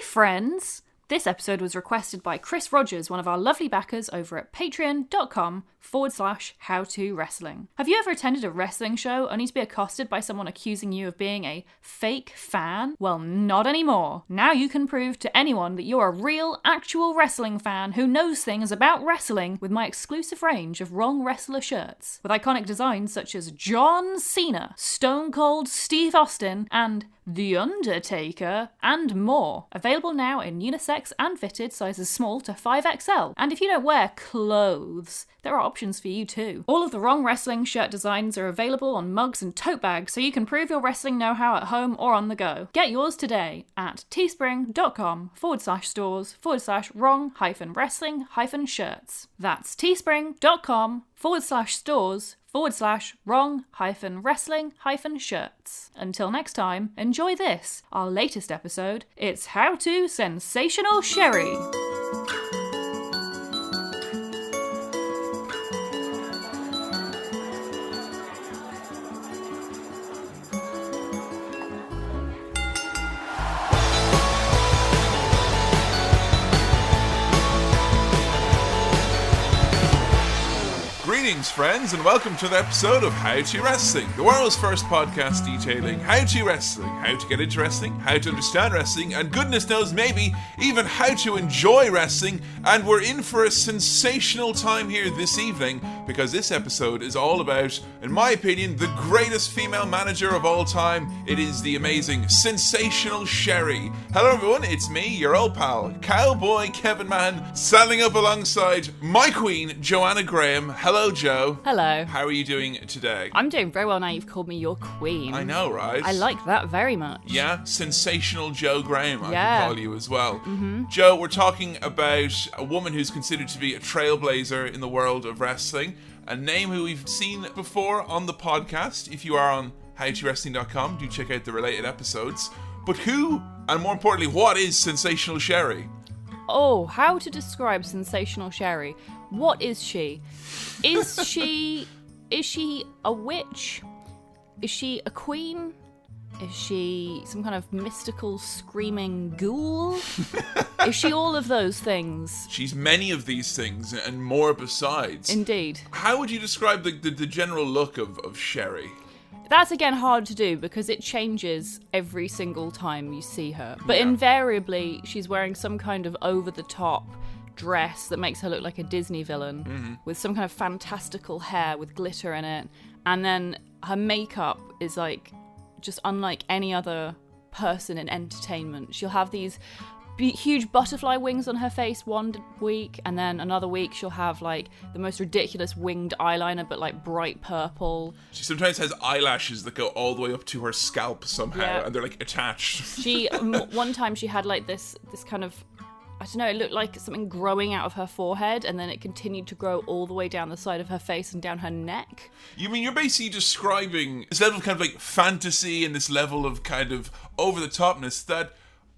friends! This episode was requested by Chris Rogers, one of our lovely backers over at patreon.com/howtowrestling. Have you ever attended a wrestling show only to be accosted by someone accusing you of being a fake fan? Well, not anymore. Now you can prove to anyone that you're a real, actual wrestling fan who knows things about wrestling with my exclusive range of Wrong Wrestler shirts, with iconic designs such as John Cena, Stone Cold Steve Austin, and The Undertaker, and more. Available now in unisex and fitted sizes small to 5XL. And if you don't wear clothes, there are options for you too. All of the Wrong Wrestling shirt designs are available on mugs and tote bags, so you can prove your wrestling know-how at home or on the go. Get yours today at teespring.com/stores/wrong-wrestling-shirts. That's teespring.com/stores/wrong-wrestling-shirts. Until next time, enjoy this, our latest episode. It's How to Sensational Sherri. Greetings, friends, and welcome to the episode of How to Wrestling, the world's first podcast detailing how to wrestling, how to get into wrestling, how to understand wrestling, and goodness knows maybe even how to enjoy wrestling. And we're in for a sensational time here this evening because this episode is all about, in my opinion, the greatest female manager of all time. It is the amazing Sensational Sherri. Hello everyone, it's me, your old pal, Cowboy Kevin Mann, standing up alongside my queen, Joanna Graham. Hello, Joe. Hello. How are you doing today? I'm doing very well now you've called me your queen. I know, right? I like that very much. Yeah, Sensational Joe Graham, I can call you as well. Mm-hmm. Joe, we're talking about a woman who's considered to be a trailblazer in the world of wrestling, a name who we've seen before on the podcast. If you are on howtowrestling.com, do check out the related episodes. But who, and more importantly, what is Sensational Sherri? Oh, how to describe Sensational Sherri. What is she? Is she a witch? Is she a queen? Is she some kind of mystical screaming ghoul? Is she all of those things? She's many of these things and more besides. Indeed. How would you describe the general look of Sherri? That's again hard to do because it changes every single time you see her. But invariably, she's wearing some kind of over-the-top dress that makes her look like a Disney villain with some kind of fantastical hair with glitter in it. And then her makeup is like just unlike any other person in entertainment. She'll have these huge butterfly wings on her face one week, and then another week she'll have like the most ridiculous winged eyeliner but like bright purple. She sometimes has eyelashes that go all the way up to her scalp somehow, and they're like attached. She one time she had like this kind of, I don't know, it looked like something growing out of her forehead, and then it continued to grow all the way down the side of her face and down her neck. You mean you're basically describing this level of kind of like fantasy and this level of kind of over-the-topness that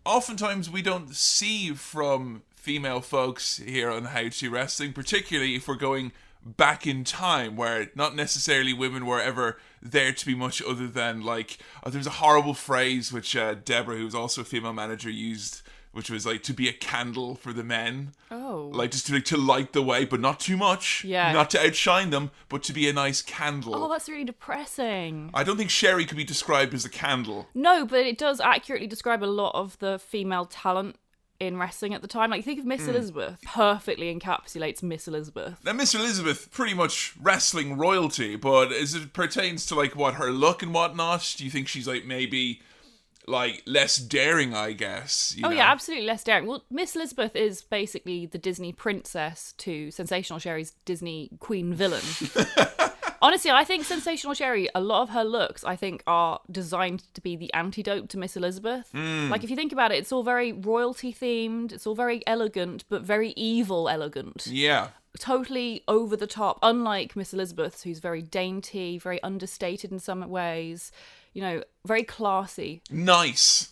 oftentimes we don't see from female folks here on How to Wrestling, particularly if we're going back in time where not necessarily women were ever there to be much other than like, there's a horrible phrase which Deborah, who's also a female manager, used, which was like to be a candle for the men. Oh. Like just to light the way, but not too much. Yeah. Not to outshine them, but to be a nice candle. Oh, that's really depressing. I don't think Sherri could be described as a candle. No, but it does accurately describe a lot of the female talent in wrestling at the time. Like, think of Miss Elizabeth. Perfectly encapsulates Miss Elizabeth. Now, Miss Elizabeth, pretty much wrestling royalty, but as it pertains to, like, what, her look and whatnot, do you think she's, like, maybe like less daring, I guess? You know? Yeah, absolutely less daring. Well, Miss Elizabeth is basically the Disney princess to Sensational Sherri's Disney queen villain. Honestly, I think Sensational Sherri, a lot of her looks, I think, are designed to be the antidote to Miss Elizabeth. Like, if you think about it, it's all very royalty-themed, it's all very elegant, but very evil elegant. Yeah. Totally over the top, unlike Miss Elizabeth, who's very dainty, very understated in some ways, you know, very classy. Nice.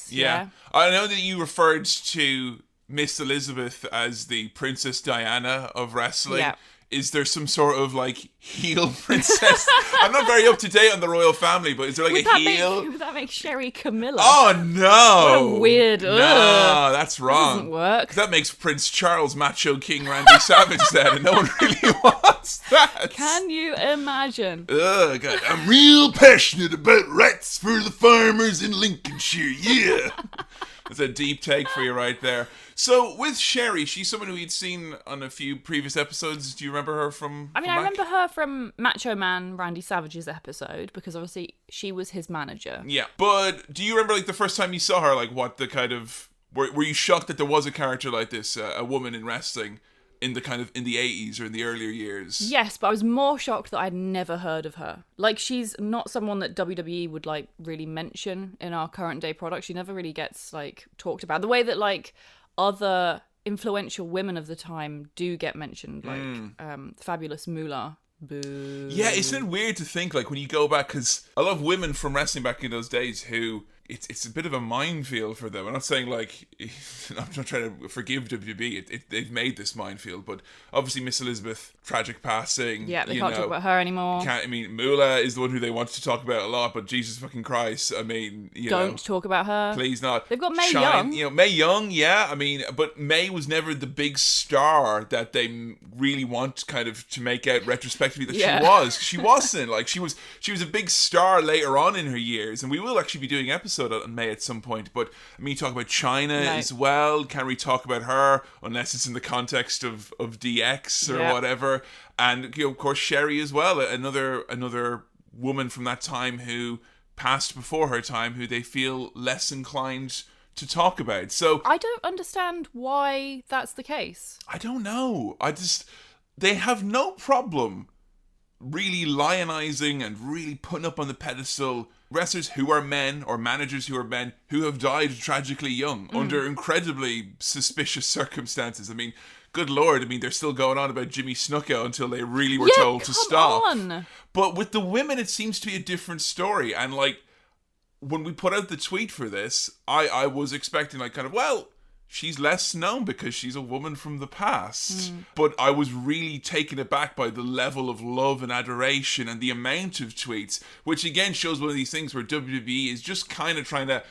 Yeah. I know that you referred to Miss Elizabeth as the Princess Diana of wrestling. Yeah. is there some sort of like heel princess? I'm not very up to date on the royal family, but is there like a heel? Would that make Sherri Camilla? Oh no! What a weird. No, that's wrong. That doesn't work. That makes Prince Charles Macho King Randy Savage then, and no one really wants that. Can you imagine? Oh God, I'm real passionate about rights for the farmers in Lincolnshire. Yeah. That's a deep take for you right there. So with Sherri, she's someone who we'd seen on a few previous episodes. Do you remember her from? I mean, I remember her from Macho Man Randy Savage's episode because obviously she was his manager. Yeah, but do you remember like the first time you saw her? Like, what the kind of were you shocked that there was a character like this, a woman in wrestling? In the 80s or in the earlier years. Yes, but I was more shocked that I'd never heard of her. Like, she's not someone that WWE would like really mention in our current day product. She never really gets like talked about the way that like other influential women of the time do get mentioned, like Fabulous Moolah. Boo. Yeah, isn't it weird to think like when you go back, because a lot of women from wrestling back in those days who it's a bit of a minefield for them. I'm not saying like I'm not trying to forgive WWE. They've made this minefield, but obviously Miss Elizabeth, tragic passing. Yeah, they can't talk about her anymore. Moolah is the one who they want to talk about a lot, but Jesus fucking Christ, I mean, don't talk about her. Please not. They've got Mae Young. Mae Young, yeah. I mean, but Mae was never the big star that they really want kind of to make out retrospectively that she was. She wasn't. Like she was a big star later on in her years, and we will actually be doing an episode on Mae at some point. But I mean, you talk about China as well. Can't really talk about her unless it's in the context of DX or whatever. And of course Sherri as well, another woman from that time who passed before her time, who they feel less inclined to talk about. So I don't understand why that's the case. I don't know. They have no problem really lionizing and really putting up on the pedestal wrestlers who are men or managers who are men who have died tragically young under incredibly suspicious circumstances. I mean, good Lord, I mean, they're still going on about Jimmy Snuka until they really were told to stop. On. But with the women, it seems to be a different story. And like, when we put out the tweet for this, I was expecting like kind of, well, she's less known because she's a woman from the past. But I was really taken aback by the level of love and adoration and the amount of tweets, which again shows one of these things where WWE is just kind of trying to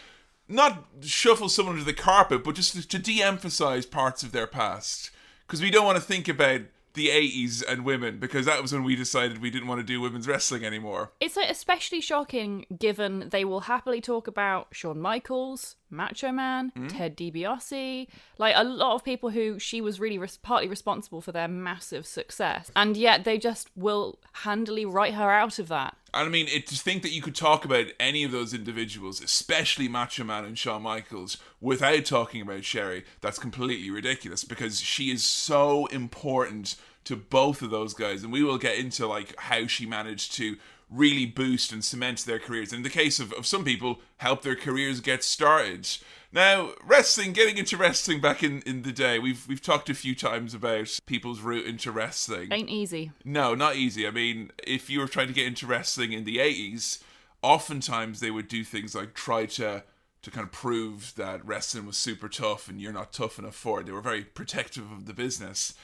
not shuffle someone under the carpet, but just to de-emphasize parts of their past. Because we don't want to think about the 80s and women, because that was when we decided we didn't want to do women's wrestling anymore. It's like especially shocking given they will happily talk about Shawn Michaels, Macho Man, Ted DiBiase, like a lot of people who she was really partly responsible for their massive success, and yet they just will handily write her out of that. And I mean, to think that you could talk about any of those individuals, especially Macho Man and Shawn Michaels, without talking about Sherri, that's completely ridiculous, because she is so important to both of those guys. And we will get into like how she managed to really boost and cement their careers. And in the case of some people, help their careers get started. Now, getting into wrestling back in the day, we've talked a few times about people's route into wrestling. Ain't easy. No, not easy. I mean, if you were trying to get into wrestling in the 80s, oftentimes they would do things like try to kind of prove that wrestling was super tough and you're not tough enough for it. They were very protective of the business.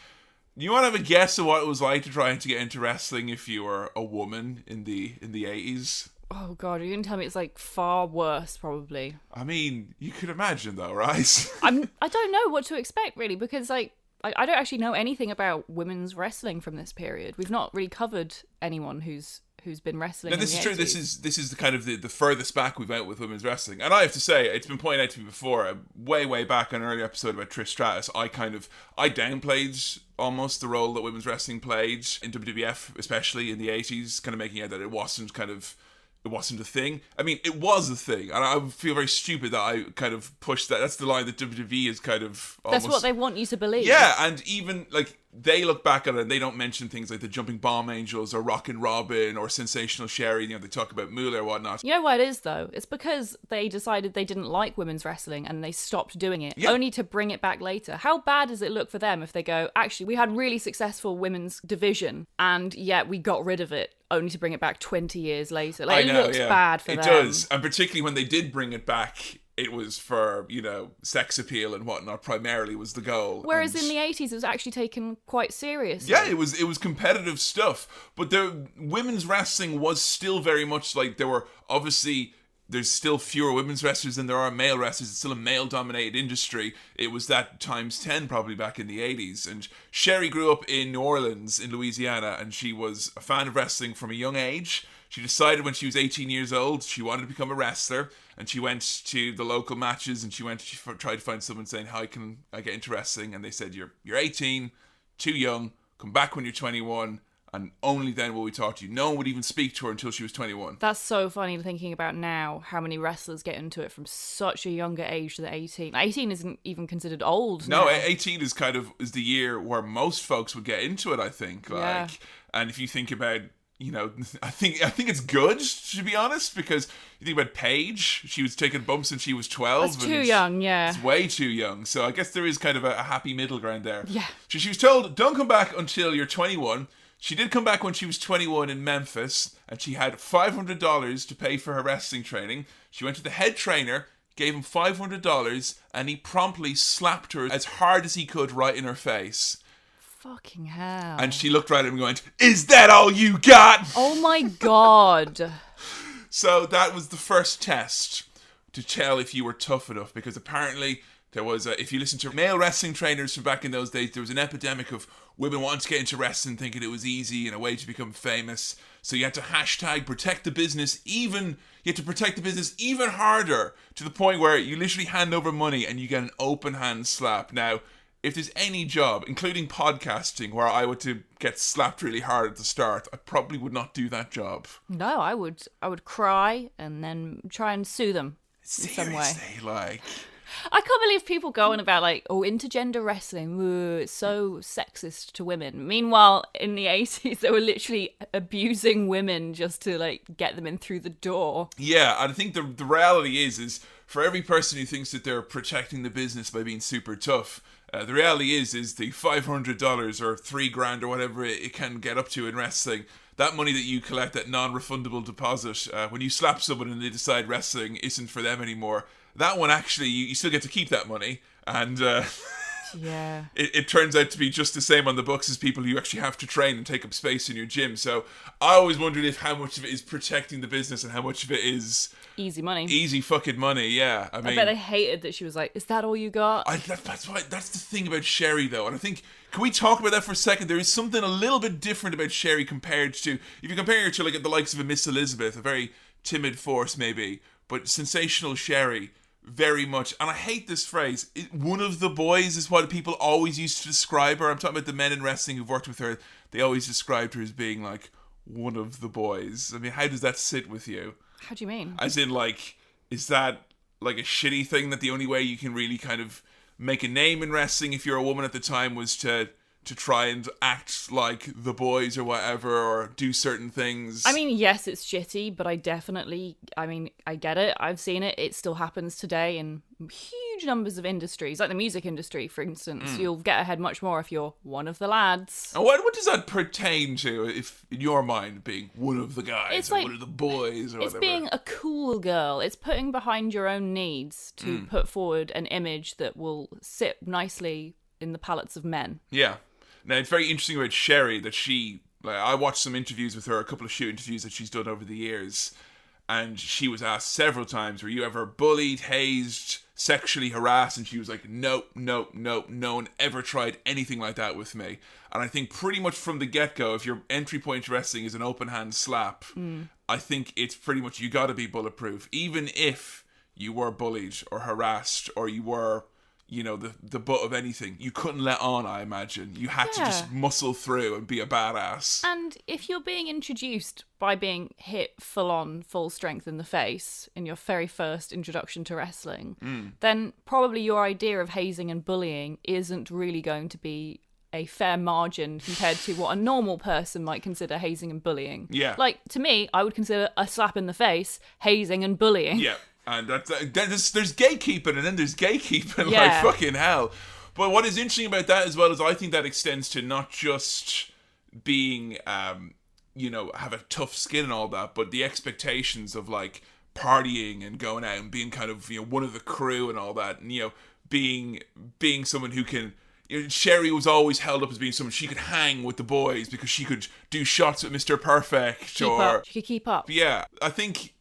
You want to have a guess of what it was like to try to get into wrestling if you were a woman in the 80s? Oh God, you're going to tell me it's like far worse, probably. I mean, you could imagine though, right? I don't know what to expect really, because like I don't actually know anything about women's wrestling from this period. We've not really covered anyone who's been wrestling. No, this is true. 80s. This is the kind of the furthest back we've went with women's wrestling, and I have to say, it's been pointed out to me before, way back on an earlier episode about Trish Stratus. I downplayed almost the role that women's wrestling played in WWF, especially in the 80s, kind of making out that it wasn't a thing. I mean, it was a thing, and I feel very stupid that I kind of pushed that. That's the line that WWE is kind of almost... That's what they want you to believe. Yeah, and even, like, they look back at it and they don't mention things like the Jumping Bomb Angels or Rockin' Robin or Sensational Sherri. You know, they talk about Moolah or whatnot. You know why it is, though? It's because they decided they didn't like women's wrestling and they stopped doing it, only to bring it back later. How bad does it look for them if they go, actually, we had really successful women's division and yet we got rid of it, only to bring it back 20 years later? Like, it looks bad for them. It does. And particularly when they did bring it back, it was for, sex appeal and whatnot primarily was the goal. Whereas in the 80s, it was actually taken quite seriously. Yeah, it was competitive stuff. But the women's wrestling was still very much like there's still fewer women's wrestlers than there are male wrestlers. It's still a male-dominated industry. It was that times 10 probably back in the 80s. And Sherri grew up in New Orleans in Louisiana, and she was a fan of wrestling from a young age. She decided when she was 18 years old she wanted to become a wrestler, and she went to the local matches and she tried to find someone saying, how can I get into wrestling? And they said, you're 18, too young, come back when you're 21, and only then will we talk to you. No one would even speak to her until she was 21. That's so funny thinking about now how many wrestlers get into it from such a younger age than 18. 18 isn't even considered old No, now. 18 is is the year where most folks would get into it, I think. Yeah. And if you think about, I think it's good, to be honest, because you think about Paige, she was taking bumps when she was 12. That's too young, yeah. It's way too young. So I guess there is kind of a happy middle ground there. Yeah. So she was told, don't come back until you're 21. She did come back when she was 21 in Memphis, and she had $500 to pay for her wrestling training. She went to the head trainer, gave him $500, and he promptly slapped her as hard as he could right in her face. Fucking hell. And she looked right at him and went, is that all you got? Oh my God. So that was the first test to tell if you were tough enough, because apparently there was, if you listen to male wrestling trainers from back in those days, there was an epidemic of women wanting to get into wrestling thinking it was easy and a way to become famous. So you had to hashtag protect the business even harder, to the point where you literally hand over money and you get an open hand slap. Now, if there's any job, including podcasting, where I were to get slapped really hard at the start, I probably would not do that job. No, I would cry and then try and sue them in some way. Like... I can't believe people go on about intergender wrestling, it's so sexist to women. Meanwhile, in the 80s, they were literally abusing women just to get them in through the door. Yeah, and I think the reality is for every person who thinks that they're protecting the business by being super tough, the reality is the $500 or $3,000 or whatever it can get up to in wrestling. That money that you collect, that non-refundable deposit, when you slap someone and they decide wrestling isn't for them anymore, that one actually, you still get to keep that money. And yeah, it turns out to be just the same on the books as people who actually have to train and take up space in your gym. So I always wondered how much of it is protecting the business and how much of it is... easy money. Easy fucking money, yeah. I bet they hated that she was like, is that all you got? That's the thing about Sherri, though. And I think, can we talk about that for a second? There is something a little bit different about Sherri compared to... if you compare her to the likes of a Miss Elizabeth, a very timid force maybe, but Sensational Sherri... very much, and I hate this phrase, one of the boys is what people always used to describe her. I'm talking about the men in wrestling who've worked with her. They always described her as being one of the boys. I mean, how does that sit with you? How do you mean? As in, is that a shitty thing that the only way you can really kind of make a name in wrestling if you're a woman at the time was to try and act like the boys or whatever, or do certain things? I mean, yes, it's shitty, but I get it. I've seen it. It still happens today in huge numbers of industries, like the music industry, for instance. You'll get ahead much more if you're one of the lads. And what does that pertain to, if in your mind, being one of the guys, it's or one of the boys, or it's whatever? It's being a cool girl. It's putting behind your own needs to put forward an image that will sit nicely in the palates of men. Yeah. Now, it's very interesting about Sherri that I watched some interviews with her, a couple of shoot interviews that she's done over the years, and she was asked several times, were you ever bullied, hazed, sexually harassed? And she was like, nope, no one ever tried anything like that with me. And I think pretty much from the get-go, if your entry point to wrestling is an open hand slap, I think it's pretty much, you gotta be bulletproof. Even if you were bullied or harassed, or you were... the butt of anything, you couldn't let on, I imagine. You had to just muscle through and be a badass. And if you're being introduced by being hit full strength in the face in your very first introduction to wrestling, then probably your idea of hazing and bullying isn't really going to be a fair margin compared to what a normal person might consider hazing and bullying. Yeah. To me, I would consider a slap in the face hazing and bullying. Yeah. And there's gatekeeping, and then there's gatekeeping, Yeah. like fucking hell. But what is interesting about that as well is I think that extends to not just being, have a tough skin and all that, but the expectations of partying and going out and being kind of, one of the crew and all that, and, being someone who can... Sherri was always held up as being someone she could hang with the boys because she could do shots with Mr. Perfect. She could keep up. Yeah, I think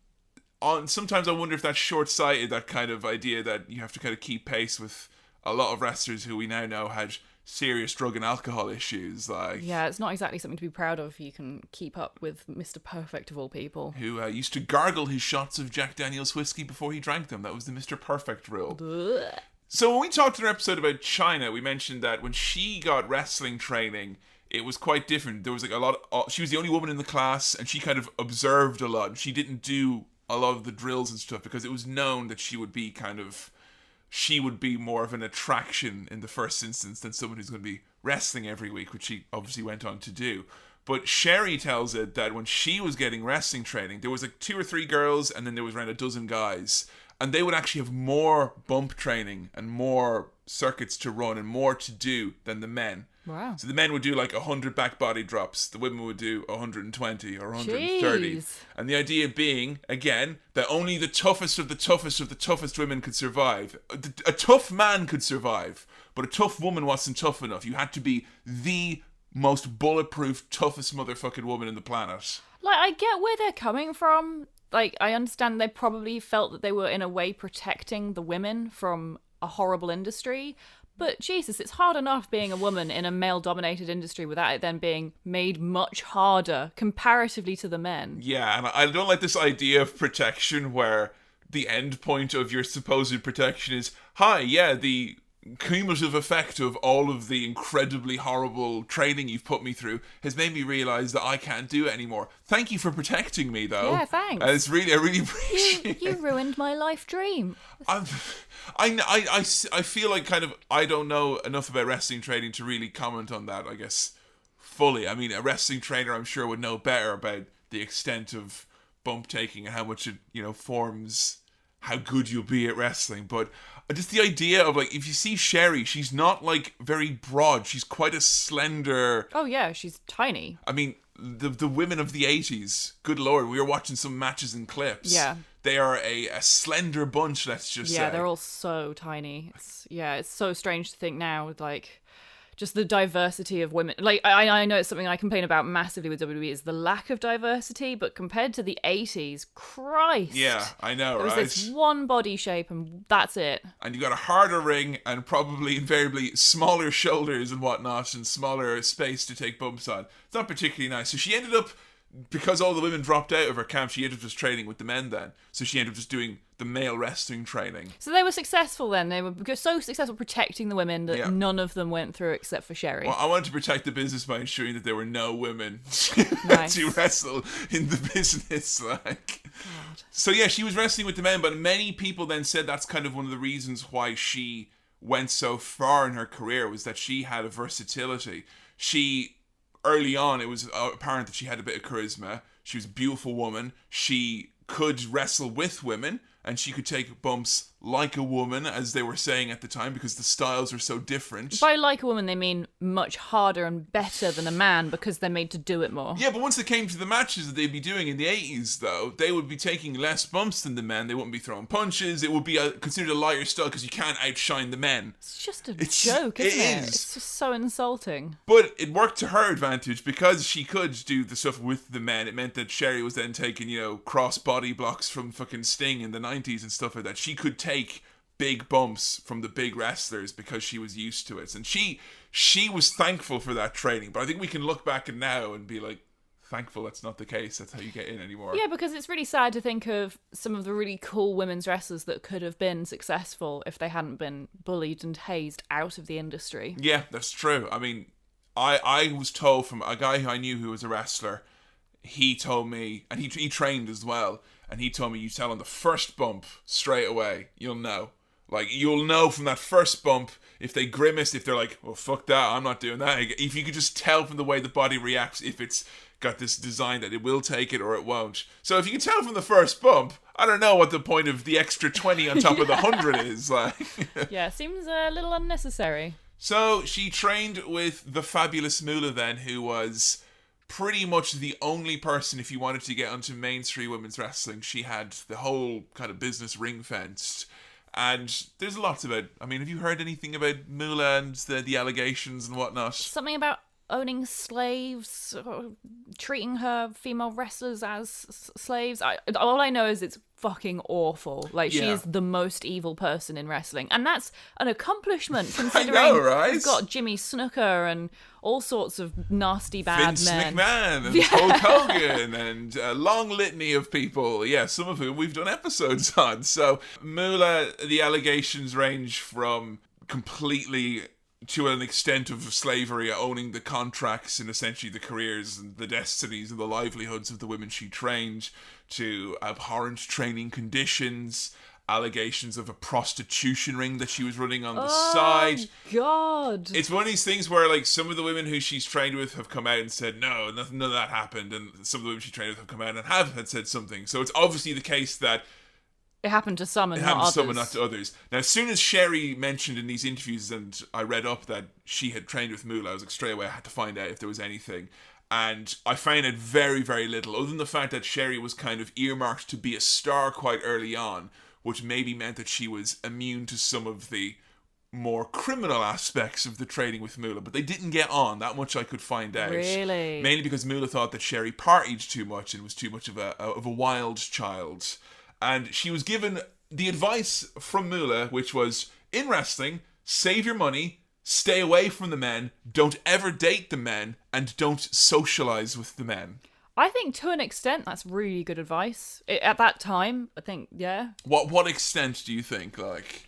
sometimes I wonder if that's short-sighted, that kind of idea that you have to kind of keep pace with a lot of wrestlers who we now know had serious drug and alcohol issues. Yeah, it's not exactly something to be proud of if you can keep up with Mr. Perfect of all people. Who used to gargle his shots of Jack Daniel's whiskey before he drank them. That was the Mr. Perfect rule. Ugh. So when we talked in our episode about China, we mentioned that when she got wrestling training, it was quite different. There was a lot she was the only woman in the class, and she kind of observed a lot. She didn't do a lot of the drills and stuff because it was known that she would be more of an attraction in the first instance than someone who's going to be wrestling every week, which she obviously went on to do. But Sherri tells it that when she was getting wrestling training, there was 2 or 3 girls, and then there was around a dozen guys. And they would actually have more bump training and more circuits to run and more to do than the men. Wow. So the men would do 100 back body drops. The women would do 120 or 130. Jeez. And the idea being, again, that only the toughest of the toughest of the toughest women could survive. A tough man could survive, but a tough woman wasn't tough enough. You had to be the most bulletproof, toughest motherfucking woman in the planet. I get where they're coming from. I understand they probably felt that they were in a way protecting the women from a horrible industry. But Jesus, it's hard enough being a woman in a male-dominated industry without it then being made much harder comparatively to the men. Yeah, and I don't like this idea of protection where the end point of your supposed protection is, the cumulative effect of all of the incredibly horrible training you've put me through has made me realise that I can't do it anymore. Thank you for protecting me, though. Yeah, thanks. I really appreciate it. You ruined my life dream. I feel like I don't know enough about wrestling training to really comment on that, I guess, fully. I mean, a wrestling trainer, I'm sure, would know better about the extent of bump taking and how much it, forms how good you'll be at wrestling. But just the idea of if you see Sherri, she's not very broad. She's quite a slender. Oh yeah, she's tiny. I mean, the women of the 80s, good lord, we were watching some matches and clips. Yeah. They are a slender bunch, let's just say. Yeah, they're all so tiny. It's so strange to think now with just the diversity of women. I know it's something I complain about massively with WWE is the lack of diversity, but compared to the 80s, Christ. Yeah, I know, right? There was this one body shape and that's it. And you got a harder ring and probably invariably smaller shoulders and whatnot and smaller space to take bumps on. It's not particularly nice. So she ended up, because all the women dropped out of her camp, she ended up just training with the men then. So she ended up just doing the male wrestling training. So they were successful then. They were so successful protecting the women that none of them went through except for Sherri. Well, I wanted to protect the business by ensuring that there were no women Nice. to wrestle in the business. God. So yeah, she was wrestling with the men, but many people then said that's kind of one of the reasons why she went so far in her career was that she had a versatility. Early on, it was apparent that she had a bit of charisma. She was a beautiful woman. She could wrestle with women, and she could take bumps like a woman, as they were saying at the time, because the styles are so different. By like a woman, they mean much harder and better than a man because they're made to do it more. Yeah, but once it came to the matches that they'd be doing in the 80s, though, they would be taking less bumps than the men. They wouldn't be throwing punches. It would be considered a lighter style because you can't outshine the men. It's just a joke, isn't it? Is. It's just so insulting. But it worked to her advantage because she could do the stuff with the men. It meant that Sherri was then taking, cross body blocks from fucking Sting in the 90s and stuff like that. She could take big bumps from the big wrestlers because she was used to it. And she was thankful for that training. But I think we can look back and now and be thankful that's not the case. That's how you get in anymore. Yeah, because it's really sad to think of some of the really cool women's wrestlers that could have been successful if they hadn't been bullied and hazed out of the industry. Yeah, that's true. I mean, I was told from a guy who I knew who was a wrestler, he told me, and he trained as well, and he told me you tell on the first bump straight away, you'll know. You'll know from that first bump if they grimace, if they're like, well, fuck that, I'm not doing that. If you could just tell from the way the body reacts, if it's got this design that it will take it or it won't. So if you can tell from the first bump, I don't know what the point of the extra 20 on top of the 100 is. Yeah, seems a little unnecessary. So she trained with the fabulous Moolah then, who was pretty much the only person, if you wanted to get onto mainstream women's wrestling, she had the whole kind of business ring fenced. And there's lots about, I mean, have you heard anything about Moolah and the allegations and whatnot? Something about owning slaves, or treating her female wrestlers as slaves. All I know is it's fucking awful. Like, she is the most evil person in wrestling. And that's an accomplishment, considering I know, right? we've got Jimmy Snuka and all sorts of nasty bad Vince men. McMahon and Hulk Hogan and a long litany of people, some of whom we've done episodes on. So Moolah, the allegations range from completely to an extent of slavery, owning the contracts and essentially the careers and the destinies and the livelihoods of the women she trained, to abhorrent training conditions, allegations of a prostitution ring that she was running on the side. Oh, God. It's one of these things where, like, some of the women who she's trained with have come out and said, no, none of that happened. And some of the women she trained with have come out and had said something. So it's obviously the case that it happened to some and not others. Some and not to others. Now, as soon as Sherri mentioned in these interviews, and I read up that she had trained with Moolah, I was like, straight away, I had to find out if there was anything. And I found out very, very little, other than the fact that Sherri was kind of earmarked to be a star quite early on, which maybe meant that she was immune to some of the more criminal aspects of the training with Moolah. But they didn't get on. That much I could find out. Really? Mainly because Moolah thought that Sherri partied too much and was too much of a wild child. And she was given the advice from Moolah, which was, in wrestling, save your money, stay away from the men, don't ever date the men, and don't socialize with the men. I think to an extent that's really good advice. At that time, I think, yeah. What extent do you think, like?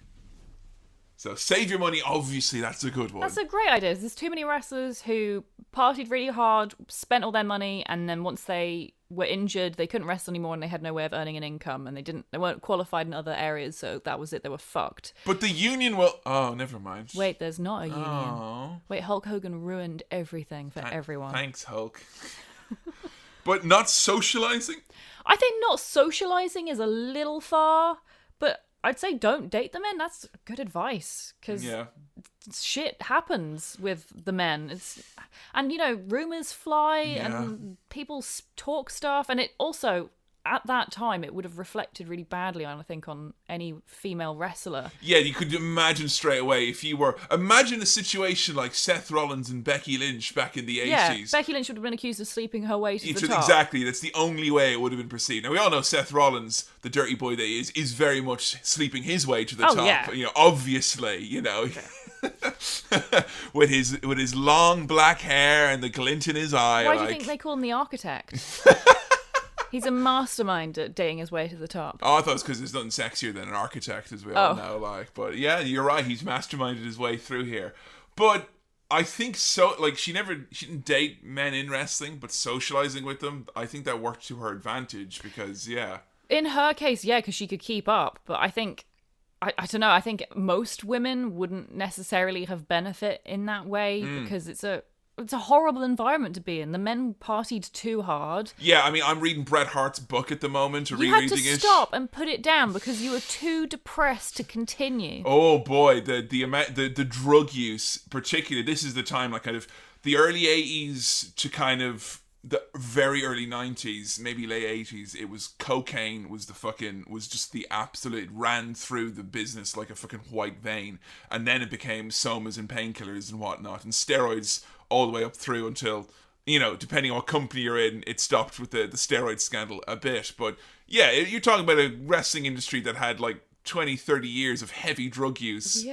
So save your money, obviously that's a good one. That's a great idea. There's too many wrestlers who partied really hard, spent all their money, and then once they were injured, they couldn't wrestle anymore and they had no way of earning an income, and they weren't qualified in other areas, so that was it. They were fucked. But the union will... Oh, never mind. Wait, there's not a union. Oh. Wait, Hulk Hogan ruined everything for everyone. Thanks, Hulk. But not socializing? I think not socializing is a little far, but I'd say don't date the men. That's good advice, because shit happens with the men. And rumors fly and people talk stuff, and it also, at that time, it would have reflected really badly on, I think, on any female wrestler. Yeah, you could imagine straight away if you were... Imagine a situation like Seth Rollins and Becky Lynch back in the 80s. Yeah, Becky Lynch would have been accused of sleeping her way to the top. Exactly, that's the only way it would have been perceived. Now, we all know Seth Rollins, the dirty boy that he is very much sleeping his way to the top. Yeah. Obviously, with his long black hair and the glint in his eye. Why do you think they call him the architect? He's a mastermind at dating his way to the top. Oh, I thought it was because there's nothing sexier than an architect, as we all know. But yeah, you're right. He's masterminded his way through here. But I think so. Like, she didn't date men in wrestling, but socializing with them, I think that worked to her advantage because, in her case, because she could keep up. But I think, I don't know. I think most women wouldn't necessarily have benefit in that way because it's a horrible environment to be in. The men partied too hard. Yeah, I mean, I'm reading Bret Hart's book at the moment, rereading it. You had to stop and put it down because you were too depressed to continue. Oh boy, the drug use, particularly. This is the time, like, kind of the early 80s to kind of the very early 90s, maybe late 80s. It was cocaine was just the absolute, ran through the business like a fucking white vein, and then it became somas and painkillers and whatnot, and steroids all the way up through until, depending on what company you're in, it stopped with the steroid scandal a bit. But yeah, you're talking about a wrestling industry that had like 20, 30 years of heavy drug use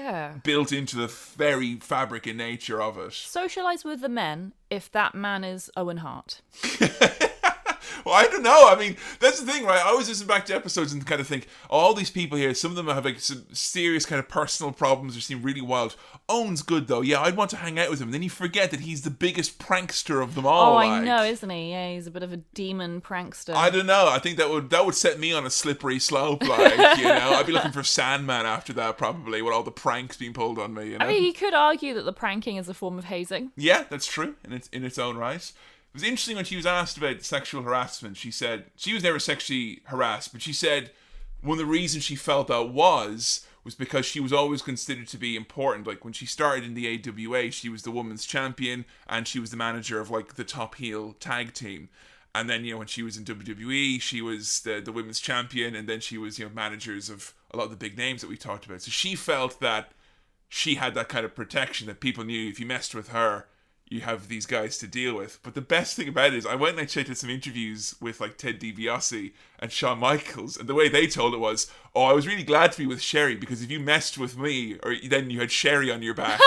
built into the very fabric and nature of it. Socialise with the men if that man is Owen Hart. Well, I don't know. I mean, that's the thing, right? I always listen back to episodes and kind of think, all these people here, some of them have like some serious kind of personal problems or seem really wild. Owen's good though. Yeah, I'd want to hang out with him. Then you forget that he's the biggest prankster of them all. Oh, I know, isn't he? Yeah, he's a bit of a demon prankster. I don't know. I think that would set me on a slippery slope. Like, I'd be looking for Sandman after that probably, with all the pranks being pulled on me. I mean, you could argue that the pranking is a form of hazing. Yeah, that's true in its own right. It was interesting when she was asked about sexual harassment. She said she was never sexually harassed, but she said one of the reasons she felt that was was because she was always considered to be important. Like when she started in the AWA, she was the women's champion and she was the manager of like the top heel tag team. And then, when she was in WWE, she was the women's champion, and then she was, managers of a lot of the big names that we talked about. So she felt that she had that kind of protection, that people knew if you messed with her, you have these guys to deal with. But the best thing about it is I went and I checked out some interviews with like Ted DiBiase and Shawn Michaels, and the way they told it was, I was really glad to be with Sherri because if you messed with me, or then you had Sherri on your back.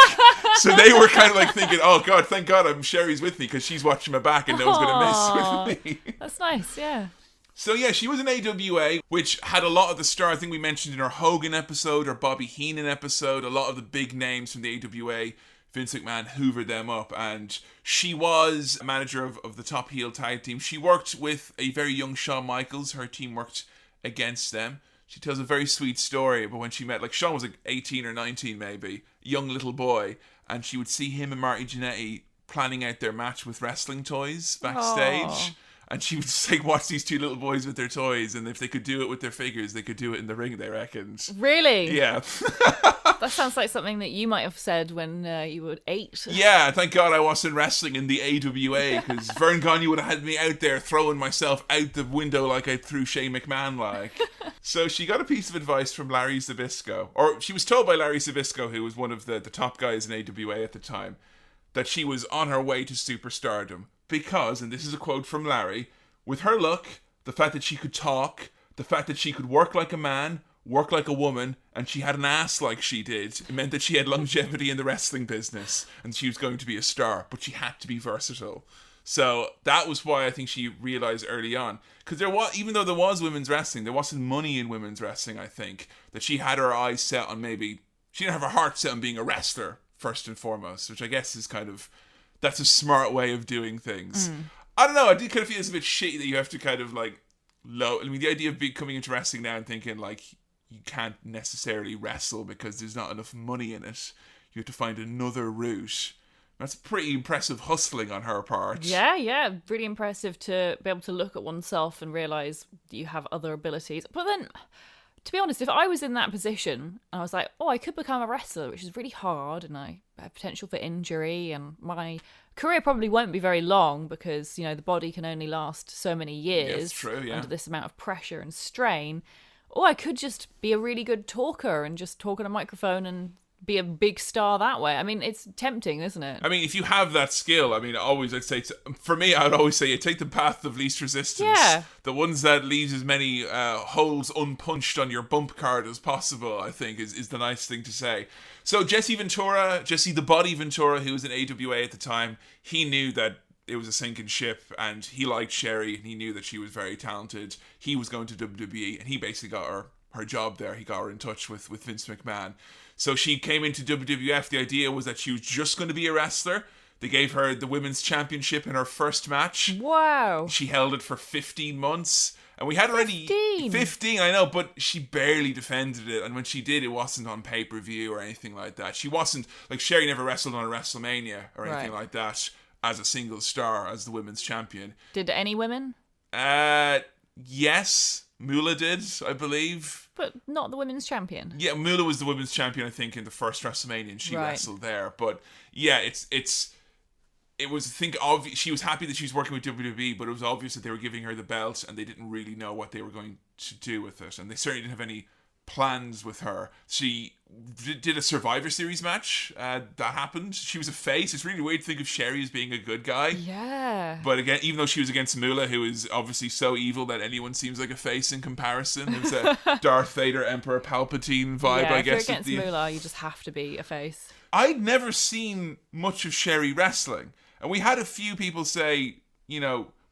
So they were kind of like thinking, oh God, thank God Sherri's with me because she's watching my back and no one's going to mess with me. That's nice, yeah. So yeah, she was in AWA, which had a lot of the stars. I think we mentioned in our Hogan episode or Bobby Heenan episode, a lot of the big names from the AWA. Vince McMahon hoovered them up, and she was a manager of the top heel tag team. She worked with a very young Shawn Michaels. Her team worked against them. She tells a very sweet story about when she met, like Shawn was like 18 or 19 maybe, young little boy, and she would see him and Marty Jannetty planning out their match with wrestling toys backstage. Aww. And she would just like watch these two little boys with their toys, and if they could do it with their figures, they could do it in the ring, they reckoned. Really? Yeah. That sounds like something that you might have said when you were 8. Yeah, thank God I wasn't wrestling in the AWA, because Vern Gagne would have had me out there throwing myself out the window like I threw Shane McMahon like. So she got a piece of advice from Larry Zbyszko, or she was told by Larry Zbyszko, who was one of the top guys in AWA at the time, that she was on her way to superstardom. Because, and this is a quote from Larry, with her look, the fact that she could talk, the fact that she could work like a man, work like a woman, and she had an ass like she did, it meant that she had longevity in the wrestling business, and she was going to be a star, but she had to be versatile. So that was why I think she realized early on, because even though there was women's wrestling, there wasn't money in women's wrestling, I think, that she had her eyes set on she didn't have her heart set on being a wrestler, first and foremost, which I guess is that's a smart way of doing things. I don't know, I do kind of feel it's a bit shitty that you have to kind of like the idea of coming into wrestling now and thinking like you can't necessarily wrestle because there's not enough money in it. You have to find another route. That's pretty impressive hustling on her part. Yeah, really impressive to be able to look at oneself and realise you have other abilities. But then, to be honest, if I was in that position, I was like, I could become a wrestler, which is really hard, and I have potential for injury, and my career probably won't be very long because, the body can only last so many years. Yeah, that's true, yeah. Under this amount of pressure and strain. Or I could just be a really good talker and just talk on a microphone and be a big star that way. I mean, it's tempting, isn't it? I mean, if you have that skill, I'd say, for me, I would always say, you take the path of least resistance. Yeah. The ones that leave as many holes unpunched on your bump card as possible, I think, is the nice thing to say. So Jesse the Body Ventura, who was in AWA at the time, he knew that it was a sinking ship, and he liked Sherri, and he knew that she was very talented. He was going to WWE, and he basically got her job there. He got her in touch with Vince McMahon. So she came into WWF. The idea was that she was just going to be a wrestler. They gave her the women's championship in her first match. Wow. She held it for 15 months. And we had already 15, I know, but she barely defended it. And when she did, it wasn't on pay-per-view or anything like that. She wasn't, like Sherri never wrestled on a WrestleMania or anything like that as a single star, as the women's champion. Did any women? Yes. Moolah did, I believe. But not the women's champion. Yeah, Moolah was the women's champion, I think, in the first WrestleMania, and she wrestled there. But yeah, it was, I think, obvious. She was happy that she was working with WWE, but it was obvious that they were giving her the belt, and they didn't really know what they were going to do with it, and they certainly didn't have any plans with her. She did a Survivor Series match. That happened. She was a face. It's really weird to think of Sherri as being a good guy. Yeah. But again, even though she was against Moolah, who is obviously so evil that anyone seems like a face in comparison, it's a Darth Vader, Emperor Palpatine vibe, I guess. If you're against Moolah, you just have to be a face. I'd never seen much of Sherri wrestling. And we had a few people say, we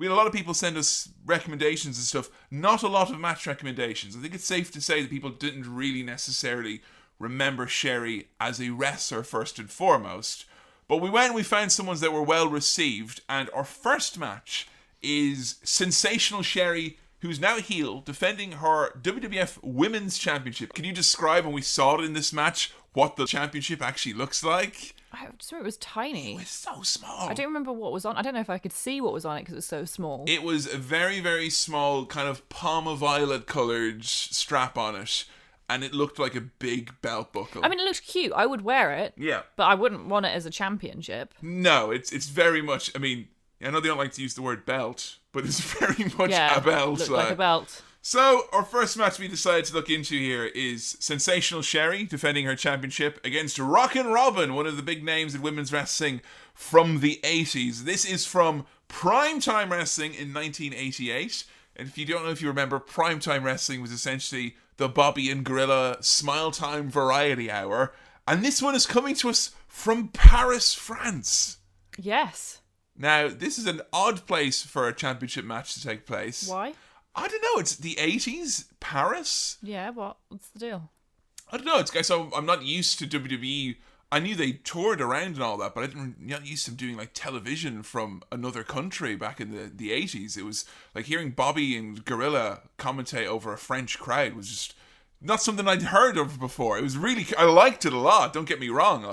had a lot of people send us recommendations and stuff. Not a lot of match recommendations. I think it's safe to say that people didn't really necessarily remember Sherri as a wrestler first and foremost. But we went and we found some ones that were well received. And our first match is Sensational Sherri, who's now heel, defending her WWF Women's Championship. Can you describe, when we saw it in this match, what the championship actually looks like? I just remember it was tiny. It was so small. I don't remember what was on. I don't know if I could see what was on it because it was so small. It was a very, very small, kind of palm of violet coloured strap on it. and it looked like a big belt buckle. I mean, it looked cute. I would wear it. Yeah. But I wouldn't want it as a championship. No, it's very much, I mean, I know they don't like to use the word belt, but it's very much a belt. Looked like a belt. So, our first match we decided to look into here is Sensational Sherri defending her championship against Rockin' Robin, one of the big names in women's wrestling from the 80s. This is from Primetime Wrestling in 1988. And if you don't know if you remember, Primetime Wrestling was essentially the Bobby and Gorilla Smile Time Variety Hour. And this one is coming to us from Paris, France. Yes. Now, this is an odd place for a championship match to take place. Why? I don't know. It's the 80s, Paris. Yeah, what's the deal? I don't know. So I'm not used to WWE. I knew they toured around and all that, but not used to them doing like television from another country back in the 80s. It was like hearing Bobby and Gorilla commentate over a French crowd was just not something I'd heard of before. It was really, I liked it a lot. Don't get me wrong.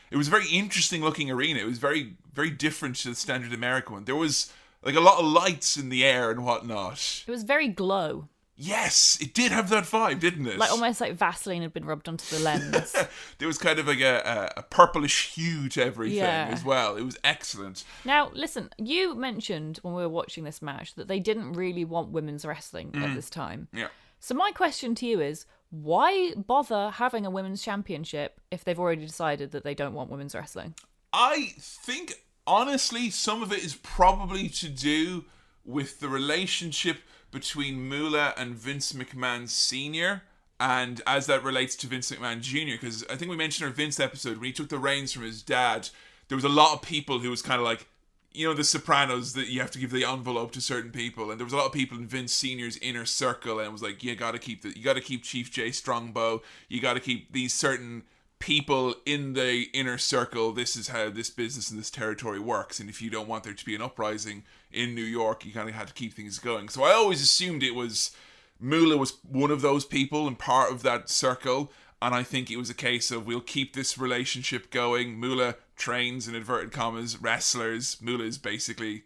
It was a very interesting looking arena. It was very, very different to the standard American one. There was like a lot of lights in the air and whatnot. It was very glow. Yes, it did have that vibe, didn't it? Like almost like Vaseline had been rubbed onto the lens. There was kind of like a purplish hue to everything as well. It was excellent. Now, listen, you mentioned when we were watching this match that they didn't really want women's wrestling at this time. Yeah. So my question to you is, why bother having a women's championship if they've already decided that they don't want women's wrestling? I think, honestly, some of it is probably to do with the relationship between Moolah and Vince McMahon Sr. and as that relates to Vince McMahon Jr. Because I think we mentioned our Vince episode, when he took the reins from his dad, there was a lot of people who was kind of like, you know, the Sopranos, that you have to give the envelope to certain people, and there was a lot of people in Vince Sr.'s inner circle, and it was like, you gotta keep Chief J Strongbow, you gotta keep these certain people in the inner circle. This is how this business and this territory works, and if you don't want there to be an uprising in New York, you kind of had to keep things going. So I always assumed it was Moolah was one of those people and part of that circle, and I think it was a case of, we'll keep this relationship going. Moolah trains, in inverted commas, wrestlers. Moolah is basically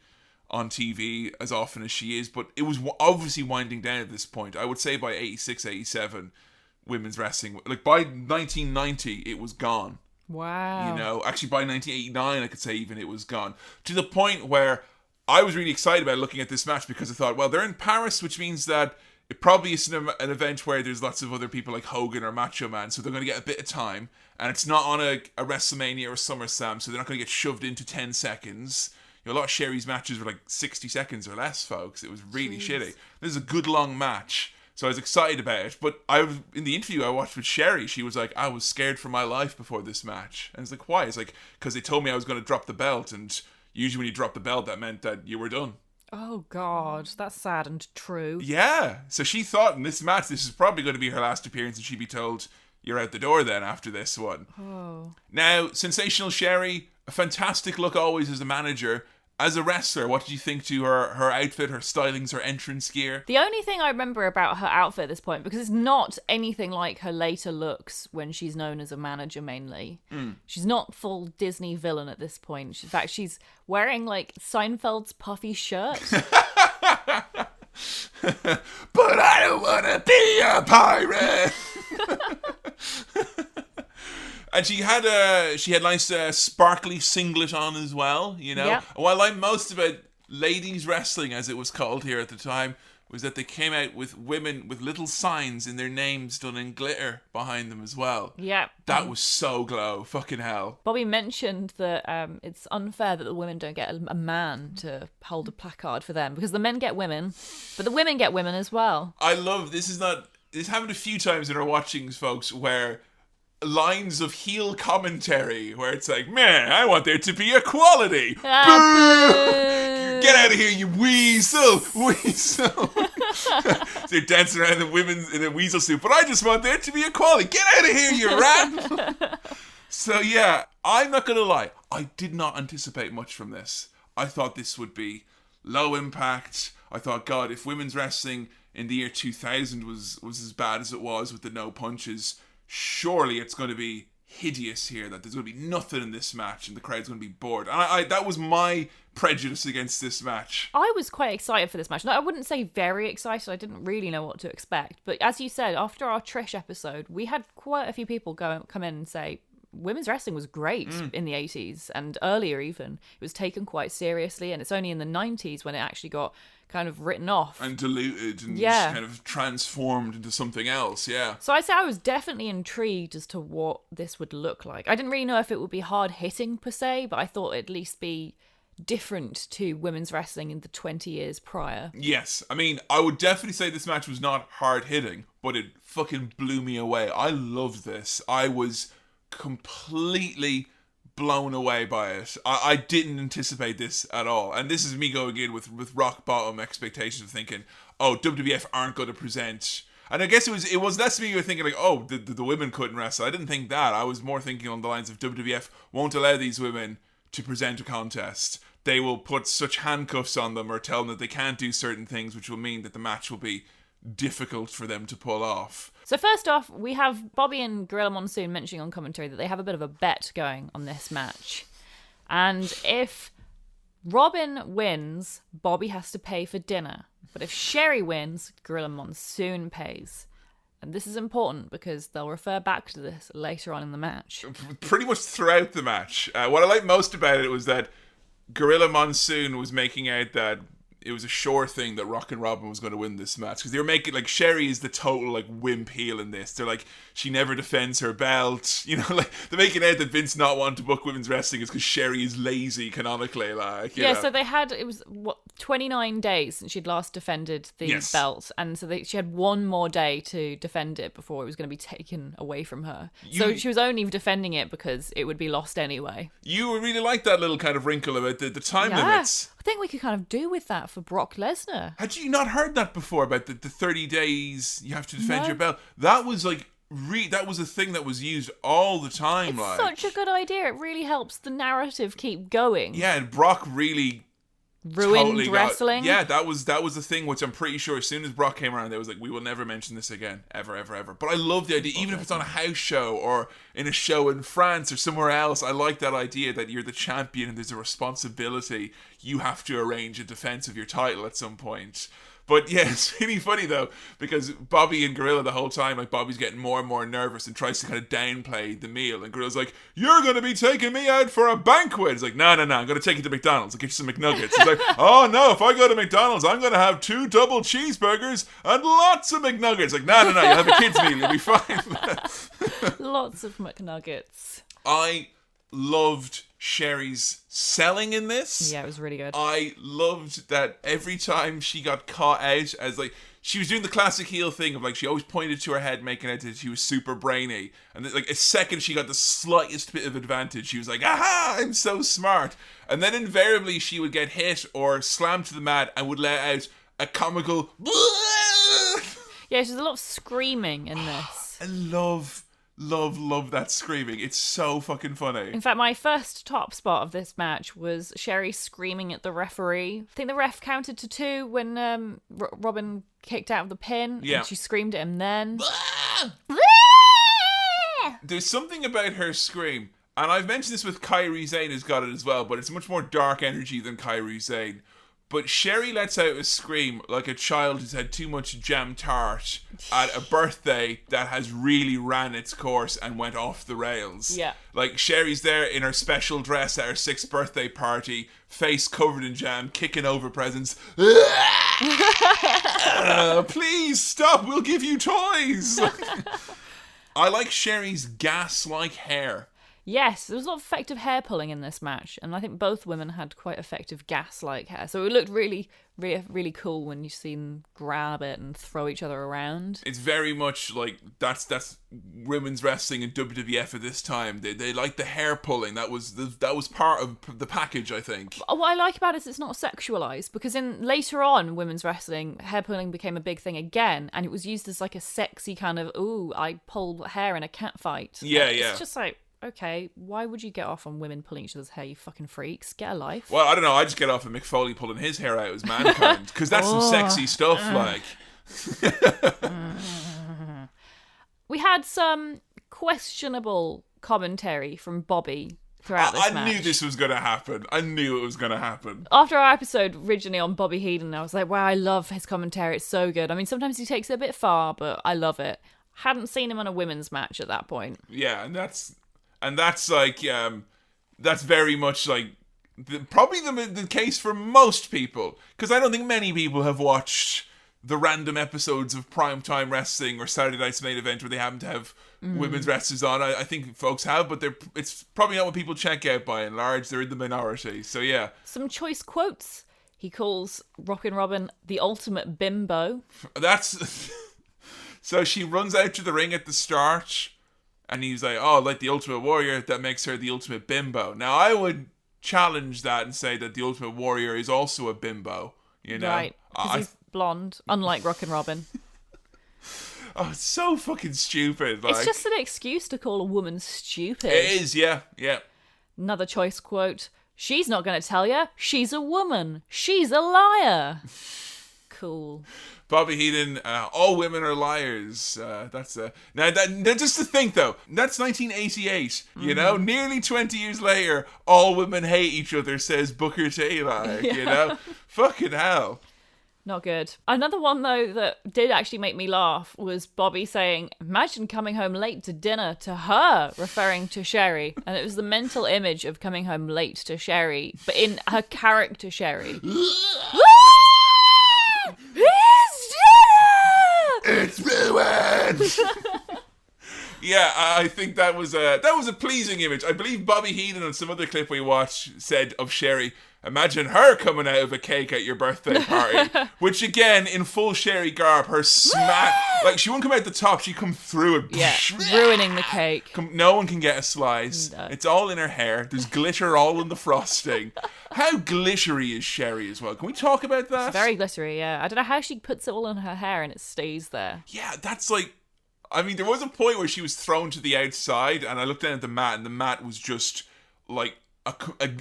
on TV as often as she is, but it was obviously winding down at this point. I would say by 86, 87, women's wrestling, like by 1990, it was gone. Wow. You know, actually by 1989, I could say even it was gone. To the point where I was really excited about looking at this match because I thought, well, they're in Paris, which means that it probably isn't an event where there's lots of other people like Hogan or Macho Man, so they're going to get a bit of time. And it's not on a WrestleMania or SummerSlam, so they're not going to get shoved into 10 seconds. You know, a lot of Sherri's matches were like 60 seconds or less, folks. It was really shitty. This is a good long match, so I was excited about it. But in the interview I watched with Sherri, she was like, I was scared for my life before this match. And it's like, why? It's like, because they told me I was going to drop the belt, and usually when you drop the belt, that meant that you were done. Oh, God. That's sad and true. Yeah. So she thought in this match, this is probably going to be her last appearance, and she'd be told, you're out the door then after this one. Oh. Now, Sensational Sherri, a fantastic look always as a manager. As a wrestler, what did you think to her outfit, her stylings, her entrance gear? The only thing I remember about her outfit at this point, because it's not anything like her later looks when she's known as a manager mainly. She's not full Disney villain at this point. In fact, she's wearing like Seinfeld's puffy shirt. But I don't want to be a pirate. And she had nice sparkly singlet on as well, you know. Yep. And what I like most about ladies wrestling, as it was called here at the time, was that they came out with women with little signs in their names done in glitter behind them as well. Yeah. That was so glow. Fucking hell. Bobby mentioned that it's unfair that the women don't get a man to hold a placard for them, because the men get women, but the women get women as well. I love this. This happened a few times in our watchings, folks, where lines of heel commentary where it's like, man, I want there to be equality. Boo! Get out of here, you weasel! So they're dancing around the women in a weasel suit, but I just want there to be equality. Get out of here, you rat! So yeah, I'm not gonna lie, I did not anticipate much from this. I thought this would be low impact. I thought, God, if women's wrestling in the year 2000 was as bad as it was with the no punches, surely it's going to be hideous here, that there's going to be nothing in this match and the crowd's going to be bored. And I that was my prejudice against this match. I was quite excited for this match. No, I wouldn't say very excited. I didn't really know what to expect. But as you said, after our Trish episode, we had quite a few people come in and say women's wrestling was great in the 80s and earlier even. It was taken quite seriously, and it's only in the 90s when it actually got kind of written off. And diluted and kind of transformed into something else, yeah. So I'd say I was definitely intrigued as to what this would look like. I didn't really know if it would be hard-hitting per se, but I thought it'd at least be different to women's wrestling in the 20 years prior. Yes, I mean, I would definitely say this match was not hard-hitting, but it fucking blew me away. I loved this. I was completely blown away by it. I didn't anticipate this at all. And this is me going in with rock bottom expectations of thinking, oh, WWF aren't going to present. And I guess it was less me thinking like, oh, the women couldn't wrestle. I didn't think that. I was more thinking on the lines of WWF won't allow these women to present a contest. They will put such handcuffs on them or tell them that they can't do certain things, which will mean that the match will be difficult for them to pull off. So first off, we have Bobby and Gorilla Monsoon mentioning on commentary that they have a bit of a bet going on this match. And if Robin wins, Bobby has to pay for dinner. But if Sherri wins, Gorilla Monsoon pays. And this is important because they'll refer back to this later on in the match. Pretty much throughout the match. What I liked most about it was that Gorilla Monsoon was making out that it was a sure thing that Rockin' Robin was going to win this match, because they were making like Sherri is the total like wimp heel in this. They're like, she never defends her belt, you know, like they're making out that Vince not wanting to book women's wrestling is because Sherri is lazy canonically, like you know. So they had, it was 29 days since she'd last defended the belt, and so she had one more day to defend it before it was going to be taken away from her. So she was only defending it because it would be lost anyway. You really like that little kind of wrinkle about the time limits. I think we could kind of do with that for Brock Lesnar. Had you not heard that before about the 30 days you have to defend your belt? That was like that was a thing that was used all the time. It's such a good idea. It really helps the narrative keep going. Yeah, and Brock really ruined wrestling. That was the thing, which I'm pretty sure as soon as Brock came around, they was like, we will never mention this again, ever, ever, ever. But I love the idea, even if it's on a house show or in a show in France or somewhere else. I like that idea that you're the champion and there's a responsibility. You have to arrange a defense of your title at some point. But yeah, it's really funny though, because Bobby and Gorilla the whole time, like Bobby's getting more and more nervous and tries to kind of downplay the meal, and Gorilla's like, you're going to be taking me out for a banquet. It's like, no, I'm going to take you to McDonald's. I'll get you some McNuggets. It's like, oh no, if I go to McDonald's, I'm going to have 2 double cheeseburgers and lots of McNuggets. Like, no, you'll have a kid's meal, you'll be fine. Lots of McNuggets. I loved Sherri's selling in this. Yeah, it was really good. I loved that every time she got caught out as like, she was doing the classic heel thing of like, she always pointed to her head making out that she was super brainy, and then, like a second she got the slightest bit of advantage, she was like, aha, I'm so smart. And then invariably she would get hit or slammed to the mat and would let out a comical yeah, there's a lot of screaming in this. I love that screaming. It's so fucking funny. In fact, my first top spot of this match was Sherri screaming at the referee. I think the ref counted to 2 when Robin kicked out of the pin. Yeah. And she screamed at him then. There's something about her scream, and I've mentioned this with Kairi Sane who's got it as well, but it's much more dark energy than Kairi Sane. But Sherri lets out a scream like a child who's had too much jam tart at a birthday that has really ran its course and went off the rails. Yeah. Like Sherri's there in her special dress at her 6th birthday party, face covered in jam, kicking over presents. Please stop, we'll give you toys. I like Sherri's gas-like hair. Yes, there was a lot of effective hair pulling in this match, and I think both women had quite effective gas-like hair. So it looked really, really, really cool when you see them grab it and throw each other around. It's very much like that's women's wrestling in WWF at this time. They like the hair pulling. That was part of the package, I think. What I like about it is it's not sexualized, because in later on women's wrestling, hair pulling became a big thing again, and it was used as like a sexy kind of, ooh, I pulled hair in a cat fight. Yeah. It's just like, okay, why would you get off on women pulling each other's hair, you fucking freaks? Get a life. Well, I don't know, I just get off on Mick Foley pulling his hair out as Mankind, because that's some sexy stuff, like. We had some questionable commentary from Bobby throughout this match. I knew this was going to happen. I knew it was going to happen. After our episode originally on Bobby Heenan, I was like, wow, I love his commentary. It's so good. I mean, sometimes he takes it a bit far, but I love it. Hadn't seen him on a women's match at that point. Yeah, and that's like, that's very much like probably the case for most people, because I don't think many people have watched the random episodes of Primetime Wrestling or Saturday Night's Main Event where they happen to have women's wrestlers on. I think folks have, but it's probably not what people check out by and large. They're in the minority. So yeah. Some choice quotes. He calls Rockin' Robin the ultimate bimbo. That's... So she runs out to the ring at the start and he's like, oh, like the Ultimate Warrior, that makes her the ultimate bimbo. Now I would challenge that and say that the Ultimate Warrior is also a bimbo, you know? Right, because he's blonde, unlike Rockin' Robin. Oh, it's so fucking stupid. Like, it's just an excuse to call a woman stupid. It is, yeah. Another choice quote. She's not going to tell you. She's a woman. She's a liar. Cool. Bobby Heenan, all women are liars. That's now just to think though, that's 1988. You know, nearly 20 years later, all women hate each other. Says Booker T. Like, you know, fucking hell. Not good. Another one though that did actually make me laugh was Bobby saying, "Imagine coming home late to dinner," to her, referring to Sherri, and it was the mental image of coming home late to Sherri, but in her character Sherri. It's ruined. Yeah, I think that was a pleasing image. I believe Bobby Heenan on some other clip we watched said of Sherri, "Imagine her coming out of a cake at your birthday party." Which again, in full Sherri garb, her smack, like she wouldn't come out the top, she'd come through it. Yeah, ruining the cake. No one can get a slice. No. It's all in her hair. There's glitter all in the frosting. How glittery is Sherri as well? Can we talk about that? It's very glittery, yeah. I don't know how she puts it all in her hair and it stays there. Yeah, that's like... I mean, there was a point where she was thrown to the outside and I looked down at the mat and the mat was just like...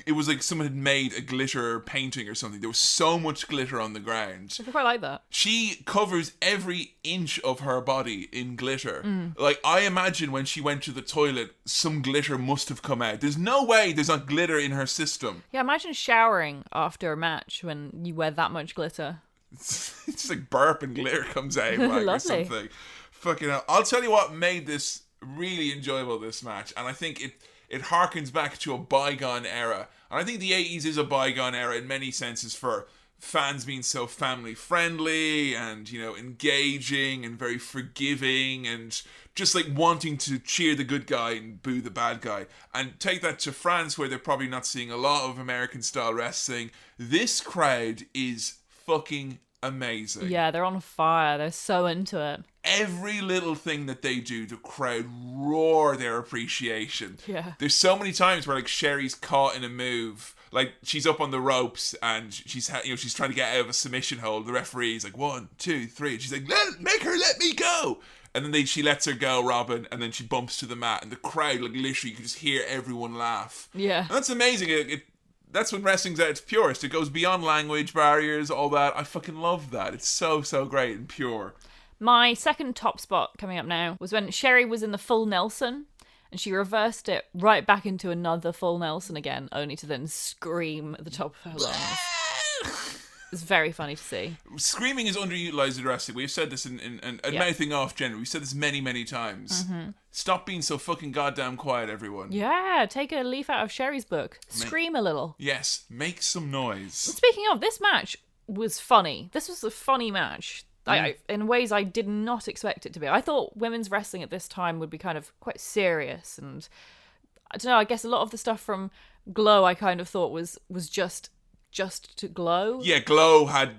it was like someone had made a glitter painting or something. There was so much glitter on the ground. I quite like that. She covers every inch of her body in glitter. Like, I imagine when she went to the toilet, some glitter must have come out. There's no way there's not glitter in her system. Yeah, imagine showering after a match when you wear that much glitter. It's just like burp and glitter comes out like, or something. Fucking hell. I'll tell you what made this really enjoyable, this match, and I think it harkens back to a bygone era. And I think the 80s is a bygone era in many senses for fans being so family friendly and, you know, engaging and very forgiving and just like wanting to cheer the good guy and boo the bad guy. And take that to France where they're probably not seeing a lot of American style wrestling. This crowd is fucking amazing. Yeah, they're on fire. They're so into it. Every little thing that they do, the crowd roar their appreciation. Yeah. There's so many times where like Sherri's caught in a move, like she's up on the ropes and she's trying to get out of a submission hold. The referee's like 1, 2, 3, and she's like, make her let me go. And then she lets her go, Robin, and then she bumps to the mat, and the crowd, like literally, you can just hear everyone laugh. Yeah, and that's amazing. That's when wrestling's at its purest. It goes beyond language barriers, all that. I fucking love that. It's so great and pure. My second top spot coming up now was when Sherri was in the full Nelson and she reversed it right back into another full Nelson again, only to then scream at the top of her lungs. It's very funny to see. Screaming is underutilized in wrestling. We've said this in mouthing off generally. We've said this many times. Mm-hmm. Stop being so fucking goddamn quiet, everyone. Yeah, take a leaf out of Sherri's book. Scream a little. Yes, make some noise. Speaking of, this match was funny. This was a funny match. In ways I did not expect it to be. I thought women's wrestling at this time would be kind of quite serious, and I don't know, I guess a lot of the stuff from Glow I kind of thought was just to Glow. Yeah, Glow had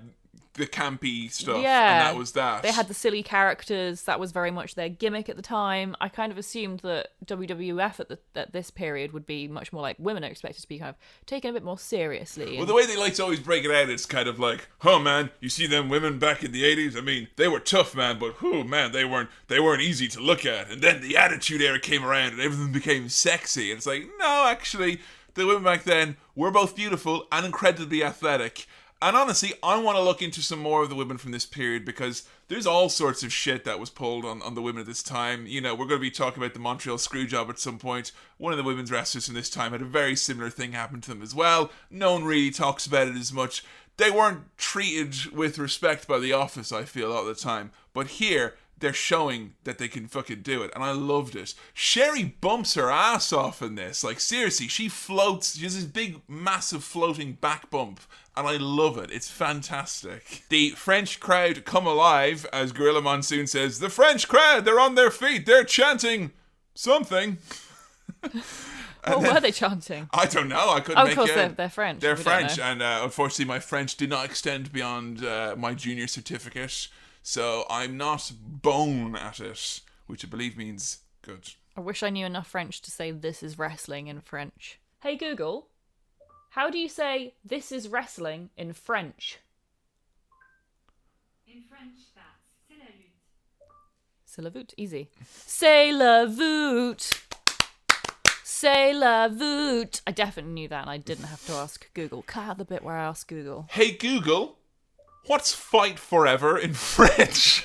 the campy stuff, and that was that. They had the silly characters. That was very much their gimmick at the time. I kind of assumed that WWF at this period would be much more like women are expected to be kind of taken a bit more seriously. Well, the way they like to always break it out, it's kind of like, oh man, you see them women back in the 80s? I mean, they were tough, man, but oh man, they weren't easy to look at. And then the Attitude Era came around and everything became sexy. And it's like, no, actually, the women back then were both beautiful and incredibly athletic. And honestly, I want to look into some more of the women from this period because there's all sorts of shit that was pulled on the women at this time. You know, we're going to be talking about the Montreal Screwjob at some point. One of the women's wrestlers from this time had a very similar thing happen to them as well. No one really talks about it as much. They weren't treated with respect by the office, I feel, all the time. But here, they're showing that they can fucking do it, and I loved it. Sherri bumps her ass off in this. Like, seriously, she floats. She has this big, massive floating back bump, and I love it. It's fantastic. The French crowd come alive, as Gorilla Monsoon says, the French crowd, they're on their feet, they're chanting something. What were they chanting? I don't know. I couldn't make it. Of course, they're French. They're French, and unfortunately, my French did not extend beyond my junior certificate. So I'm not bone at it, which I believe means good. I wish I knew enough French to say this is wrestling in French. Hey Google, how do you say this is wrestling in French? In French, that's c'est la lutte. C'est la voûte, easy. C'est la voûte. C'est la voûte. I definitely knew that and I didn't have to ask Google. Cut out the bit where I asked Google. Hey Google, what's fight forever in French?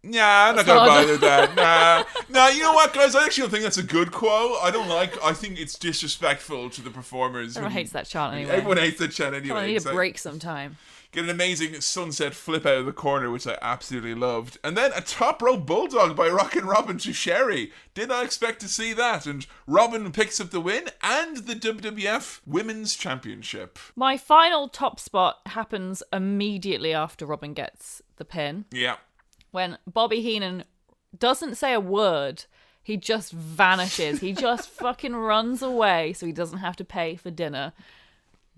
Nah, I'm not going to bother with that. Nah, you know what, guys? I actually don't think that's a good quote. I think it's disrespectful to the performers. Everyone hates that chant anyway. Everyone hates that chant anyway. I need a break sometime. Get an amazing sunset flip out of the corner, which I absolutely loved. And then a top rope bulldog by Rockin' Robin to Sherri. Did not expect to see that. And Robin picks up the win and the WWF Women's Championship. My final top spot happens immediately after Robin gets the pin. Yeah. When Bobby Heenan doesn't say a word, he just vanishes. He just fucking runs away so he doesn't have to pay for dinner.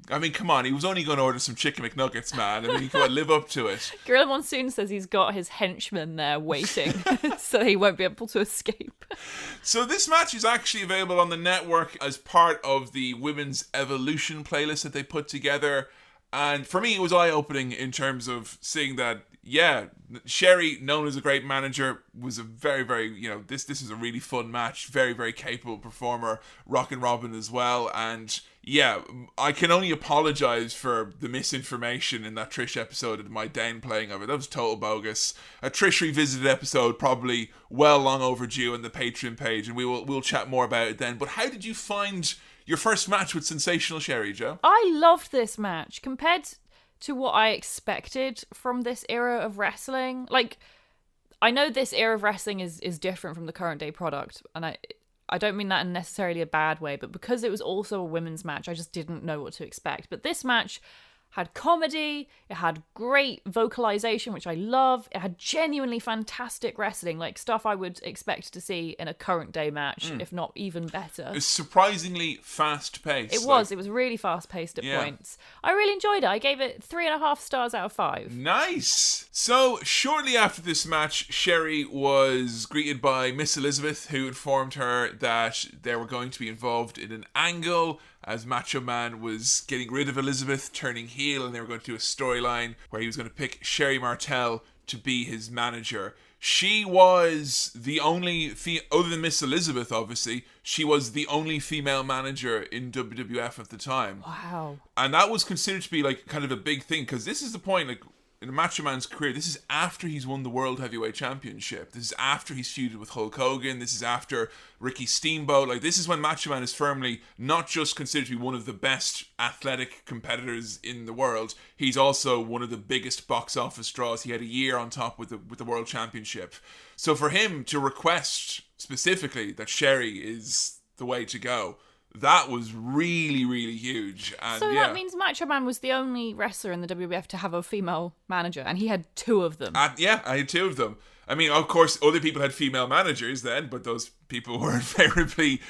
I mean, come on, he was only going to order some chicken McNuggets, man. I mean, he could live up to it. Gorilla Monsoon says he's got his henchmen there waiting so he won't be able to escape. So this match is actually available on the network as part of the Women's Evolution playlist that they put together. And for me, it was eye-opening in terms of seeing that, yeah, Sherri, known as a great manager, was a very, very, this is a really fun match. Very, very capable performer. Rockin' Robin as well. And yeah, I can only apologize for the misinformation in that Trish episode and my downplaying of it. That was total bogus. A Trish Revisited episode, probably well long overdue on the Patreon page, and we'll chat more about it then. But how did you find your first match with Sensational Sherri, Joe? I loved this match compared to what I expected from this era of wrestling. Like, I know this era of wrestling is different from the current day product, and I don't mean that in necessarily a bad way, but because it was also a women's match, I just didn't know what to expect. But this match had comedy, it had great vocalization, which I love, it had genuinely fantastic wrestling, like stuff I would expect to see in a current day match, if not even better. It's surprisingly fast paced. It was really fast paced at points. I really enjoyed it. I gave it 3.5 stars out of 5. Nice! So, shortly after this match, Sherri was greeted by Miss Elizabeth, who informed her that they were going to be involved in an angle as Macho Man was getting rid of Elizabeth, turning heel, and they were going to do a storyline where he was going to pick Sherri Martel to be his manager. She was the only, other than Miss Elizabeth, obviously, she was the only female manager in WWF at the time. Wow. And that was considered to be like kind of a big thing, because this is the point, like, in Macho Man's career, this is after he's won the World Heavyweight Championship. This is after he's feuded with Hulk Hogan. This is after Ricky Steamboat. Like, this is when Macho Man is firmly not just considered to be one of the best athletic competitors in the world. He's also one of the biggest box office draws. He had a year on top with the World Championship. So for him to request specifically that Sherri is the way to go, that was really, really huge. And so that means Macho Man was the only wrestler in the WWF to have a female manager, and he had 2 of them. I had 2 of them. I mean, of course, other people had female managers then, but those people were invariably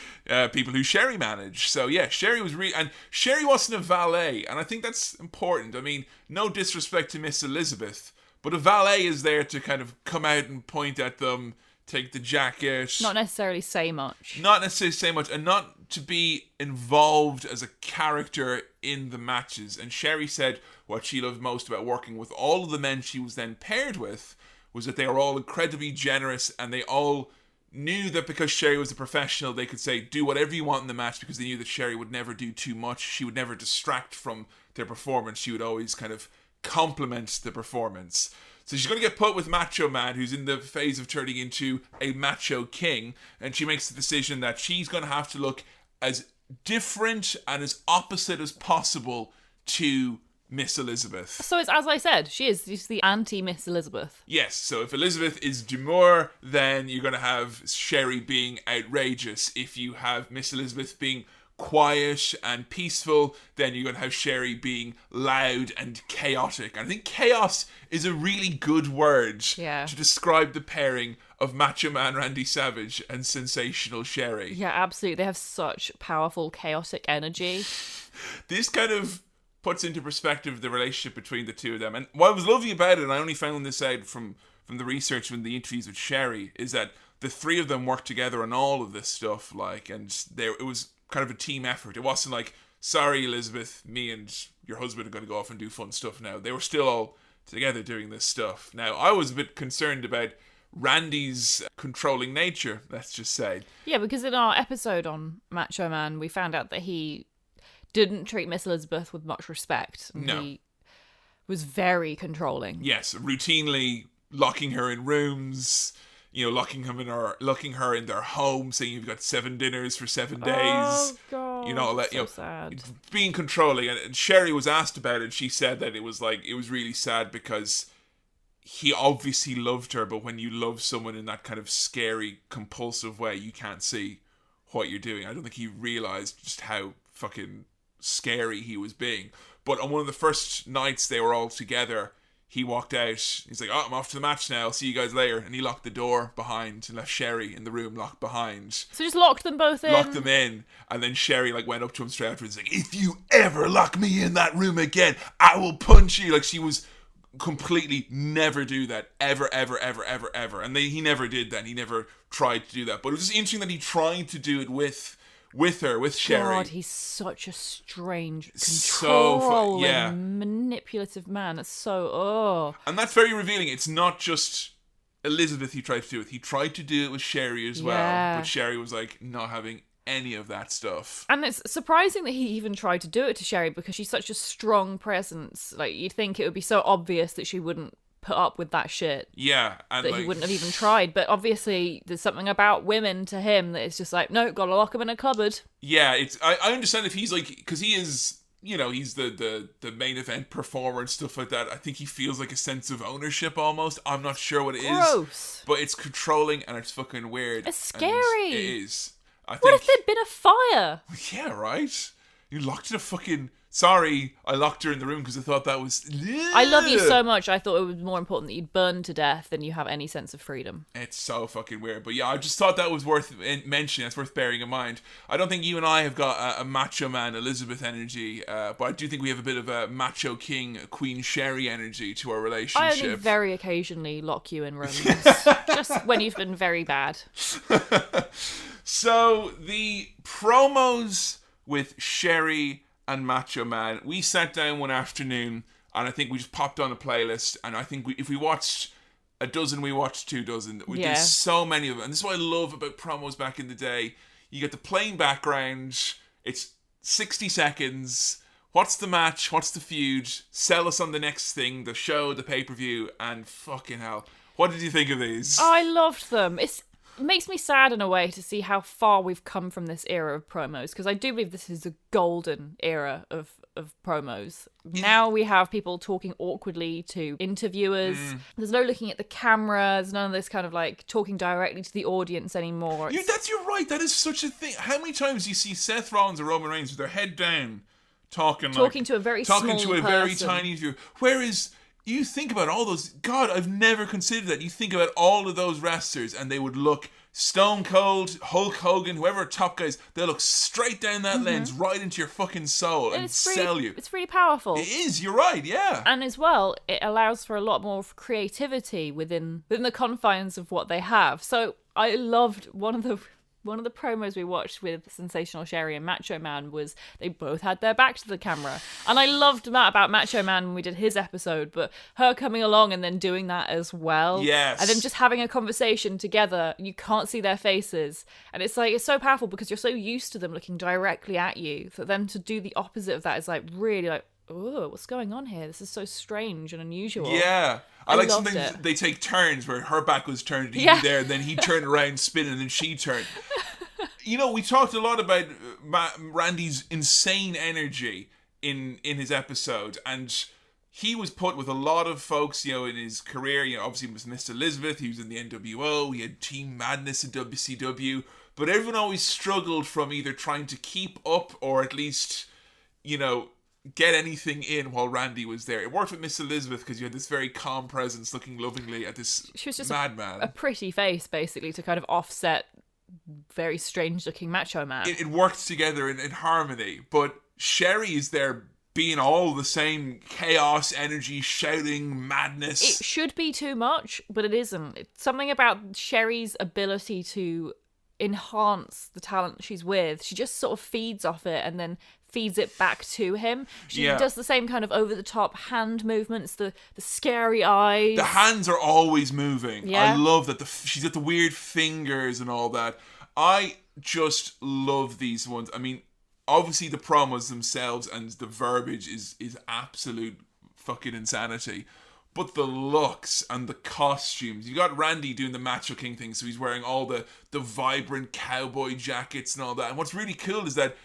people who Sherri managed. So yeah, Sherri was and Sherri wasn't a valet, and I think that's important. I mean, no disrespect to Miss Elizabeth, but a valet is there to kind of come out and point at them, take the jacket. Not necessarily say much. And not to be involved as a character in the matches. And Sherri said what she loved most about working with all of the men she was then paired with was that they were all incredibly generous, and they all knew that because Sherri was a professional, they could say, do whatever you want in the match, because they knew that Sherri would never do too much. She would never distract from their performance. She would always kind of complement the performance. So she's going to get put with Macho Man, who's in the phase of turning into a macho king, and she makes the decision that she's going to have to look as different and as opposite as possible to Miss Elizabeth. So it's as I said, she's the anti-Miss Elizabeth. Yes, so if Elizabeth is demure, then you're going to have Sherri being outrageous. If you have Miss Elizabeth being quiet and peaceful, then you're going to have Sherri being loud and chaotic. And I think chaos is a really good word to describe the pairing of Macho Man Randy Savage and Sensational Sherri. Yeah, absolutely. They have such powerful, chaotic energy. This kind of puts into perspective the relationship between the two of them. And what was lovely about it, and I only found this out from the research and the interviews with Sherri, is that the three of them worked together on all of this stuff, and it was kind of a team effort. It wasn't like, sorry Elizabeth, me and your husband are going to go off and do fun stuff now. They were still all together doing this stuff. Now, I was a bit concerned about Randy's controlling nature, let's just say. Yeah, because in our episode on Macho Man, we found out that he didn't treat Miss Elizabeth with much respect. No. He was very controlling. Yes, routinely locking her in rooms, locking her in their home, saying you've got 7 dinners for 7 days. Oh God, sad. Being controlling. And Sherri was asked about it. She said that it was really sad because he obviously loved her, but when you love someone in that kind of scary, compulsive way, you can't see what you're doing. I don't think he realized just how fucking scary he was being. But on one of the first nights they were all together, he walked out. He's like, I'm off to the match now. I'll see you guys later. And he locked the door behind and left Sherri in the room locked behind. So just locked them both in? Locked them in. And then Sherri went up to him straight afterwards, like, if you ever lock me in that room again, I will punch you. She was completely never do that. Ever, ever, ever, ever, ever. And he never did that. He never tried to do that. But it was just interesting that he tried to do it with her, with Sherri. God, he's such a strange, controlling, manipulative man. That's And that's very revealing. It's not just Elizabeth he tried to do it. He tried to do it with Sherri as well. But Sherri was not having any of that stuff. And it's surprising that he even tried to do it to Sherri because she's such a strong presence. You'd think it would be so obvious that she wouldn't put up with that shit. Yeah. And that he wouldn't have even tried. But obviously there's something about women to him that it's just no, gotta lock him in a cupboard. Yeah, I understand if he's because he is, he's the main event performer and stuff like that. I think he feels a sense of ownership almost. I'm not sure what it is. Gross. But it's controlling and it's fucking weird. It's scary. It is. What if there'd been a fire? Yeah, right? You locked in a fucking... Sorry, I locked her in the room because I thought that was... I love you so much, I thought it was more important that you'd burn to death than you have any sense of freedom. It's so fucking weird. But yeah, I just thought that was worth mentioning. It's worth bearing in mind. I don't think you and I have got a Macho Man Elizabeth energy, but I do think we have a bit of a Macho King Queen Sherri energy to our relationship. I only very occasionally lock you in rooms. Just when you've been very bad. So, the promos with Sherri and Macho Man, we sat down one afternoon and I think we just popped on a playlist, and I think if we watched a dozen, we watched 2 dozen. We did so many of them, and this is what I love about promos back in the day. You get the plain background, it's 60 seconds, what's the match, what's the feud, sell us on the next thing, the show, the pay-per-view, and fucking hell. What did you think of these? I loved them. It makes me sad in a way to see how far we've come from this era of promos, because I do believe this is a golden era of promos. Now we have people talking awkwardly to interviewers. There's no looking at the camera. There's none of this kind of talking directly to the audience anymore. You're right. That is such a thing. How many times do you see Seth Rollins or Roman Reigns with their head down talking to a very small person. Very tiny viewer? Whereas you think about all those... God, I've never considered that. You think about all of those wrestlers and they would look Stone Cold, Hulk Hogan, whoever top guys, they'll look straight down that lens, right into your fucking soul and sell you. It's really powerful. It is, you're right, yeah. And as well, it allows for a lot more creativity within the confines of what they have. So I loved one of the one of the promos we watched with Sensational Sherri and Macho Man was they both had their back to the camera. And I loved that about Macho Man when we did his episode, but her coming along and then doing that as well. Yes. And then just having a conversation together, you can't see their faces. And it's like, it's so powerful because you're so used to them looking directly at you that then to do the opposite of that is like really like, oh, what's going on here? This is so strange and unusual. Yeah. I like loved sometimes it. they take turns where her back was turned to Yeah. you there, and then he turned around, spinning, and then she turned. You know, we talked a lot about Randy's insane energy in his episode, and he was put with a lot of folks, you know, in his career. You know, obviously he was Miss Elizabeth, he was in the NWO, he had Team Madness in WCW, but everyone always struggled from either trying to keep up or at least, you know, get anything in while Randy was there. It worked with Miss Elizabeth because you had this very calm presence looking lovingly at this She was just madman. a pretty face, basically, to kind of offset very strange-looking Macho Man. It worked together in harmony, but Sherri is there being all the same chaos, energy, shouting, madness. It should be too much, but it isn't. It's something about Sherry's ability to enhance the talent she's with. She just sort of feeds off it and then feeds it back to him. She does the same kind of over-the-top hand movements, the scary eyes. The hands are always moving. Yeah. I love that she's got the weird fingers and all that. I just love these ones. I mean, obviously the promos themselves and the verbiage is absolute fucking insanity. But the looks and the costumes. You got Randy doing the Macho King thing, so he's wearing all the vibrant cowboy jackets and all that. And what's really cool is that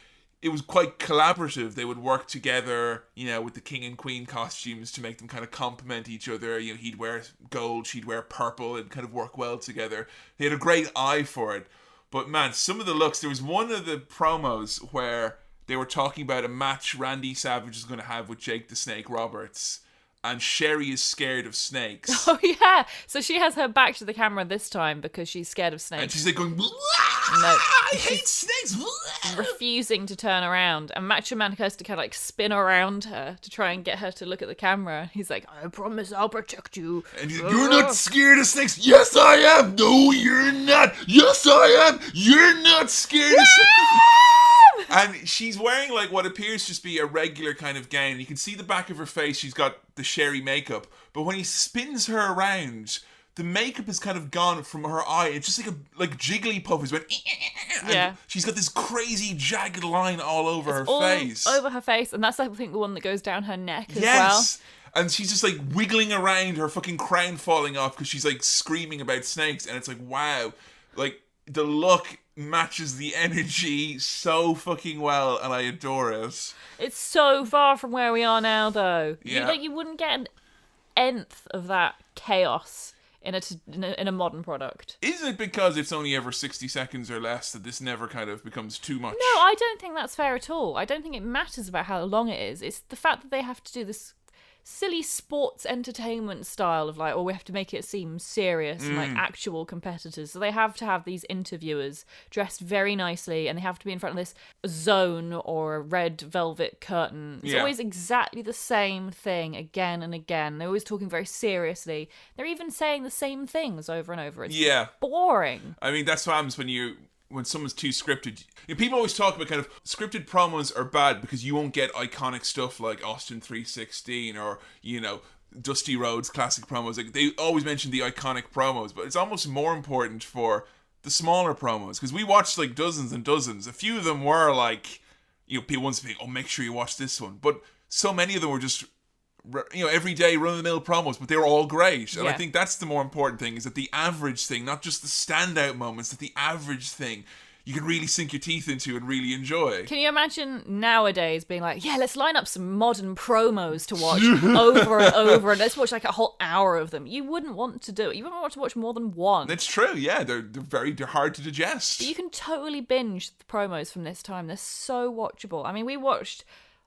it was quite collaborative. They would work together, you know, with the king and queen costumes to make them kind of complement each other. You know, he'd wear gold, she'd wear purple, and kind of work well together. They had a great eye for it. But man, some of the looks, there was one of the promos where they were talking about a match Randy Savage is going to have with Jake the Snake Roberts. And Sherri is scared of snakes. Oh, yeah. So she has her back to the camera this time because she's scared of snakes. And she's like going, No, I hate snakes. refusing to turn around, and Macho Man has to kind of like spin around her to try and get her to look at the camera. He's like, I promise I'll protect you. And he's like, you're not scared of snakes. Yes, I am. No, you're not. Yes, I am. You're not scared of snakes. And she's wearing like what appears to just be a regular kind of gown. You can see the back of her face. She's got the Sherri makeup. But when he spins her around, the makeup is kind of gone from her eye. It's just like Jigglypuff is went. Yeah. She's got this crazy jagged line all over her All face. over her face, and that's I think the one that goes down her neck as well. Yes. And she's just like wiggling around, her fucking crown falling off because she's like screaming about snakes. And it's like, wow. Like, the look matches the energy so fucking well, and I adore it. It's so far from where we are now, though. Yeah. You wouldn't get an nth of that chaos in a modern product. Is it because it's only ever 60 seconds or less that this never kind of becomes too much? No, I don't think that's fair at all. I don't think it matters about how long it is. It's the fact that they have to do this silly sports entertainment style of like, oh, we have to make it seem serious and like actual competitors. So they have to have these interviewers dressed very nicely, and they have to be in front of this zone or a red velvet curtain. It's always exactly the same thing again and again. They're always talking very seriously. They're even saying the same things over and over. It's boring. I mean, that's what happens when someone's too scripted. You know, people always talk about kind of scripted promos are bad because you won't get iconic stuff like Austin 316 or, you know, Dusty Rhodes classic promos. Like, they always mention the iconic promos, but it's almost more important for the smaller promos, because we watched like dozens and dozens. A few of them were like, you know, people once saying, oh, make sure you watch this one, but so many of them were just, you know, everyday run-of-the-mill promos, but they were all great. And I think that's the more important thing, is that the average thing, not just the standout moments, that the average thing you can really sink your teeth into and really enjoy. Can you imagine nowadays being like, yeah, let's line up some modern promos to watch over and over, and let's watch like a whole hour of them? You wouldn't want to do it. You wouldn't want to watch more than one. That's true, yeah. They're hard to digest. But you can totally binge the promos from this time. They're so watchable. I mean, we watched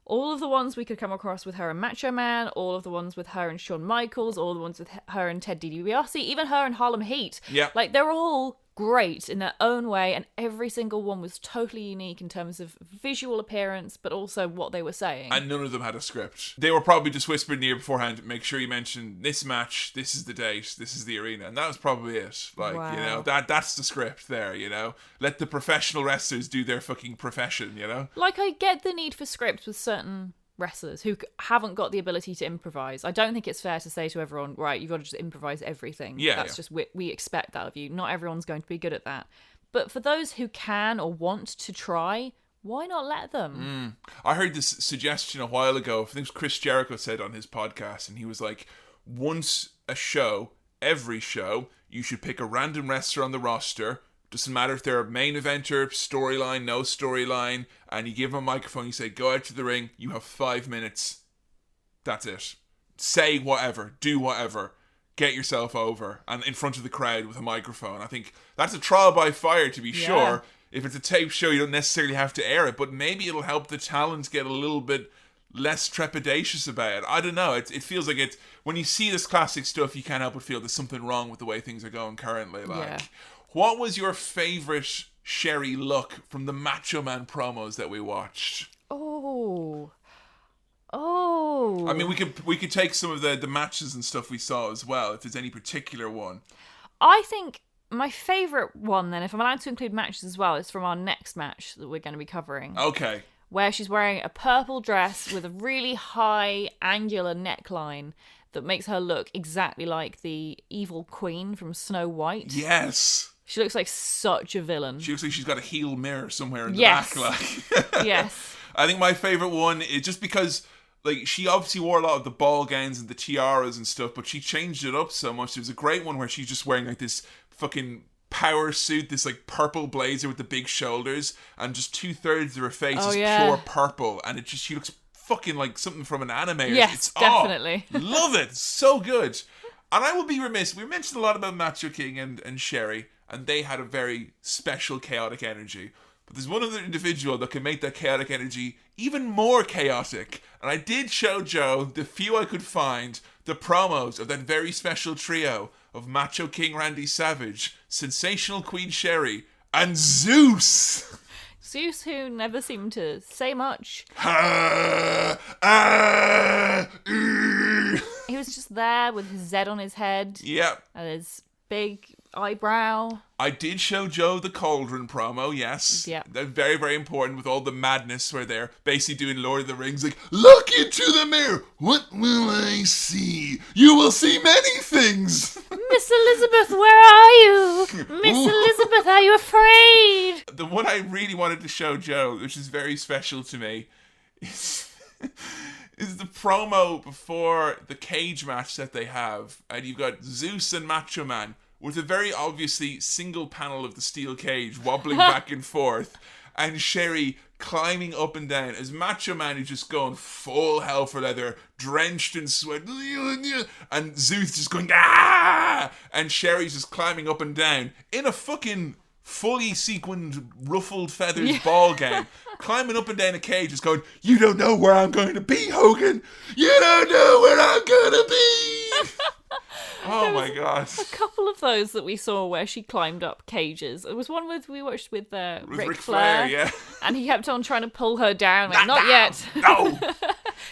all of the ones we could come across with her and Macho Man, all of the ones with her and Shawn Michaels, all the ones with her and Ted DiBiase, even her and Harlem Heat. Yeah. Like, they're all great in their own way, and every single one was totally unique in terms of visual appearance, but also what they were saying. And none of them had a script. They were probably just whispered in the ear beforehand, make sure you mention this match, this is the date, this is the arena. And that was probably it. Like, Wow. you know, that's the script there, you know? Let the professional wrestlers do their fucking profession, you know? Like, I get the need for scripts with certain wrestlers who haven't got the ability to improvise. I don't think it's fair to say to everyone, right, you've got to just improvise everything. Yeah, That's just, we expect that of you. Not everyone's going to be good at that. But for those who can or want to try, why not let them? I heard this suggestion a while ago. I think it was Chris Jericho said on his podcast, and he was like, once a show, every show, you should pick a random wrestler on the roster. Doesn't matter if they're a main eventer, storyline, no storyline, and you give them a microphone, you say, go out to the ring, you have 5 minutes. That's it. Say whatever, do whatever, get yourself over, and in front of the crowd with a microphone. I think that's a trial by fire, to be sure. If it's a tape show, you don't necessarily have to air it, but maybe it'll help the talent get a little bit less trepidatious about it. I don't know. It feels like it's, when you see this classic stuff, you can't help but feel there's something wrong with the way things are going currently. Like, what was your favourite Sherri look from the Macho Man promos that we watched? Oh. I mean, we could take some of the matches and stuff we saw as well, if there's any particular one. I think my favourite one, then, if I'm allowed to include matches as well, is from our next match that we're going to be covering. Okay. Where she's wearing a purple dress with a really high angular neckline that makes her look exactly like the evil queen from Snow White. Yes. She looks like such a villain. She looks like she's got a heel mirror somewhere in the Yes. back. Like. Yes. I think my favourite one is just because, like, she obviously wore a lot of the ball gowns and the tiaras and stuff, but she changed it up so much. There's a great one where she's just wearing, like, this fucking power suit, this, like, purple blazer with the big shoulders, and just 2/3 of her face is pure purple, and it just, she looks fucking like something from an anime. Yes, definitely. Love it. So good. And I will be remiss. We mentioned a lot about Macho King and Sherri, and they had a very special chaotic energy. But there's one other individual that can make that chaotic energy even more chaotic. And I did show Joe, the few I could find, the promos of that very special trio of Macho King Randy Savage, Sensational Queen Sherri, and Zeus. Zeus, who never seemed to say much. He was just there with his Z on his head. Yep. And his big eyebrow. I did show Joe the cauldron promo, yes. Yeah. They're very, very important with all the madness where they're basically doing Lord of the Rings, like, look into the mirror. What will I see? You will see many things. Miss Elizabeth, where are you? Miss Elizabeth, are you afraid? The one I really wanted to show Joe, which is very special to me, is the promo before the cage match that they have. And you've got Zeus and Macho Man with a very obviously single panel of the steel cage wobbling back and forth, and Sherri climbing up and down as Macho Man is just going full hell for leather, drenched in sweat, and Zeus just going, ah! And Sherri's just climbing up and down in a fucking fully sequined, ruffled feathers ball gown, climbing up and down a cage, just going, you don't know where I'm going to be, Hogan! You don't know where I'm going to be! Oh my god. A couple of those that we saw where she climbed up cages. There was one we watched with Ric Flair, yeah. and he kept on trying to pull her down. Like, not yet. No!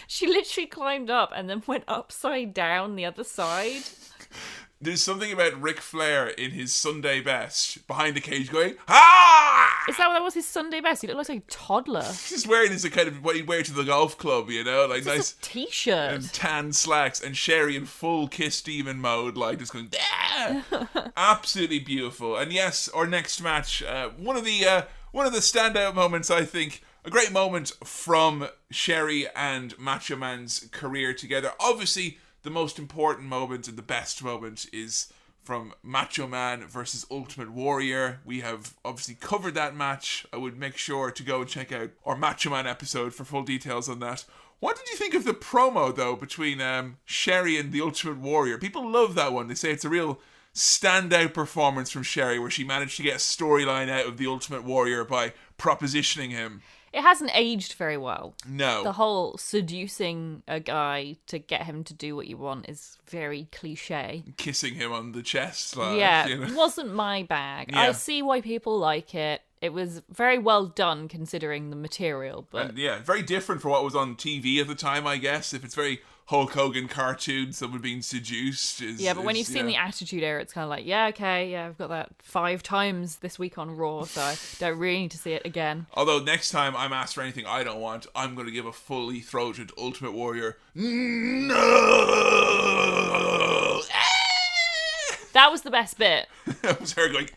She literally climbed up and then went upside down the other side. There's something about Ric Flair in his Sunday best behind the cage going, ah! Is that was his Sunday best? He looked like a toddler. He's wearing his kind of what he'd wear to the golf club, you know, like Just nice a t-shirt and tan slacks, and Sherri in full Kiss Demon mode, like just going, ah! Absolutely beautiful. And yes, our next match, one of the standout moments, I think. A great moment from Sherri and Macho Man's career together. Obviously, the most important moment and the best moment is from Macho Man versus Ultimate Warrior. We have obviously covered that match. I would make sure to go and check out our Macho Man episode for full details on that. What did you think of the promo, though, between Sherri and the Ultimate Warrior? People love that one. They say it's a real standout performance from Sherri, where she managed to get a storyline out of the Ultimate Warrior by propositioning him. It hasn't aged very well. No. The whole seducing a guy to get him to do what you want is very cliche. Kissing him on the chest. Like, Yeah, you know. wasn't my bag. Yeah. I see why people like it. It was very well done considering the material, but And yeah, very different from what was on TV at the time, I guess. If it's very Hulk Hogan cartoon, someone being seduced is... yeah, but when is, you've seen the Attitude Era, it's kind of like, yeah, okay, yeah, I've got that 5 times this week on Raw, so I don't really need to see it again. Although next time I'm asked for anything I don't want, I'm going to give a fully throated Ultimate Warrior. No! That was the best bit. That was her going,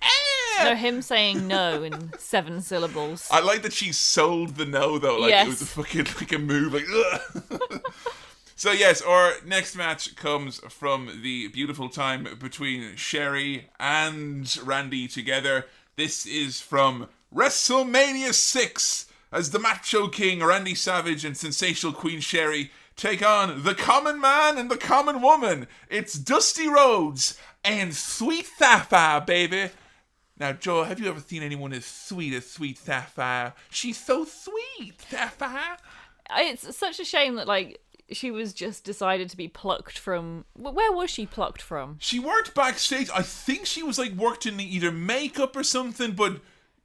No, him saying no in 7 syllables. I like that she sold the no, though. Like, Yes. it was a fucking, like a move. Like, ugh. So, yes, our next match comes from the beautiful time between Sherri and Randy together. This is from WrestleMania 6, as the Macho King Randy Savage and Sensational Queen Sherri take on the Common Man and the Common Woman. It's Dusty Rhodes and Sweet Sapphire, baby. Now, Joe, have you ever seen anyone as Sweet Sapphire? She's so sweet, Sapphire. It's such a shame that, like, she was just decided to be plucked from... Where was she plucked from? She worked backstage. I think she was, like, worked in either makeup or something, but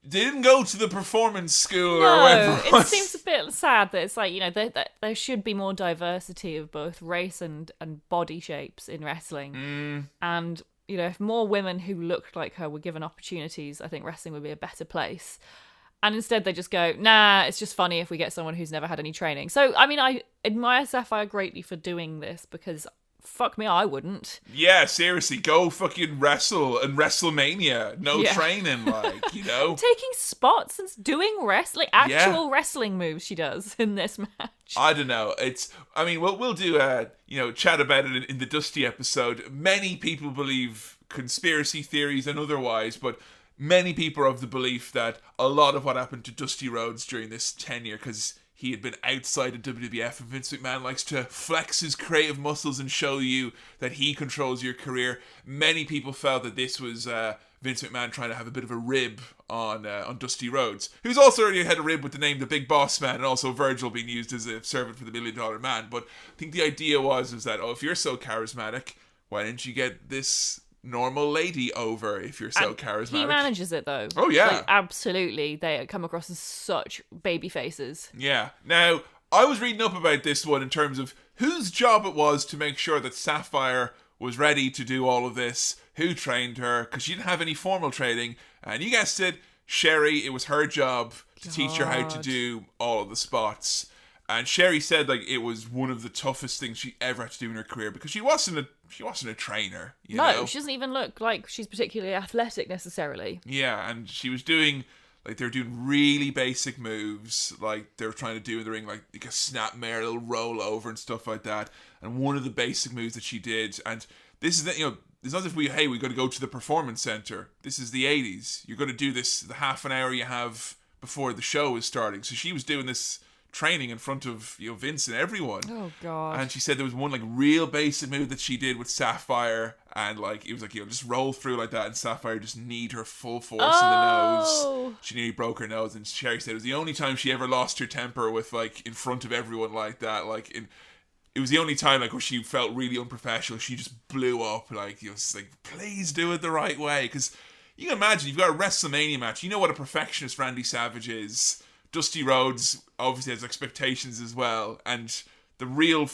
they didn't go to the performance school or whatever No, it was. it seems a bit sad that it's like, you know, there should be more diversity of both race and body shapes in wrestling. And, you know, if more women who looked like her were given opportunities, I think wrestling would be a better place. And instead they just go, nah, it's just funny if we get someone who's never had any training. So, I mean, I admire Sapphire greatly for doing this because, fuck me, I wouldn't. Yeah, seriously, go fucking wrestle and WrestleMania. No Yeah. training, like, you know? Taking spots and doing actual wrestling moves she does in this match. I don't know. I mean, we'll do chat about it in the Dusty episode. Many people believe conspiracy theories and otherwise, but many people are of the belief that a lot of what happened to Dusty Rhodes during this tenure, because he had been outside of WWF, and Vince McMahon likes to flex his creative muscles and show you that he controls your career. Many people felt that this was Vince McMahon trying to have a bit of a rib on Dusty Rhodes, who's also already had a rib with the name The Big Boss Man, and also Virgil being used as a servant for the $1 Million Man. But I think the idea was that, if you're so charismatic, why didn't you get this normal lady over if you're so charismatic? He manages it though. Oh, yeah. Like, absolutely. They come across as such baby faces. Yeah. Now, I was reading up about this one in terms of whose job it was to make sure that Sapphire was ready to do all of this, who trained her, because she didn't have any formal training. And you guessed it, Sherri, it was her job to teach her how to do all of the spots. And Sherri said, like, it was one of the toughest things she ever had to do in her career, because she wasn't a trainer, you know? She doesn't even look like she's particularly athletic necessarily. Yeah, and she was doing, like, they were doing really basic moves, like they were trying to do in the ring, like a snapmare, a little rollover and stuff like that. And one of the basic moves that she did, and this is, it's not as if we got to go to the performance center. This is the 80s. You're going to do this the half an hour you have before the show is starting. So she was doing this training in front of Vince and everyone. Oh god. And she said there was one like real basic move that she did with Sapphire, and like it was like just roll through like that, and Sapphire just kneed her full force in the nose. She nearly broke her nose, and Sherri said it was the only time she ever lost her temper with like in front of everyone like that. It was the only time like where she felt really unprofessional. She just blew up, like it's like, please do it the right way, because you can imagine you've got a WrestleMania match. You know what a perfectionist Randy Savage is. Dusty Rhodes obviously has expectations as well, and the real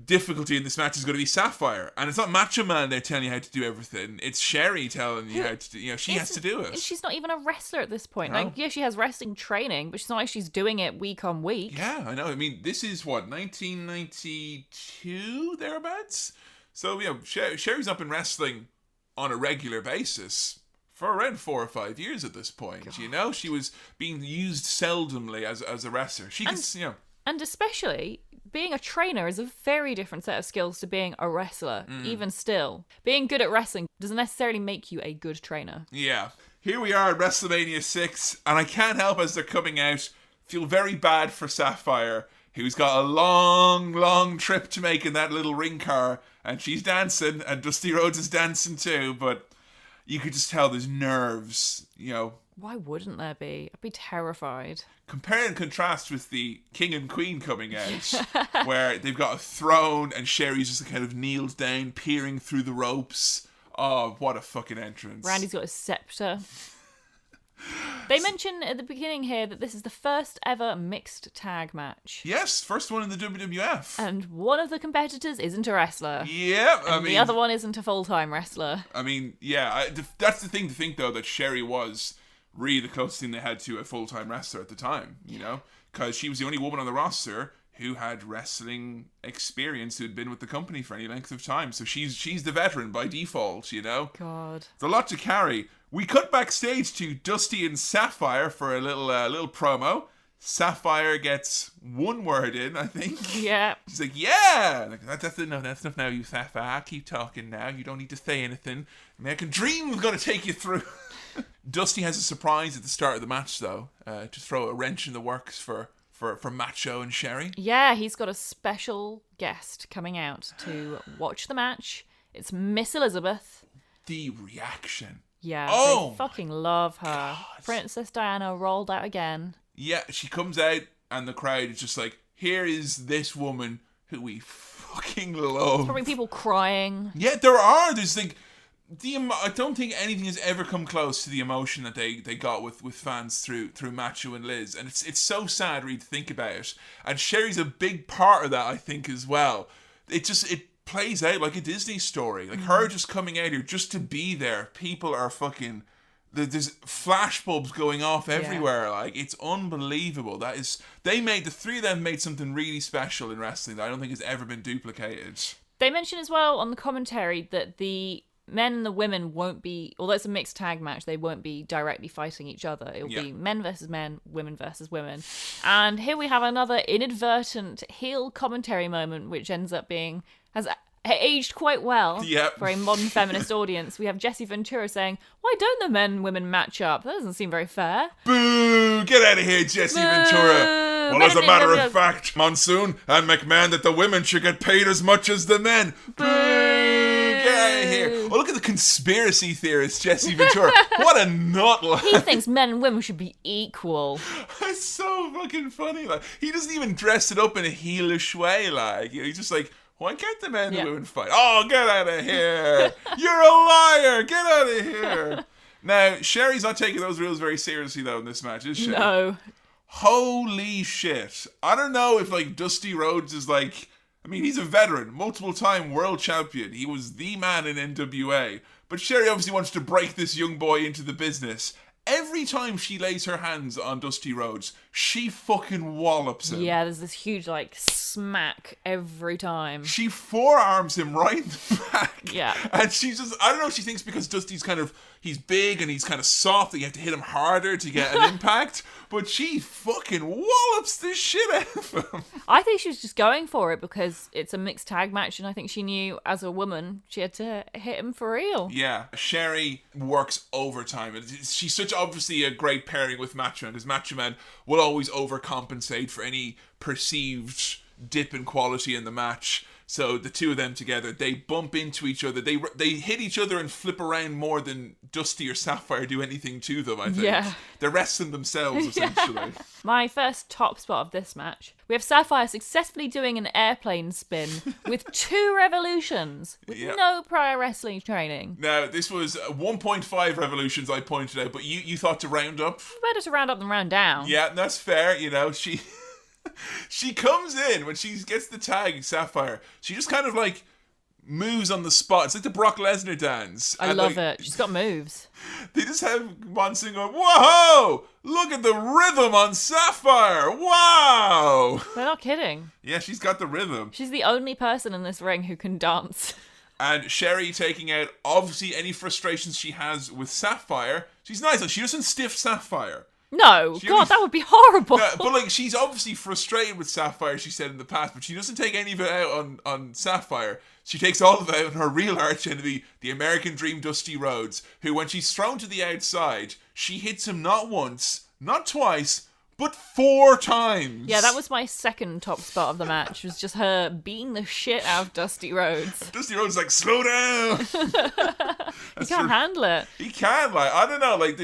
difficulty in this match is going to be Sapphire, and it's not Macho Man there telling you how to do everything. It's Sherri telling you how to do. She has to do it. She's not even a wrestler at this point. No. Like, yeah, she has wrestling training, but she's not like she's doing it week on week. Yeah, I know. I mean, this is what 1992 thereabouts. So Sherri's not been wrestling on a regular basis for around 4 or 5 years at this point. God. She was being used seldomly as a wrestler. And especially, being a trainer is a very different set of skills to being a wrestler, even still. Being good at wrestling doesn't necessarily make you a good trainer. Yeah. Here we are at WrestleMania 6, and I can't help as they're coming out feel very bad for Sapphire, who's got a long, long trip to make in that little ring car, and she's dancing, and Dusty Rhodes is dancing too, but you could just tell there's nerves, Why wouldn't there be? I'd be terrified. Compare and contrast with the King and Queen coming out, where they've got a throne and Sherry's just kind of kneeled down, peering through the ropes. Oh, what a fucking entrance. Randy's got a scepter. They mention at the beginning here that this is the first ever mixed tag match. Yes, first one in the WWF. And one of the competitors isn't a wrestler. Yeah, And the other one isn't a full-time wrestler. I mean, yeah, that's the thing to think, though, that Sherri was really the closest thing they had to a full-time wrestler at the time, you know? Because she was the only woman on the roster who had wrestling experience, who had been with the company for any length of time. So she's the veteran by default, you know? God. It's a lot to carry. We cut backstage to Dusty and Sapphire for a little promo. Sapphire gets one word in, I think. Yeah. She's like, yeah! Like, that's enough now, you Sapphire. Keep talking now. You don't need to say anything. American Dream's going to take you through. Dusty has a surprise at the start of the match, though, to throw a wrench in the works for Macho and Sherri. Yeah, he's got a special guest coming out to watch the match. It's Miss Elizabeth. The reaction. Yeah, oh, they fucking love her. God. Princess Diana rolled out again. Yeah, she comes out and the crowd is just like, here is this woman who we fucking love. Probably people crying. Yeah, there's like, I don't think anything has ever come close to the emotion that they got with fans through Macho and Liz, and it's so sad really to think about it. And Sherry's a big part of that, I think, as well. It plays out like a Disney story, like her just coming out here just to be there. People are fucking, there's flash bulbs going off everywhere. Yeah. Like, it's unbelievable. The three of them made something really special in wrestling that I don't think has ever been duplicated. They mention as well on the commentary that the men and the women won't be, although it's a mixed tag match, they won't be directly fighting each other. It'll be men versus men, women versus women. And here we have another inadvertent heel commentary moment, which ends up has aged quite well for a modern feminist audience. We have Jesse Ventura saying, why don't the men and women match up? That doesn't seem very fair. Boo! Get out of here, Jesse Ventura. Well, as a matter of fact, Monsoon and McMahon, that the women should get paid as much as the men. Boo! Get out of here. Oh, look at the conspiracy theorist, Jesse Ventura. What a nut. He thinks men and women should be equal. It's so fucking funny. Like, he doesn't even dress it up in a heelish way. Like, he's just like, why can't the men and women fight? Oh, get out of here. You're a liar. Get out of here. Now, Sherry's not taking those rules very seriously, though, in this match, is she? No. Holy shit. I don't know if, like, Dusty Rhodes is, like, I mean, he's a veteran, multiple-time world champion. He was the man in NWA. But Sherri obviously wants to break this young boy into the business. Every time she lays her hands on Dusty Rhodes, she fucking wallops him. Yeah, there's this huge, like, smack every time. She forearms him right in the back. Yeah. And she's just, I don't know if she thinks because Dusty's he's big and he's kind of soft that you have to hit him harder to get an impact, but she fucking wallops the shit out of him. I think she was just going for it because it's a mixed tag match, and I think she knew as a woman she had to hit him for real. Yeah, Sherri works overtime. She's obviously a great pairing with Macho Man, because Macho Man will always overcompensate for any perceived dip in quality in the match. So the two of them together, they bump into each other. They hit each other and flip around more than Dusty or Sapphire do anything to them, I think. Yeah. They're wrestling themselves, essentially. My first top spot of this match, we have Sapphire successfully doing an airplane spin with 2 revolutions with no prior wrestling training. Now, this was 1.5 revolutions, I pointed out, but you thought to round up? Better to round up than round down. Yeah, that's fair. You know, she comes in when she gets the tag, Sapphire. She just kind of like moves on the spot. It's like the Brock Lesnar dance. I love it. She's got moves. They just have Monsoon going, whoa! Look at the rhythm on Sapphire! Wow! They're not kidding. Yeah, she's got the rhythm. She's the only person in this ring who can dance. And Sherri taking out, obviously, any frustrations she has with Sapphire. She's nice. Like, she doesn't stiff Sapphire. No, that would be horrible. No, but like, she's obviously frustrated with Sapphire, she said in the past, but she doesn't take any of it out on Sapphire. She takes all of it out on her real arch enemy, the American Dream Dusty Rhodes, who, when she's thrown to the outside, she hits him not once, not twice, but 4 times. Yeah, that was my second top spot of the match, was just her beating the shit out of Dusty Rhodes. Dusty Rhodes is like, slow down. He can't handle it. He can, like, I don't know, like,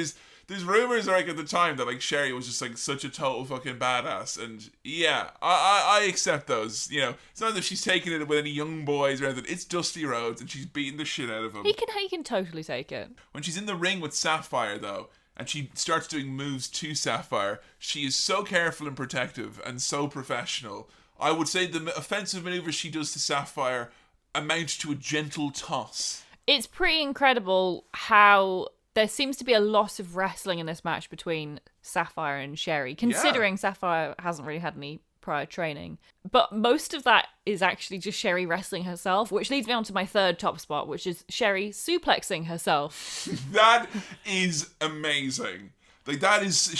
there's rumors like at the time that like Sherri was just like such a total fucking badass, and yeah, I accept those. You know, it's not as if she's taking it with any young boys or anything. It's Dusty Rhodes, and she's beating the shit out of him. He can totally take it. When she's in the ring with Sapphire though, and she starts doing moves to Sapphire, she is so careful and protective and so professional. I would say the offensive maneuvers she does to Sapphire amount to a gentle toss. It's pretty incredible how there seems to be a lot of wrestling in this match between Sapphire and Sherri, considering Sapphire hasn't really had any prior training. But most of that is actually just Sherri wrestling herself, which leads me on to my third top spot, which is Sherri suplexing herself. That is amazing. Like, that is,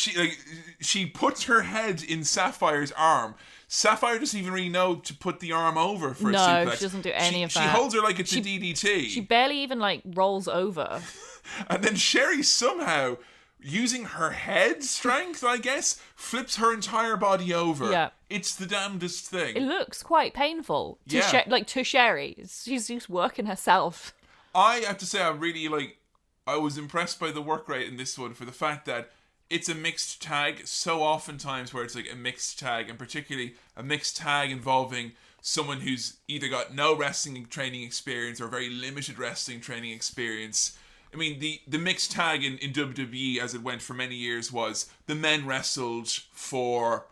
she puts her head in Sapphire's arm. Sapphire doesn't even really know to put the arm over for a suplex. No, she doesn't do any of that. She holds her like it's a DDT. She barely even, like, rolls over. And then Sherri somehow, using her head strength, I guess, flips her entire body over. Yeah. It's the damnedest thing. It looks quite painful to to Sherri. She's just working herself. I have to say, I was impressed by the work rate in this one for the fact that it's a mixed tag. So oftentimes where it's like a mixed tag, and particularly a mixed tag involving someone who's either got no wrestling training experience or very limited wrestling training experience. I mean, the mixed tag in WWE, as it went for many years, was the men wrestled for,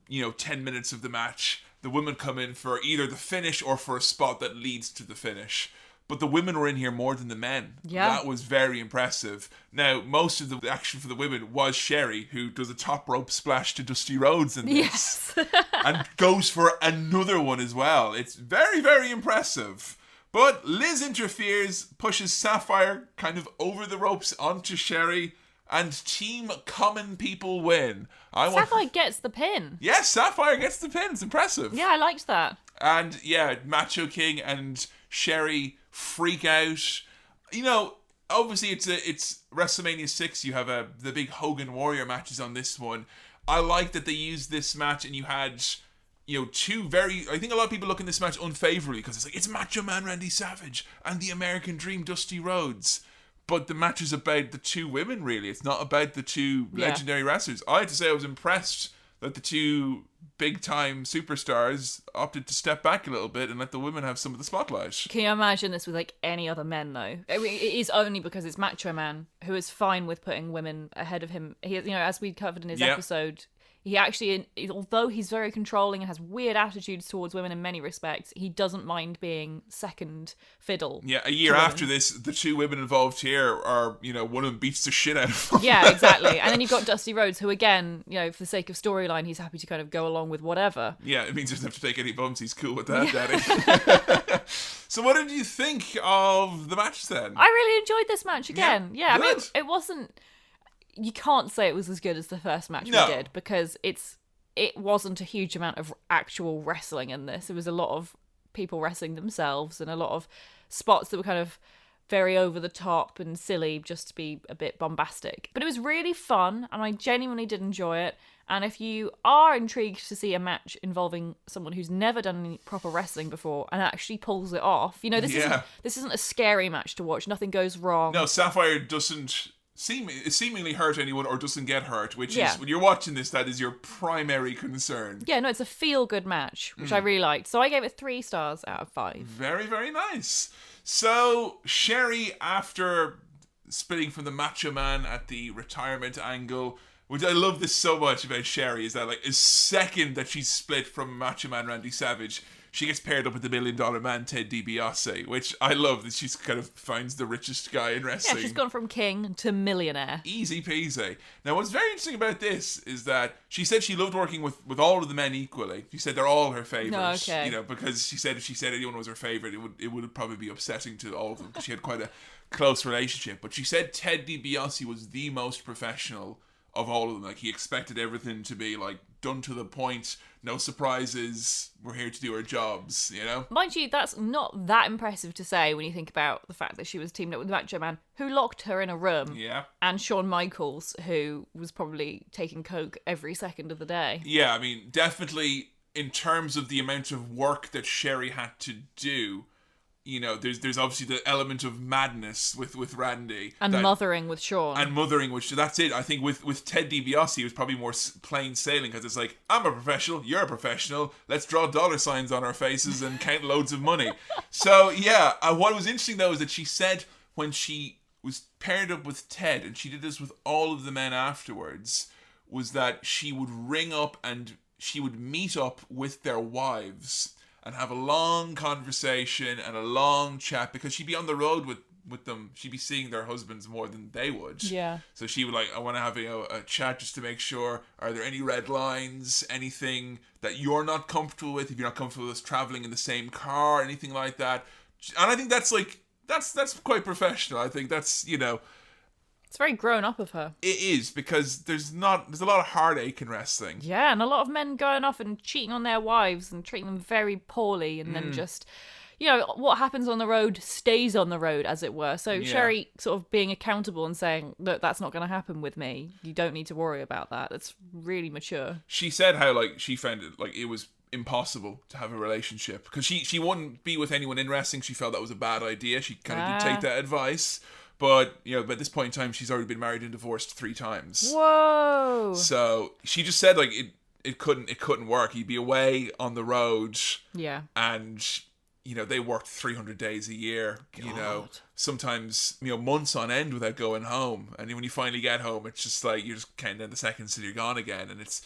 10 minutes of the match. The women come in for either the finish or for a spot that leads to the finish. But the women were in here more than the men. Yeah. That was very impressive. Now, most of the action for the women was Sherri, who does a top rope splash to Dusty Rhodes in this. Yes. And goes for another one as well. It's very, very impressive. But Liz interferes, pushes Sapphire kind of over the ropes onto Sherri, and Team Common People win. Sapphire gets the pin. Yes, Sapphire gets the pin. It's impressive. Yeah, I liked that. And yeah, Macho King and Sherri freak out. Obviously it's WrestleMania 6. You have the big Hogan Warrior matches on this one. I like that they used this match, and you had two I think a lot of people look in this match unfavorably because it's Macho Man Randy Savage and the American Dream Dusty Rhodes. But the match is about the two women, really. It's not about the two legendary wrestlers. I had to say I was impressed that the two big-time superstars opted to step back a little bit and let the women have some of the spotlight. Can you imagine this with, like, any other men, though? I mean, it is only because it's Macho Man, who is fine with putting women ahead of him. He, as we covered in his episode, he actually, although he's very controlling and has weird attitudes towards women in many respects, he doesn't mind being second fiddle. Yeah, a year after this, the two women involved here are, one of them beats the shit out of them. Yeah, exactly. And then you've got Dusty Rhodes, who again, for the sake of storyline, he's happy to kind of go along with whatever. Yeah, it means he doesn't have to take any bumps. He's cool with that, Daddy. So what did you think of the match then? I really enjoyed this match again. Yeah, I mean, good. it wasn't... You can't say it was as good as the first match we did, because it wasn't a huge amount of actual wrestling in this. It was a lot of people wrestling themselves and a lot of spots that were kind of very over the top and silly just to be a bit bombastic. But it was really fun, and I genuinely did enjoy it. And if you are intrigued to see a match involving someone who's never done any proper wrestling before and actually pulls it off, this isn't a scary match to watch. Nothing goes wrong. No, Sapphire doesn't seemingly hurt anyone or doesn't get hurt, which is, when you're watching this, that is your primary concern. Yeah, no, it's a feel-good match, which I really liked. So I gave it 3 stars out of 5. Very, very nice. So, Sherri, after splitting from the Macho Man at the retirement angle, which I love this so much about Sherri, is that a second that she's split from Macho Man Randy Savage, she gets paired up with the $1 Million Man, Ted DiBiase, which I love that she's kind of finds the richest guy in wrestling. Yeah, she's gone from king to millionaire. Easy peasy. Now, what's very interesting about this is that she said she loved working with all of the men equally. She said they're all her favourites. Okay. Because she said if she said anyone was her favourite, it would probably be upsetting to all of them because she had quite a close relationship. But she said Ted DiBiase was the most professional of all of them. He expected everything to be done to the point, no surprises, we're here to do our jobs, Mind you, that's not that impressive to say when you think about the fact that she was teamed up with Macho Man, who locked her in a room, and Shawn Michaels, who was probably taking coke every second of the day. Yeah, I mean, definitely in terms of the amount of work that Sherri had to do, you know, there's obviously the element of madness with Randy. And mothering with Sean. And mothering, which that's it. I think with Ted DiBiase, it was probably more plain sailing because it's like, I'm a professional, you're a professional, let's draw dollar signs on our faces and count loads of money. So, yeah, what was interesting, though, is that she said when she was paired up with Ted, and she did this with all of the men afterwards, was that she would ring up and she would meet up with their wives and have a long conversation and a long chat, because she'd be on the road with them. She'd be seeing their husbands more than they would. Yeah. So she would I want to have a chat just to make sure, are there any red lines, anything that you're not comfortable with, if you're not comfortable with us traveling in the same car, anything like that. And I think that's that's quite professional. I think that's, you know, it's very grown up of her. it is, because there's a lot of heartache in wrestling. Yeah, and a lot of men going off and cheating on their wives and treating them very poorly, and then just, you know, what happens on the road stays on the road, as it were. So Sherri sort of being accountable and saying, look, that's not going to happen with me. You don't need to worry about that. That's really mature. She said how she found it was impossible to have a relationship because she wouldn't be with anyone in wrestling. She felt that was a bad idea. She kind of did take that advice. But, you know, by this point in time, she's already been married and divorced 3 times. Whoa! So she just said, it couldn't work. He'd be away on the road. Yeah. And, you know, they worked 300 days a year. God. You know, sometimes, you know, months on end without going home. And when you finally get home, it's just like, you're just counting down the seconds till you're gone again. And it's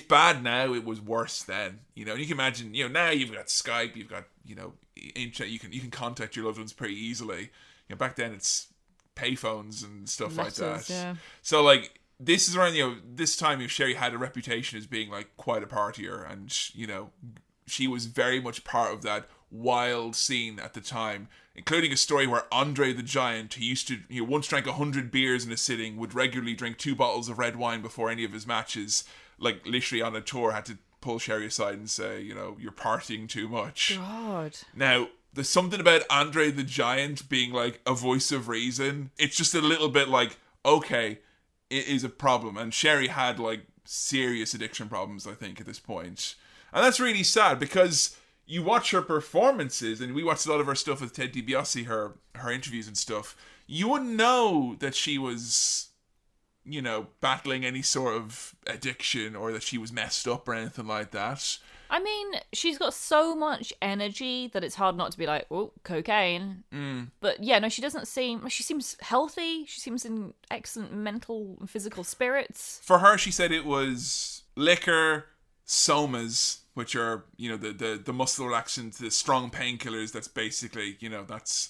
bad now. It was worse then. You know, and you can imagine, you know, now you've got Skype, you've got, you know, internet, you can contact your loved ones pretty easily. You know, back then it's payphones and stuff like that. Yeah. So this is around, you know, this time, you know, Sherri had a reputation as being quite a partier, and, you know, she was very much part of that wild scene at the time, including a story where Andre the Giant, who used to, you know, once drank 100 beers in a sitting, would regularly drink 2 bottles of red wine before any of his matches, literally on a tour, had to pull Sherri aside and say, you know, you're partying too much. God. Now, there's something about Andre the Giant being a voice of reason. It's just a little bit okay, it is a problem. And Sherri had serious addiction problems, I think, at this point. And that's really sad, because you watch her performances, and we watched a lot of her stuff with Ted DiBiase, her interviews and stuff. You wouldn't know that she was, you know, battling any sort of addiction, or that she was messed up or anything like that. I mean, she's got so much energy that it's hard not to be like, oh, cocaine. But yeah, no, she seems healthy. She seems in excellent mental and physical spirits. For her, she said it was liquor, somas, which are, you know, the muscle relaxants, the strong painkillers. That's basically, you know, that's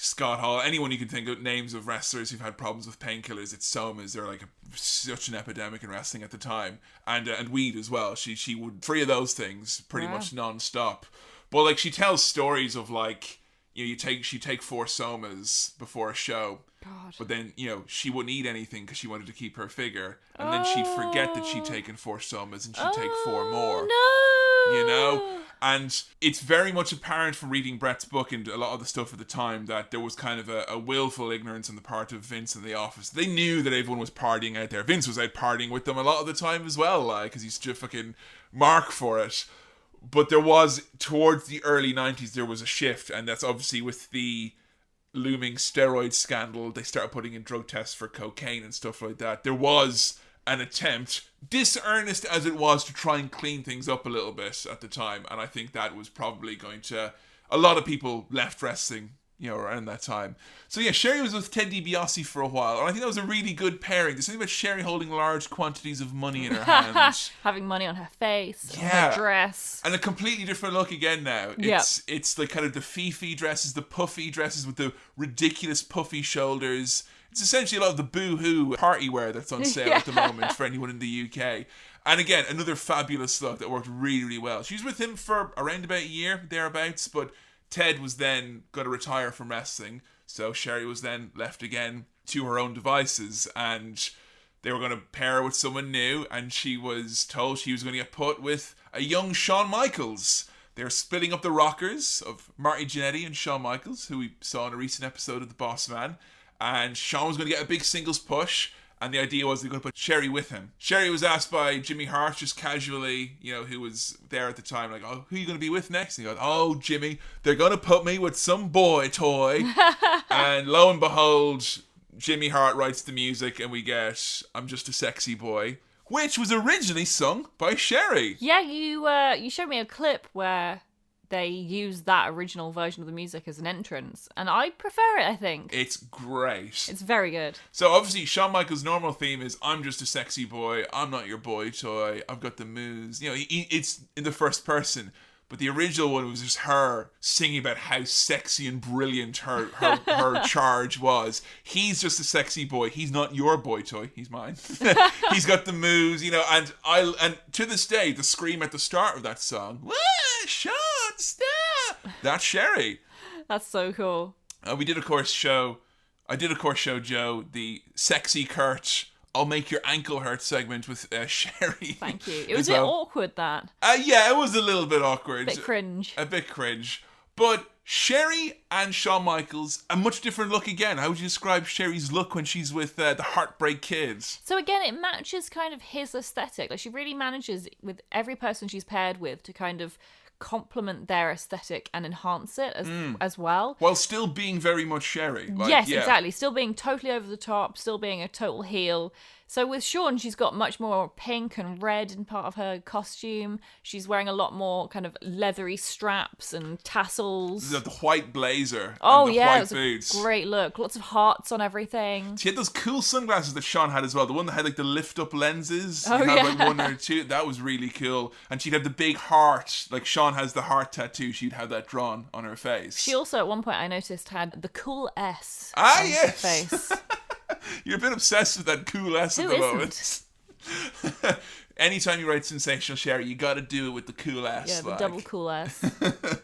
Scott Hall. Anyone you can think of, names of wrestlers who've had problems with painkillers, it's somas. They're such an epidemic in wrestling at the time, and weed as well. She would 3 of those things pretty much non-stop. But she tells stories of you know, she'd take 4 somas before a show. God. But then, you know, she wouldn't eat anything because she wanted to keep her figure, and then she'd forget that she'd taken 4 somas, and she'd take 4 more. No. You know. And it's very much apparent from reading Brett's book and a lot of the stuff at the time that there was kind of a willful ignorance on the part of Vince and the office. They knew that everyone was partying out there. Vince was out partying with them a lot of the time as well, because he's just fucking mark for it. But there was, towards the early 90s, there was a shift, and that's obviously with the looming steroid scandal. They started putting in drug tests for cocaine and stuff like that. There was an attempt, disearnest as it was, to try and clean things up a little bit at the time, and I think that was probably going to, a lot of people left wrestling, you know, around that time. So yeah, Sherri was with Ted DiBiase for a while, and I think that was a really good pairing. There's something about Sherri holding large quantities of money in her hands, having money on her face, on her dress, and a completely different look again now. It's the kind of the fifi dresses, the puffy dresses with the ridiculous puffy shoulders. It's essentially a lot of the boo-hoo party wear that's on sale at the moment for anyone in the UK. And again, another fabulous look that worked really, really well. She was with him for around about a year, thereabouts, but Ted was then going to retire from wrestling, so Sherri was then left again to her own devices, and they were going to pair her with someone new, and she was told she was going to get put with a young Shawn Michaels. They're splitting up the rockers of Marty Jannetty and Shawn Michaels, who we saw in a recent episode of The Boss Man. And Shawn was going to get a big singles push, And the idea was they're going to put Sherri with him. Sherri was asked by Jimmy Hart just casually, who was there at the time, like, oh, who are you going to be with next? And he goes, oh, Jimmy, they're going to put me with some boy toy. And lo and behold, Jimmy Hart writes the music and we get I'm Just a Sexy Boy, which was originally sung by Sherri. Yeah, you showed me a clip where they use that original version of the music as an entrance, and I prefer it, I think. It's great. It's very good. So obviously Shawn Michaels' normal theme is I'm just a sexy boy, I'm not your boy toy, I've got the moves. It's in the first person. But the original one was just her singing about how sexy and brilliant her charge was. He's just a sexy boy. He's not your boy toy. He's mine. He's got the moves, and to this day, the scream at the start of that song, "Wah, Sean, stop!" That's Sherri. That's so cool. I did of course show Joe the sexy Kurt I'll make your ankle hurt segment with Sherri. Thank you. It was a bit awkward, that. Yeah, it was a little bit awkward. A bit cringe. But Sherri and Shawn Michaels, a much different look again. How would you describe Sherri's look when she's with the Heartbreak Kids? So again, it matches kind of his aesthetic. Like, she really manages with every person she's paired with to kind of complement their aesthetic and enhance it as well. While still being very much Sherri. Yes, exactly. Still being totally over the top, still being a total heel. So with Shawn, she's got much more pink and red in part of her costume. She's wearing a lot more kind of leathery straps and tassels. The white blazer and the white it was boots. A great look. Lots of hearts on everything. She had those cool sunglasses that Shawn had as well. The one that had like the lift-up lenses. Oh, had yeah. like one or two. That was really cool. And she'd have the big heart. Like Shawn has the heart tattoo. She'd have that drawn on her face. She also, at one point, I noticed, had the cool S on her face. You're a bit obsessed with that cool S at the moment. Anytime you write Sensational Sherri, you got to do it with the cool S. Yeah, the double cool S.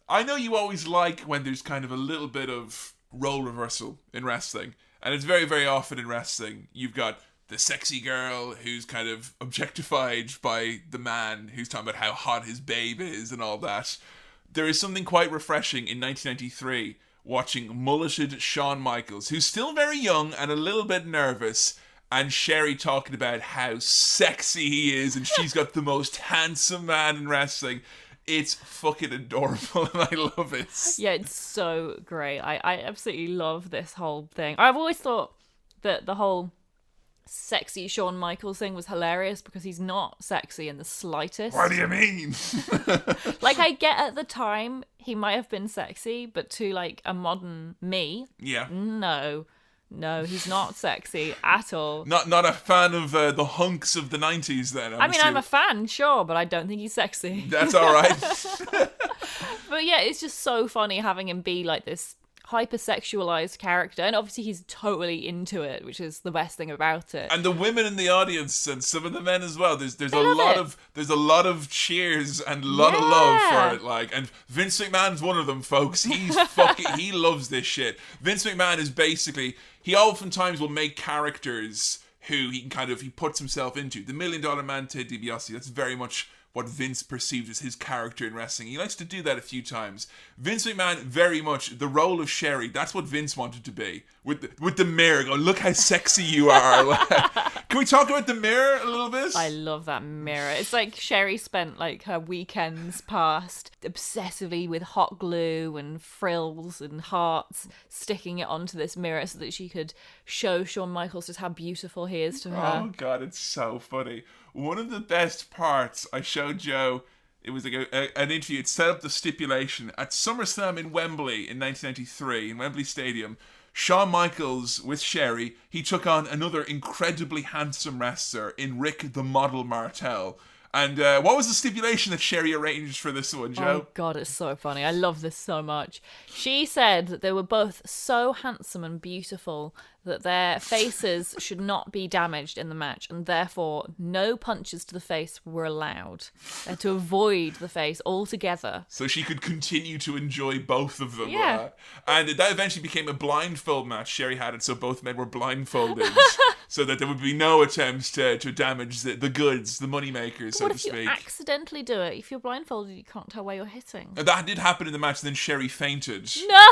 I know you always like when there's kind of a little bit of role reversal in wrestling. And it's very, very often in wrestling, you've got the sexy girl who's kind of objectified by the man who's talking about how hot his babe is and all that. There is something quite refreshing in 1993 watching mulleted Shawn Michaels, who's still very young and a little bit nervous, and Sherri talking about how sexy he is and she's got the most handsome man in wrestling. It's fucking adorable and I love it. Yeah, it's so great. I absolutely love this whole thing. I've always thought that the whole sexy Shawn Michaels thing was hilarious because he's not sexy in the slightest. What do you mean? Like, I get at the time he might have been sexy, but to like a modern me, no, he's not sexy at all. Not a fan of the hunks of the 90s then. I'm a fan, sure, but I don't think he's sexy. That's all right. But yeah, it's just so funny having him be like this hypersexualized character, and obviously he's totally into it, which is the best thing about it. And the women in the audience and some of the men as well. There's a lot of cheers and a lot of love for it. Like, and Vince McMahon's one of them, folks. He loves this shit. Vince McMahon is basically, he oftentimes will make characters who he puts himself into. The $1 Million Man, Ted DiBiase, that's very much what Vince perceived as his character in wrestling. He likes to do that a few times. Vince McMahon, very much the role of Sherri, that's what Vince wanted to be. With the mirror, going, look how sexy you are. Can we talk about the mirror a little bit? I love that mirror. It's like Sherri spent like her weekends past obsessively with hot glue and frills and hearts, sticking it onto this mirror so that she could show Shawn Michaels just how beautiful he is to her. Oh God, it's so funny. One of the best parts I showed Joe, it was like an interview. It set up the stipulation at SummerSlam in Wembley in 1993, in Wembley Stadium. Shawn Michaels with Sherri, he took on another incredibly handsome wrestler in Rick the Model Martel. And what was the stipulation that Sherri arranged for this one, Joe? Oh God, it's so funny. I love this so much. She said that they were both so handsome and beautiful that their faces should not be damaged in the match, and therefore no punches to the face were allowed. They had to avoid the face altogether. So she could continue to enjoy both of them. Yeah. And that eventually became a blindfold match. Sherri had it so both men were blindfolded, so that there would be no attempts to damage the goods, the money makers, so to speak. What if you accidentally do it? If you're blindfolded, you can't tell where you're hitting. And that did happen in the match, then Sherri fainted. No!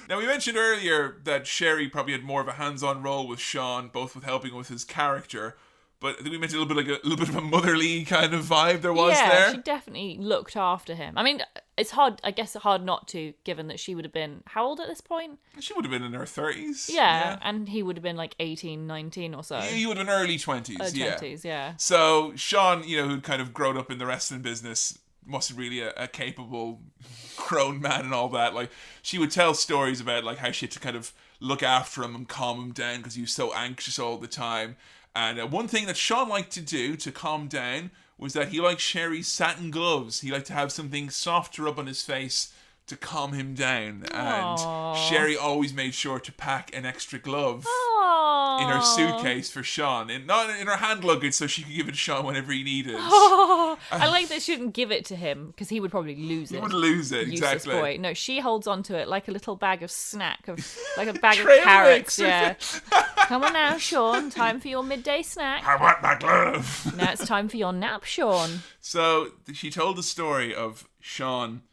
Now, we mentioned earlier that Sherri probably had more of a hands-on role with Sean, both with helping with his character. But I think we mentioned a little bit of a motherly kind of vibe there was there. She definitely looked after him. I mean, it's hard, I guess, hard not to, given that she would have been, how old at this point? She would have been in her 30s. Yeah, and he would have been like 18, 19 or so. He would have been early 20s, Early 20s, yeah. So Sean, who'd kind of grown up in the wrestling business, wasn't really a capable grown man and all that. Like, she would tell stories about like how she had to kind of look after him and calm him down because he was so anxious all the time. And one thing that Sean liked to do to calm down was that he liked Sherri's satin gloves. He liked to have something soft to rub on his face to calm him down. And Sherri always made sure to pack an extra glove in her suitcase for Sean. Not in her hand luggage so she could give it to Sean whenever he needed. I like that she didn't give it to him because he would probably lose it. He would lose it, Useless exactly. Boy. No, she holds on to it like a little bag of like a bag of Trail carrots. mix. Yeah. Come on now, Sean. Time for your midday snack. I want my glove. Now it's time for your nap, Sean. So she told the story of Sean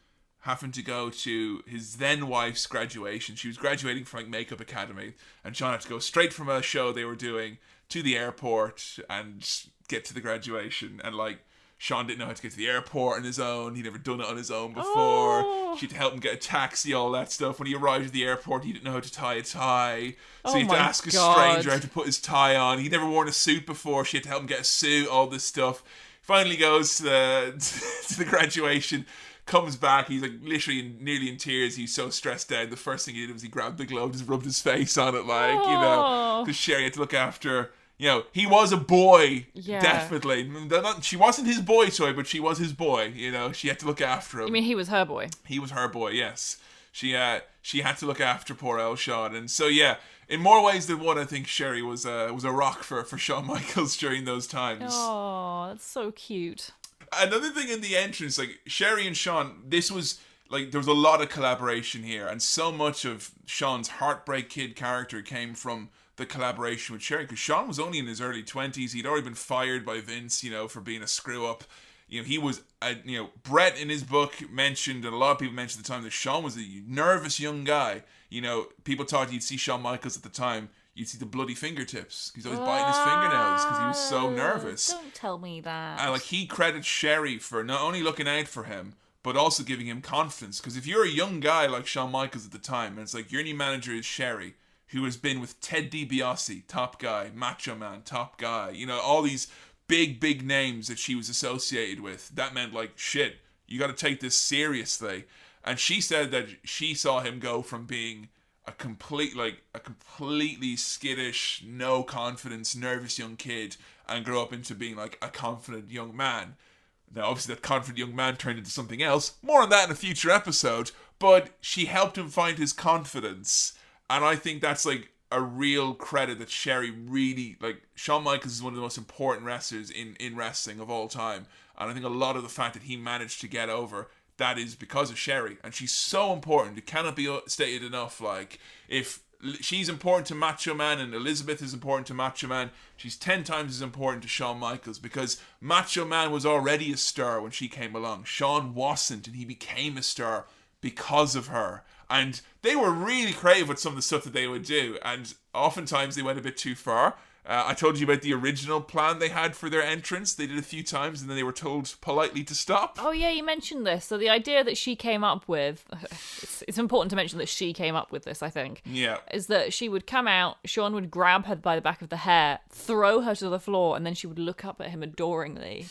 having to go to his then wife's graduation. She was graduating from like Makeup Academy, and Sean had to go straight from a show they were doing to the airport and get to the graduation. And like, Sean didn't know how to get to the airport on his own. He'd never done it on his own before. She had to help him get a taxi, all that stuff. When he arrived at the airport, he didn't know how to tie a tie. So he had to ask a stranger how to put his tie on. He'd never worn a suit before. She had to help him get a suit, all this stuff. Finally goes to the graduation, comes back. He's like literally nearly in tears. He's so stressed out. The first thing he did was he grabbed the glove, just rubbed his face on it, like, because Sherri had to look after. He was a boy, definitely. She wasn't his boy toy, but she was his boy. She had to look after him. You mean he was her boy? He was her boy, yes. She had to look after poor El Sean, and so in more ways than one, I think Sherri was a rock for Shawn Michaels during those times. Oh, that's so cute. Another thing in the entrance, like Sherri and Sean, this was like there was a lot of collaboration here, and so much of Sean's Heartbreak Kid character came from the collaboration with Sherri, because Sean was only in his early 20s. He'd already been fired by Vince, for being a screw up. He was, Brett in his book mentioned, and a lot of people mentioned at the time, that Sean was a nervous young guy. People thought you'd see Shawn Michaels at the time, you'd see the bloody fingertips. He's always biting his fingernails because he was so nervous. Don't tell me that. And he credits Sherri for not only looking out for him, but also giving him confidence. Because if you're a young guy like Shawn Michaels at the time, and it's like your new manager is Sherri, who has been with Ted DiBiase, top guy, Macho Man, top guy, all these big names that she was associated with, that meant like, shit, you got to take this seriously. And she said that she saw him go from being a completely skittish, no confidence, nervous young kid, and grow up into being like a confident young man. Now, obviously, that confident young man turned into something else. More on that in a future episode. But she helped him find his confidence, and I think that's like a real credit that Sherri really, like, Shawn Michaels is one of the most important wrestlers in wrestling of all time, and I think a lot of the fact that he managed to get over, that is because of Sherri, and she's so important. It cannot be stated enough. Like, if she's important to Macho Man and Elizabeth is important to Macho Man, she's 10 times as important to Shawn Michaels, because Macho Man was already a star when she came along. Shawn wasn't, and he became a star because of her. And they were really creative with some of the stuff that they would do, and oftentimes they went a bit too far. I told you about the original plan they had for their entrance. They did a few times and then they were told politely to stop. Oh yeah, you mentioned this. So the idea that she came up with, it's important to mention that she came up with this, I think. Yeah. Is that she would come out, Sean would grab her by the back of the hair, throw her to the floor, and then she would look up at him adoringly.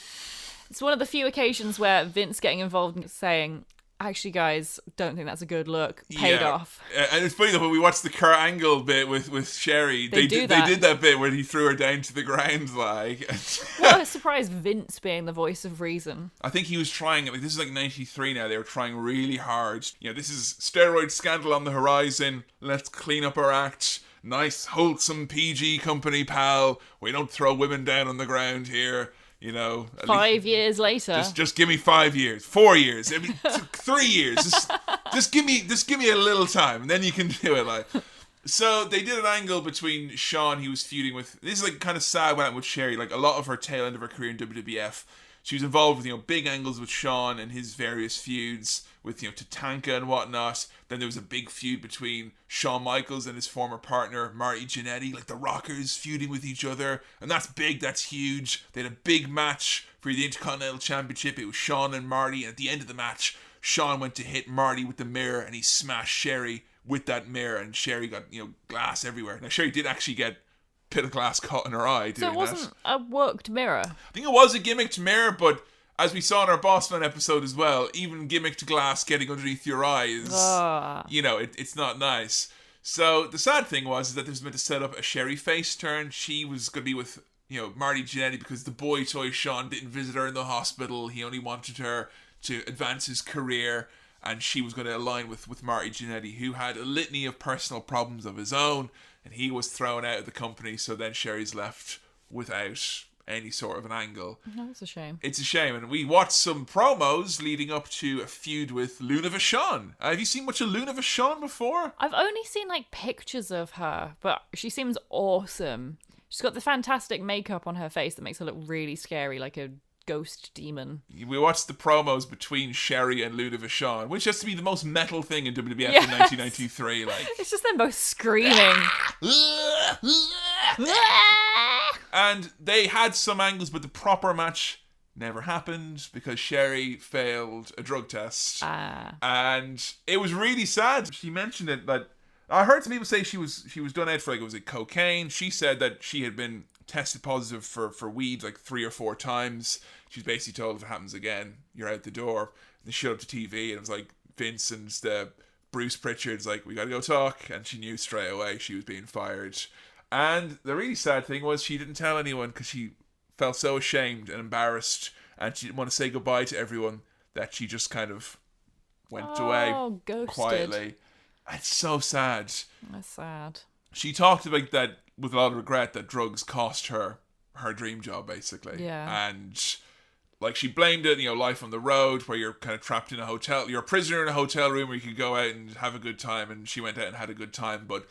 It's one of the few occasions where Vince getting involved and saying, actually, guys, don't think that's a good look. Paid off. And it's funny though, when we watched the Kurt Angle bit with Sherri, they did that bit where he threw her down to the ground, like. What a surprise, Vince being the voice of reason. I think he was trying, like, this is like 93 now, they were trying really hard. This is steroid scandal on the horizon, let's clean up our act. Nice, wholesome PG company, pal. We don't throw women down on the ground here. 5 years later. Just give me 5 years, 4 years, 3 years. Just give me a little time, and then you can do it. Like, So they did an angle between Sean, he was feuding with. This is like kind of sad what happened with Sherri. Like a lot of her tail end of her career in WWF, she was involved with big angles with Sean and his various feuds with Tatanka and whatnot. Then there was a big feud between Shawn Michaels and his former partner Marty Jannetty, like the Rockers feuding with each other, and that's big, that's huge. They had a big match for the Intercontinental Championship. It was Sean and Marty, and at the end of the match, Sean went to hit Marty with the mirror, and he smashed Sherri with that mirror, and Sherri got glass everywhere. Now Sherri did actually get a bit of glass caught in her eye doing that. So it wasn't a worked mirror. I think it was a gimmicked mirror, but as we saw in our Boss Man episode as well, even gimmicked glass getting underneath your eyes, it's not nice. So the sad thing was that this was meant to set up a Sherri face turn. She was going to be with Marty Jannetty because the boy toy Sean didn't visit her in the hospital. He only wanted her to advance his career, and she was going to align with Marty Jannetty, who had a litany of personal problems of his own, and he was thrown out of the company. So then Sherri's left without any sort of an angle. No, it's a shame. It's a shame. And we watched some promos leading up to a feud with Luna Vachon. Have you seen much of Luna Vachon before? I've only seen pictures of her, but she seems awesome. She's got the fantastic makeup on her face that makes her look really scary, like a ghost demon. We watched the promos between Sherri and Luna Vachon, which has to be the most metal thing in WWF in 1993. It's just them both screaming. And they had some angles, but the proper match never happened because Sherri failed a drug test. And it was really sad. She mentioned it, that I heard some people say she was done out for was it cocaine? She said that she had been tested positive for weed 3 or 4 times. She's basically told if it happens again, you're out the door. And they showed up to TV and it was Vince and Bruce Pritchard's we gotta go talk, and she knew straight away she was being fired. And the really sad thing was she didn't tell anyone because she felt so ashamed and embarrassed, and she didn't want to say goodbye to everyone, that she just kind of went away ghosted. Quietly. It's so sad. That's sad. She talked about that with a lot of regret, that drugs cost her dream job, basically. Yeah. And she blamed it, life on the road, where you're kind of trapped in a hotel. You're a prisoner in a hotel room where you could go out and have a good time, and she went out and had a good time. But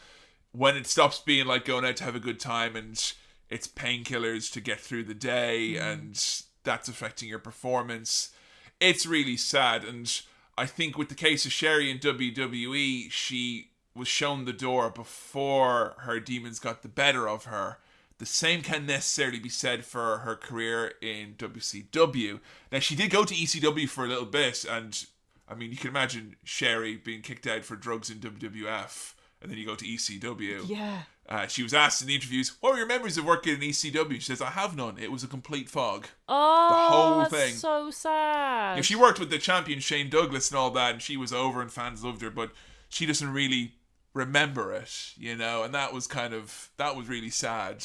when it stops being going out to have a good time and it's painkillers to get through the day, and that's affecting your performance, it's really sad. And I think with the case of Sherri in WWE, she was shown the door before her demons got the better of her. The same can't necessarily be said for her career in WCW. Now, she did go to ECW for a little bit, and I mean, you can imagine Sherri being kicked out for drugs in WWF, and then you go to ECW. Yeah. She was asked in the interviews, what were your memories of working in ECW? She says, I have none. It was a complete fog. Oh, the whole that's thing. So sad. She worked with the champion Shane Douglas and all that, and she was over and fans loved her, but she doesn't really remember it, and that was really sad.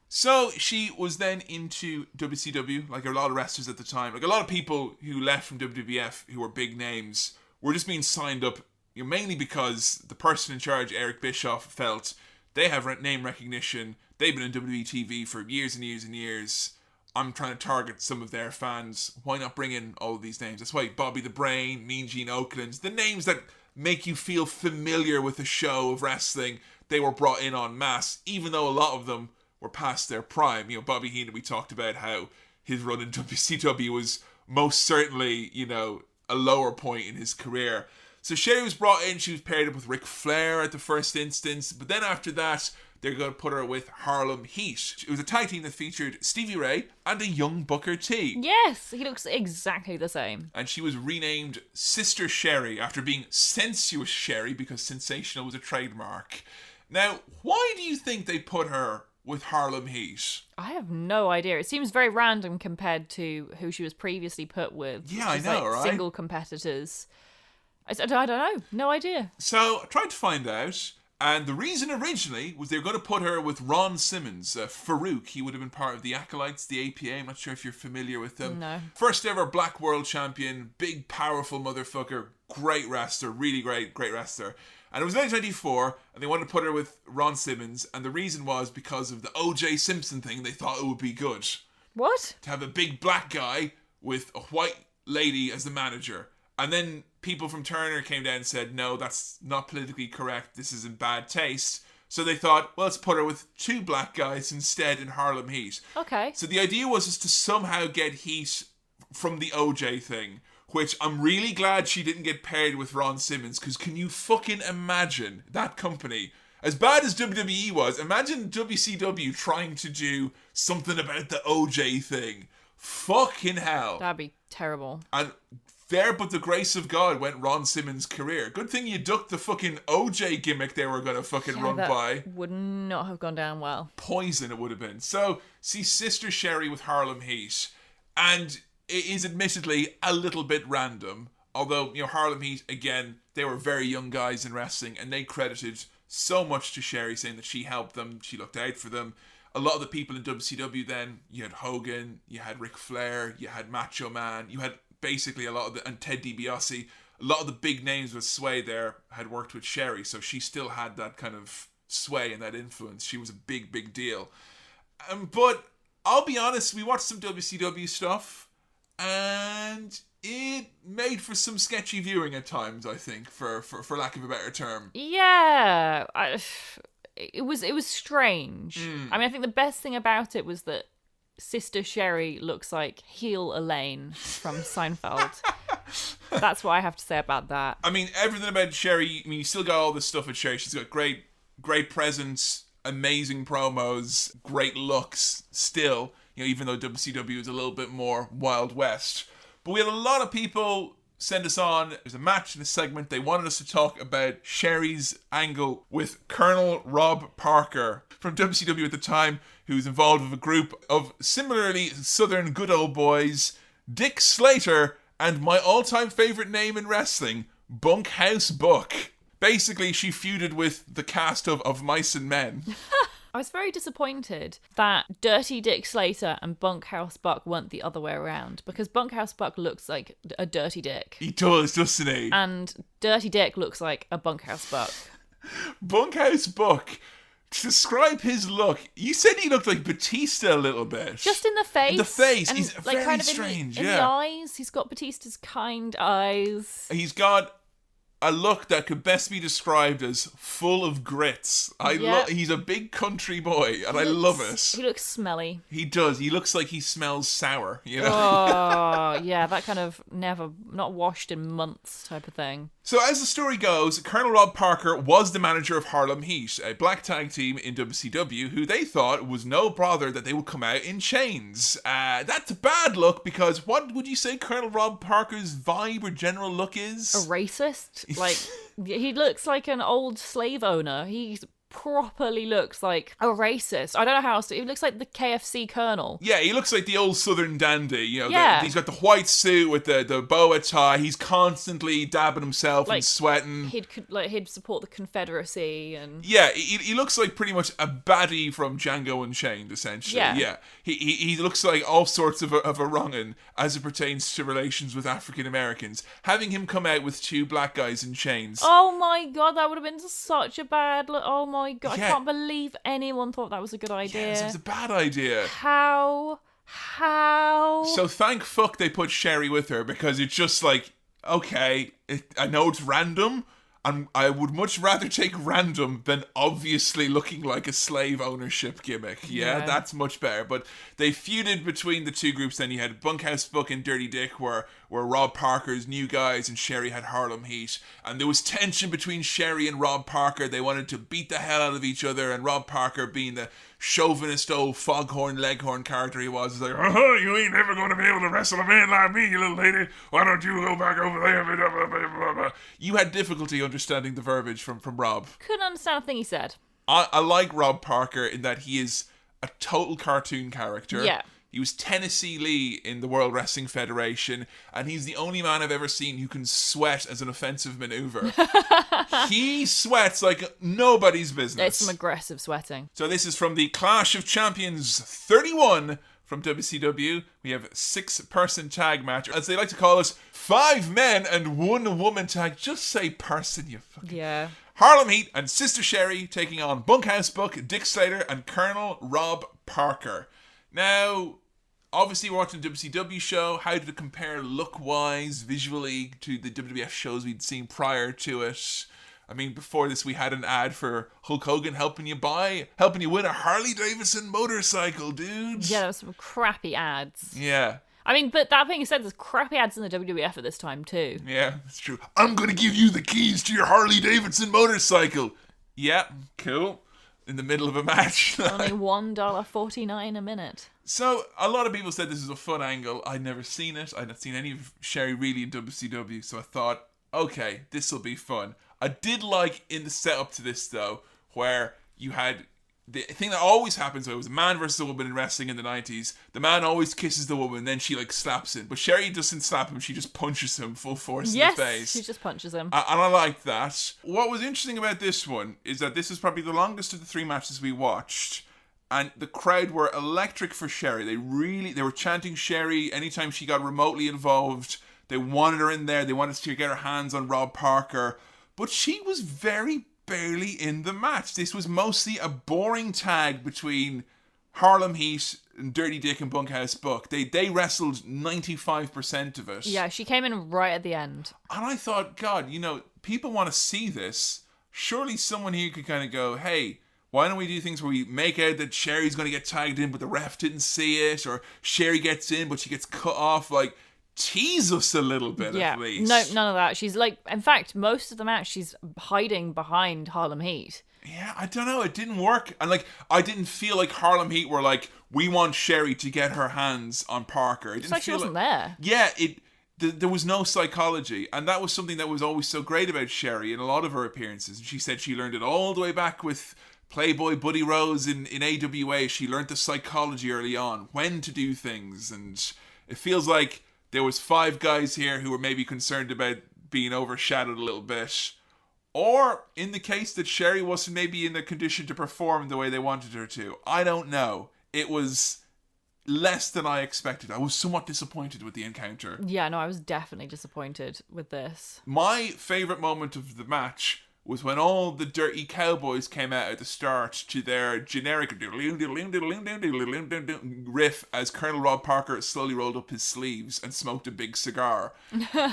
So she was then into WCW, like a lot of wrestlers at the time. Like a lot of people who left from WWF who were big names were just being signed up, mainly because the person in charge, Eric Bischoff, felt they have name recognition. They've been in WWE TV for years and years and years. I'm trying to target some of their fans. Why not bring in all of these names? That's why Bobby the Brain, Mean Gene Okerlund, the names that make you feel familiar with a show of wrestling, they were brought in en masse, even though a lot of them were past their prime. Bobby Heenan, we talked about how his run in WCW was most certainly, a lower point in his career. So Sherri was brought in, she was paired up with Ric Flair at the first instance, but then after that, they're going to put her with Harlem Heat. It was a tag team that featured Stevie Ray and a young Booker T. Yes, he looks exactly the same. And she was renamed Sister Sherri after being Sensuous Sherri because sensational was a trademark. Now, why do you think they put her with Harlem Heat? I have no idea. It seems very random compared to who she was previously put with. Yeah, I know, right? Single competitors. I don't know. No idea. So I tried to find out, and the reason originally was they were going to put her with Ron Simmons, Farouk. He would have been part of the Acolytes, the APA. I'm not sure if you're familiar with them. No. First ever Black World Champion, big, powerful motherfucker, great wrestler, really great wrestler. And it was 1994, and they wanted to put her with Ron Simmons, and the reason was because of the O.J. Simpson thing. They thought it would be good. What? To have a big black guy with a white lady as the manager. And then people from Turner came down and said, no, that's not politically correct. This is in bad taste. So they thought, well, let's put her with 2 black guys instead in Harlem Heat. Okay. So the idea was to somehow get heat from the OJ thing, which I'm really glad she didn't get paired with Ron Simmons, because can you fucking imagine that company? As bad as WWE was, imagine WCW trying to do something about the OJ thing. Fucking hell. That'd be terrible. And there but the grace of God went Ron Simmons' career. Good thing you ducked the fucking OJ gimmick they were going to fucking run that by. Would not have gone down well. Poison it would have been. So, see Sister Sherri with Harlem Heat. And it is admittedly a little bit random. Although, Harlem Heat, again, they were very young guys in wrestling, and they credited so much to Sherri, saying that she helped them, she looked out for them. A lot of the people in WCW then, you had Hogan, you had Ric Flair, you had Macho Man, you had basically a lot of and Ted DiBiase, a lot of the big names with sway there had worked with Sherri, so she still had that kind of sway and that influence. She was a big, big deal. But I'll be honest, we watched some WCW stuff, and it made for some sketchy viewing at times, I think, for lack of a better term. Yeah, it was strange. I mean, I think the best thing about it was that Sister Sherri looks like heel Elaine from Seinfeld. That's what I have to say about that. I mean, everything about Sherri, you still got all this stuff with Sherri. She's got great presence, amazing promos, great looks still, even though WCW is a little bit more Wild West. But we had a lot of people send us on. There's a match in this segment. They wanted us to talk about Sherri's angle with Colonel Rob Parker from WCW at the time, who's involved with a group of similarly Southern good old boys, Dick Slater, and my all-time favorite name in wrestling, Bunkhouse Buck. Basically, she feuded with the cast of Mice and Men. I was very disappointed that Dirty Dick Slater and Bunkhouse Buck weren't the other way around, because Bunkhouse Buck looks like a dirty dick. He does, doesn't he? And Dirty Dick looks like a Bunkhouse Buck. Bunkhouse Buck, to describe his look, you said he looked like Batista a little bit. Just in the face. In the face, and he's like very kind of strange, in the eyes, he's got Batista's kind eyes. He's got a look that could best be described as full of grits. He's a big country boy, and I love it. He looks smelly. He does. He looks like he smells sour, Oh, yeah, that kind of not washed in months type of thing. So as the story goes, Colonel Rob Parker was the manager of Harlem Heat, a black tag team in WCW who they thought was no bother that they would come out in chains. That's a bad look, because what would you say Colonel Rob Parker's vibe or general look is? A racist? Like, he looks like an old slave owner. He properly looks like a racist. I don't know how else to... He looks like the KFC colonel. Yeah, he looks like the old Southern dandy. Yeah. He's got the white suit with the boa tie. He's constantly dabbing himself and sweating. He'd support the Confederacy and... Yeah, he looks like pretty much a baddie from Django Unchained, essentially. Yeah. He looks like all sorts of a wrong'un as it pertains to relations with African Americans. Having him come out with 2 black guys in chains. Oh my god, that would have been such a bad look. Oh my god, Yeah. I can't believe anyone thought that was a good idea. Yes, it was a bad idea. How? So thank fuck they put Sherri with her, because it's just like, okay, I know it's random, and I would much rather take random than obviously looking like a slave ownership gimmick. Yeah, that's much better. But they feuded between the 2 groups. Then you had Bunkhouse Buck and Dirty Dick, where Rob Parker's new guys, and Sherri had Harlem Heat. And there was tension between Sherri and Rob Parker. They wanted to beat the hell out of each other, and Rob Parker, being the chauvinist old foghorn leghorn character he was like, you ain't never going to be able to wrestle a man like me, you little lady. Why don't you go back over there? You had difficulty understanding the verbiage from Rob. Couldn't understand a thing he said. I like Rob Parker in that he is a total cartoon character. Yeah. He was Tennessee Lee in the World Wrestling Federation, and he's the only man I've ever seen who can sweat as an offensive maneuver. He sweats like nobody's business. It's some aggressive sweating. So this is from the Clash of Champions 31 from WCW. We have a 6-person tag match. As they like to call us, 5 men and 1 woman tag. Just say person, you fucking... Yeah. Harlem Heat and Sister Sherri taking on Bunkhouse Buck, Dick Slater, and Colonel Rob Parker. Now, obviously we're watching a WCW show. How did it compare look-wise, visually, to the WWF shows we'd seen prior to it? I mean, before this, we had an ad for Hulk Hogan helping you win a Harley Davidson motorcycle, dude. Yeah, there was some crappy ads. Yeah. I mean, but that being said, there's crappy ads in the WWF at this time too. Yeah, that's true. I'm going to give you the keys to your Harley Davidson motorcycle. Yeah, cool. In the middle of a match. Only $1.49 a minute. So, a lot of people said this is a fun angle. I'd never seen it. I'd not seen any of Sherri really in WCW, so I thought, okay, this will be fun. I did like in the setup to this, though, where you had the thing that always happens, though, it was a man versus a woman in wrestling in the 90s. The man always kisses the woman, then she, slaps him. But Sherri doesn't slap him, she just punches him full force in the face. Yes, she just punches him. And I liked that. What was interesting about this one is that this is probably the longest of the 3 matches we watched. And the crowd were electric for Sherri. They were chanting Sherri anytime she got remotely involved. They wanted her in there. They wanted to get her hands on Rob Parker. But she was very barely in the match. This was mostly a boring tag between Harlem Heat and Dirty Dick and Bunkhouse Buck. They wrestled 95% of it. Yeah, she came in right at the end. And I thought, God, people want to see this. Surely someone here could kind of go, hey, why don't we do things where we make out that Sherri's going to get tagged in, but the ref didn't see it, or Sherri gets in, but she gets cut off, tease us a little bit at least. No, none of that. She's in fact, most of the match, she's hiding behind Harlem Heat. Yeah, I don't know. It didn't work. And I didn't feel like Harlem Heat were we want Sherri to get her hands on Parker. It didn't She feel wasn't there. Yeah, there was no psychology. And that was something that was always so great about Sherri in a lot of her appearances. And she said she learned it all the way back with Playboy Buddy Rose in AWA. She learned the psychology early on, when to do things. And it feels like there was 5 guys here who were maybe concerned about being overshadowed a little bit. Or in the case that Sherri wasn't maybe in the condition to perform the way they wanted her to. I don't know. It was less than I expected. I was somewhat disappointed with the encounter. Yeah, no, I was definitely disappointed with this. My favourite moment of the match was when all the dirty cowboys came out at the start to their generic riff as Colonel Rob Parker slowly rolled up his sleeves and smoked a big cigar.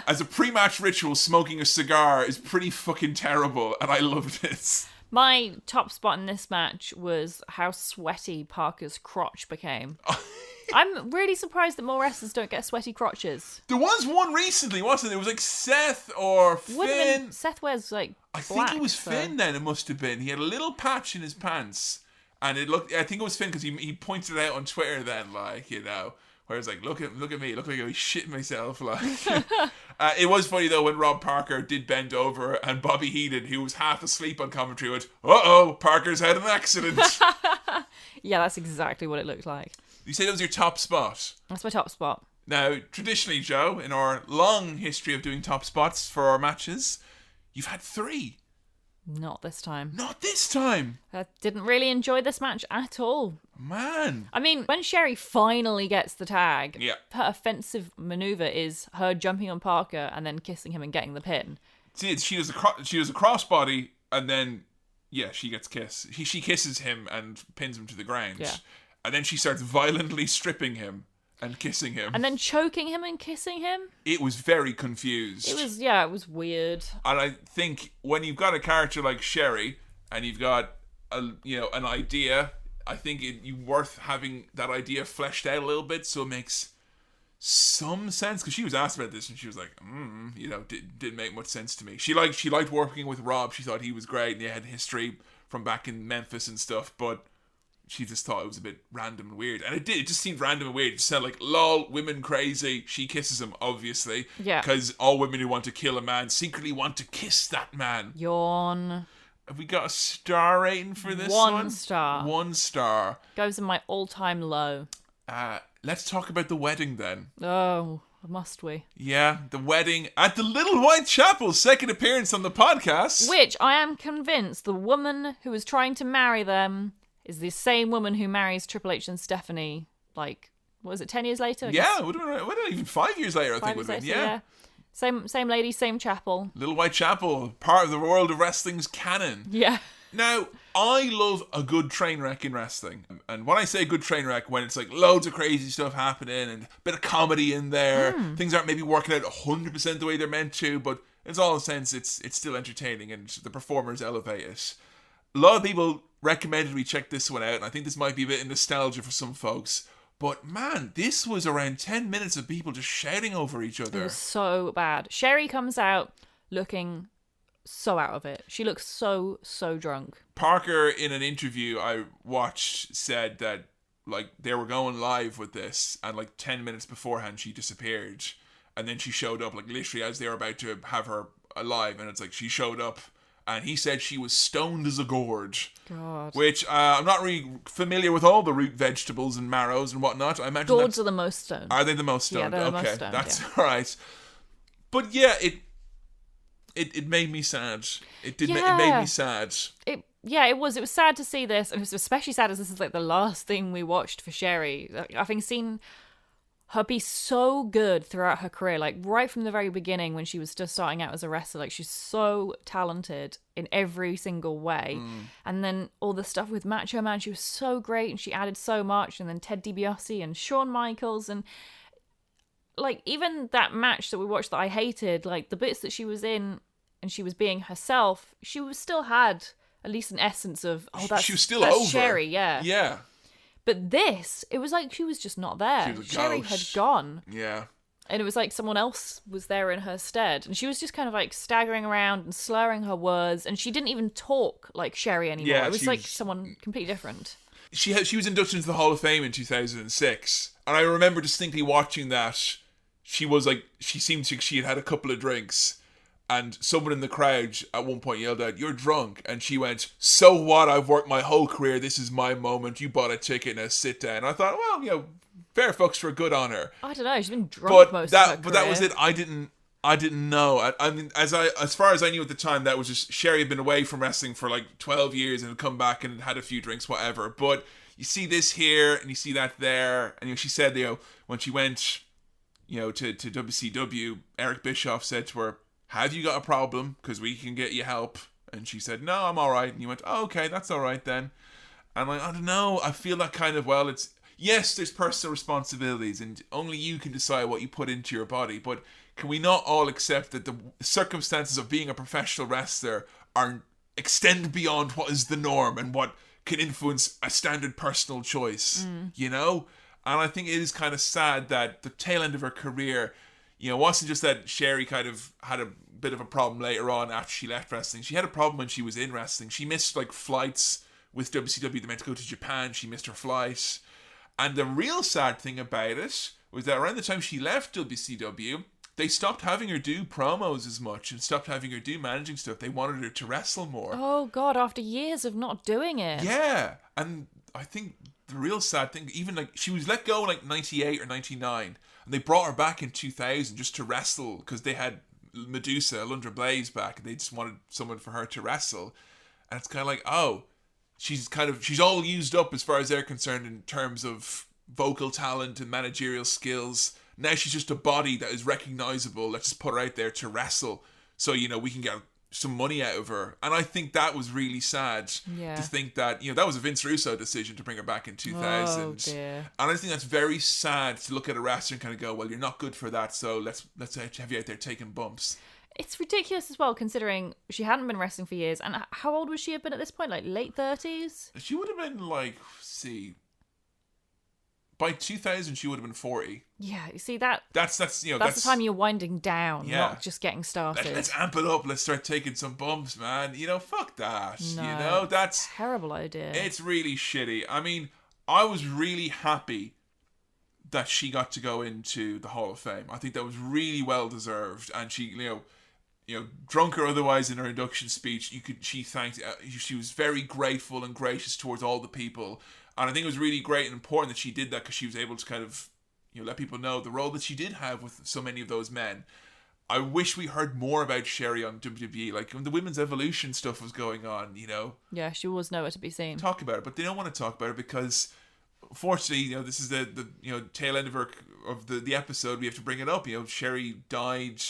As a pre-match ritual, smoking a cigar is pretty fucking terrible, and I loved it. My top spot in this match was how sweaty Parker's crotch became. I'm really surprised that more wrestlers don't get sweaty crotches. There was one recently, wasn't there? It was Seth or Finn. Seth wears I think it was Finn then, it must have been. He had a little patch in his pants. And I think it was Finn because he pointed it out on Twitter then, where it's look at me, look like I was shitting myself. It was funny though when Rob Parker did bend over and Bobby Heenan, who was half asleep on commentary, went, "Uh-oh, Parker's had an accident." Yeah, that's exactly what it looked like. You say that was your top spot? That's my top spot. Now, traditionally, Joe, in our long history of doing top spots for our matches, you've had 3. Not this time. Not this time! I didn't really enjoy this match at all. Man. I mean, when Sherri finally gets the tag, yeah, her offensive maneuver is her jumping on Parker and then kissing him and getting the pin. See, she does a crossbody and then, yeah, she gets kissed. She kisses him and pins him to the ground. Yeah. And then she starts violently stripping him and kissing him. And then choking him and kissing him. It was very confused. It was weird. And I think when you've got a character like Sherri and you've got an idea, I think it's worth having that idea fleshed out a little bit so it makes some sense. Because she was asked about this and she was like, didn't make much sense to me. She liked working with Rob. She thought he was great and they had history from back in Memphis and stuff, but she just thought it was a bit random and weird. And it just seemed random and weird. It sounded like, lol, women crazy. She kisses him, obviously. Yeah. Because all women who want to kill a man secretly want to kiss that man. Yawn. Have we got a star rating for this one? 1 star. 1 star. Goes in my all-time low. Let's talk about the wedding then. Oh, must we? Yeah, the wedding at the Little White Chapel, second appearance on the podcast. Which I am convinced the woman who was trying to marry them is the same woman who marries Triple H and Stephanie, what was it, 10 years later? Yeah, would have been even 5 years later, I think would have been. Yeah. Same lady, same chapel. Little White Chapel, part of the world of wrestling's canon. Yeah. Now, I love a good train wreck in wrestling. And when I say good train wreck, when it's loads of crazy stuff happening and a bit of comedy in there, things aren't maybe working out 100% the way they're meant to, but in all sense, it's still entertaining and the performers elevate it. A lot of people recommended we check this one out, and I think this might be a bit of nostalgia for some folks. But man, this was around 10 minutes of people just shouting over each other. It was so bad. Sherri comes out looking so out of it. She looks so drunk. Parker, in an interview I watched, said that like they were going live with this, and like 10 minutes beforehand she disappeared, and then she showed up like literally as they were about to have her alive, and it's like she showed up. And he said she was stoned as a gourd. God. Which, I'm not really familiar with all the root vegetables and marrows and whatnot. I imagine Gourds are the most stoned. Are they the most stoned? Yeah, they're the okay, most stoned, that's yeah. all right. But yeah, it made me sad. It made me sad. It was sad to see this. And it was especially sad as this is like the last thing we watched for Sherri. Like, having seen her be so good throughout her career, like right from the very beginning when she was just starting out as a wrestler, like she's so talented in every single way. And then all the stuff with Macho Man, she was so great and she added so much. And then Ted DiBiase and Shawn Michaels, and like even that match that we watched that I hated, like the bits that she was in and she was being herself, she was still had at least an essence of she was still over. Sherri, yeah. But this, it was like she was just not there. She was a Sherri ghost. had gone. Yeah. And it was like someone else was there in her stead. And she was just kind of like staggering around and slurring her words. And she didn't even talk like Sherri anymore. Yeah, it was she like was- someone completely different. She was inducted into the Hall of Fame in 2006, and I remember distinctly watching that. She seemed to, she had had a couple of drinks, and someone in the crowd at one point yelled out, "You're drunk," and she went, "So what? I've worked my whole career. This is my moment. You bought a ticket, now sit down." And I thought, well, fair fucks for good on her. I don't know. She's been drunk most of her career. But that was it. I didn't know. I mean, as far as I knew at the time, that was just Sherri had been away from wrestling for like 12 years and had come back and had a few drinks, whatever. But you see this here and you see that there, and she said, when she went, to WCW, Eric Bischoff said to her, "Have you got a problem? Because we can get you help." And she said, "No, I'm all right." And you went, "Oh, okay, that's all right then." And I don't know. I feel that kind of, yes, there's personal responsibilities and only you can decide what you put into your body. But can we not all accept that the circumstances of being a professional wrestler extend beyond what is the norm and what can influence a standard personal choice, And I think it is kind of sad that the tail end of her career, wasn't just that Sherri kind of had a bit of a problem later on after she left wrestling. She had a problem when she was in wrestling. She missed like flights with WCW. They meant to go to Japan. She missed her flight. And the real sad thing about it was that around the time she left WCW, they stopped having her do promos as much and stopped having her do managing stuff. They wanted her to wrestle more. Oh, God, after years of not doing it. Yeah. And I think the real sad thing, even like she was let go in like 98 or 99, and they brought her back in 2000 just to wrestle because they had Medusa, Alundra Blaze back, and they just wanted someone for her to wrestle. And it's kind of like, oh, she's all used up as far as they're concerned in terms of vocal talent and managerial skills. Now she's just a body that is recognizable. Let's just put her out there to wrestle so, we can get some money out of her. And I think that was really sad to think that, that was a Vince Russo decision to bring her back in 2000. Oh, dear. And I think that's very sad to look at a wrestler and kind of go, well, you're not good for that, so let's have you out there taking bumps. It's ridiculous as well, considering she hadn't been wrestling for years. And how old would she have been at this point? Like late 30s? She would have been by 2000 she would have been 40. Yeah, you see that's the time you're winding down, not just getting started. Let's amp it up. Let's start taking some bumps, man. Fuck that. No, that's terrible idea. It's really shitty. I mean, I was really happy that she got to go into the Hall of Fame. I think that was really well deserved, and she, drunk or otherwise, in her induction speech, she thanked. She was very grateful and gracious towards all the people. And I think it was really great and important that she did that because she was able to kind of, let people know the role that she did have with so many of those men. I wish we heard more about Sherri on WWE. Like when the women's evolution stuff was going on, Yeah, she was nowhere to be seen. Talk about it, but they don't want to talk about it because, fortunately, this is the tail end of the episode. We have to bring it up. Sherri died,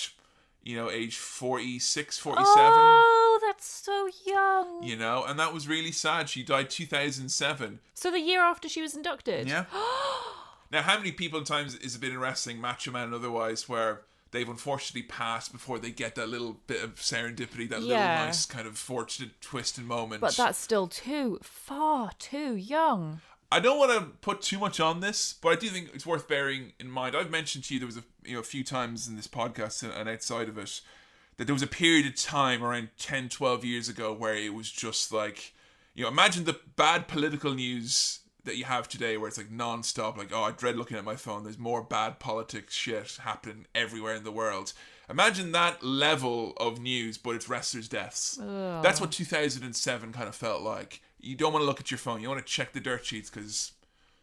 age 46, 47. Oh, that's so young. And that was really sad. She died 2007. So the year after she was inducted. Yeah. Now, how many people times has it been in wrestling, Macho Man and otherwise, where they've unfortunately passed before they get that little bit of serendipity, that little Yeah. nice kind of fortunate twist and moment. But that's still far too young. I don't want to put too much on this, but I do think it's worth bearing in mind. I've mentioned to you there was a few times in this podcast and outside of it that there was a period of time around 10, 12 years ago where it was just like, imagine the bad political news that you have today where it's like non-stop, like, oh, I dread looking at my phone, there's more bad politics shit happening everywhere in the world. Imagine that level of news, but it's wrestlers' deaths. Ugh. That's what 2007 kind of felt like. You don't want to look at your phone. You want to check the dirt sheets because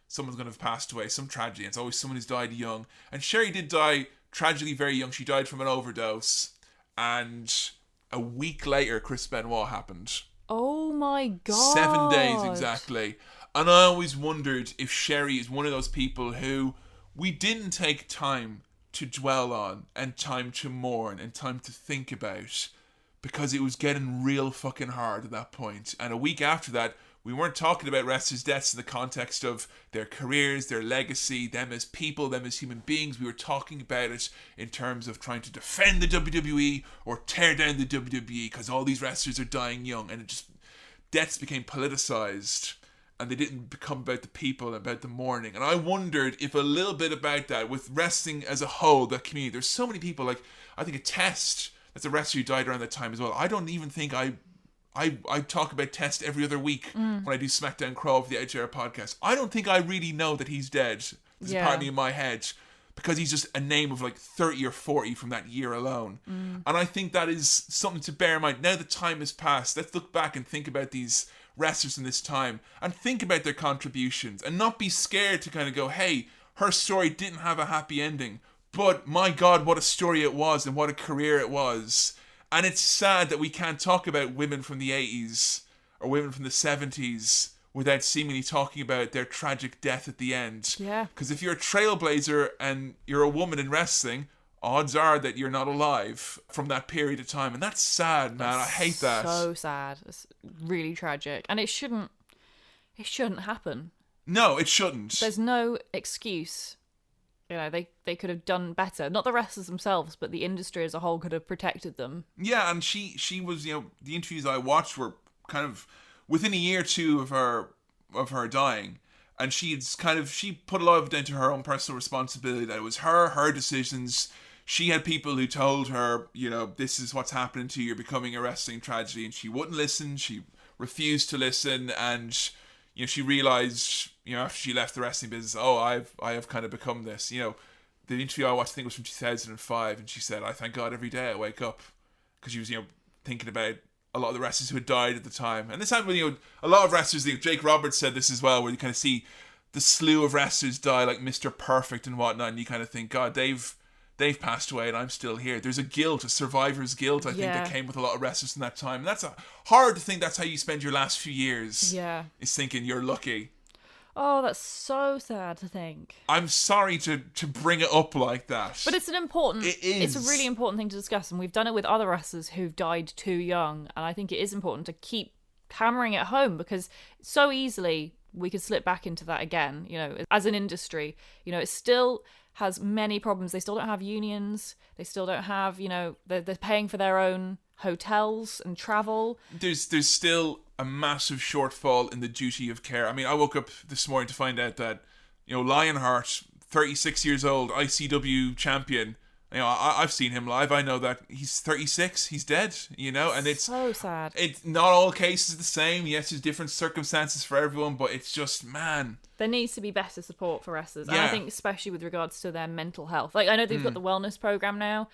someone's going to have passed away. Some tragedy. It's always someone who's died young. And Sherri did die tragically very young. She died from an overdose. And a week later, Chris Benoit happened. Oh my God. 7 days exactly. And I always wondered if Sherri is one of those people who we didn't take time to dwell on and time to mourn and time to think about, because it was getting real fucking hard at that point. And a week after that, we weren't talking about wrestlers' deaths in the context of their careers, their legacy, them as people, them as human beings. We were talking about it in terms of trying to defend the WWE or tear down the WWE because all these wrestlers are dying young. And deaths became politicized and they didn't become about the people, about the mourning. And I wondered if a little bit about that with wrestling as a whole, that community. There's so many people, like, I think a Test, that's a wrestler who died around that time as well. I don't even think I talk about Test every other week when I do SmackDown Crawl for the HR podcast. I don't think I really know that he's dead. There's a part of me in my head because he's just a name of like 30 or 40 from that year alone. And I think that is something to bear in mind. Now that time has passed, let's look back and think about these wrestlers in this time and think about their contributions and not be scared to kind of go, hey, her story didn't have a happy ending, but my God, what a story it was and what a career it was. And it's sad that we can't talk about women from the 80s or women from the 70s without seemingly talking about their tragic death at the end. Yeah. Because if you're a trailblazer and you're a woman in wrestling, odds are that you're not alive from that period of time. And that's sad, man. I hate that. So sad. It's really tragic. And it shouldn't happen. No, it shouldn't. There's no excuse. They could have done better. Not the wrestlers themselves, but the industry as a whole could have protected them. Yeah, and she was, the interviews I watched were kind of within a year or two of her dying. And she put a lot of it down to her own personal responsibility, that it was her decisions. She had people who told her, this is what's happening to you, you're becoming a wrestling tragedy, and she wouldn't listen. She refused to listen, and she realized, after she left the wrestling business, I have kind of become this. The interview I watched, I think, was from 2005, and she said, I thank God every day I wake up, because she was, thinking about a lot of the wrestlers who had died at the time. And this happened with, a lot of wrestlers. Jake Roberts said this as well, where you kind of see the slew of wrestlers die, like Mr. Perfect and whatnot, and you kind of think, God, they've passed away and I'm still here. There's a survivor's guilt, I think, that came with a lot of wrestlers in that time. And that's hard to think that's how you spend your last few years. Yeah. Is thinking you're lucky. Oh, that's so sad to think. I'm sorry to bring it up like that. But it's It is. It's a really important thing to discuss, and we've done it with other wrestlers who've died too young, and I think it is important to keep hammering it home, because so easily we could slip back into that again, as an industry. It still has many problems. They still don't have unions. They still don't have, they're paying for their own hotels and travel. There's still a massive shortfall in the duty of care. I mean, I woke up this morning to find out that, Lionheart, 36 years old, ICW champion, I've seen him live. I know that he's 36. He's dead, and it's so sad. It's not all cases the same. Yes, there's different circumstances for everyone, but it's just, man. There needs to be better support for wrestlers. Yeah. And I think especially with regards to their mental health. Like, I know they've got the wellness program now,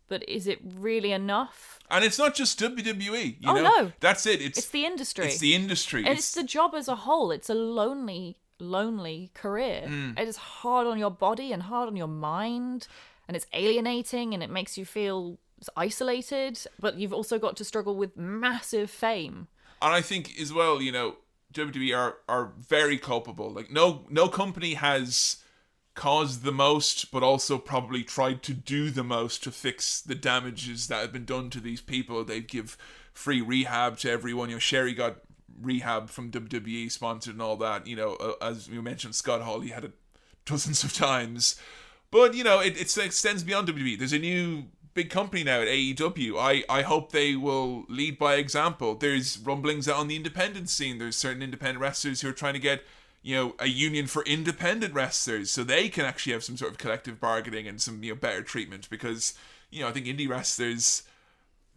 but is it really enough? And it's not just WWE, no. That's it. It's the industry. It's the industry. And it's the job as a whole. It's a lonely career. It is hard on your body and hard on your mind. And it's alienating, and it makes you feel isolated, but you've also got to struggle with massive fame. And I think as well, WWE are very culpable. Like, no company has caused the most, but also probably tried to do the most to fix the damages that have been done to these people. They give free rehab to everyone. Sherri got rehab from WWE sponsored and all that. As we mentioned, Scott Hall, he had it dozens of times. But, you know, it extends beyond WWE. There's a new big company now at AEW. I hope they will lead by example. There's rumblings out on the independent scene. There's certain independent wrestlers who are trying to get, you know, a union for independent wrestlers so they can actually have some sort of collective bargaining and some, you know, better treatment, because, you know, I think indie wrestlers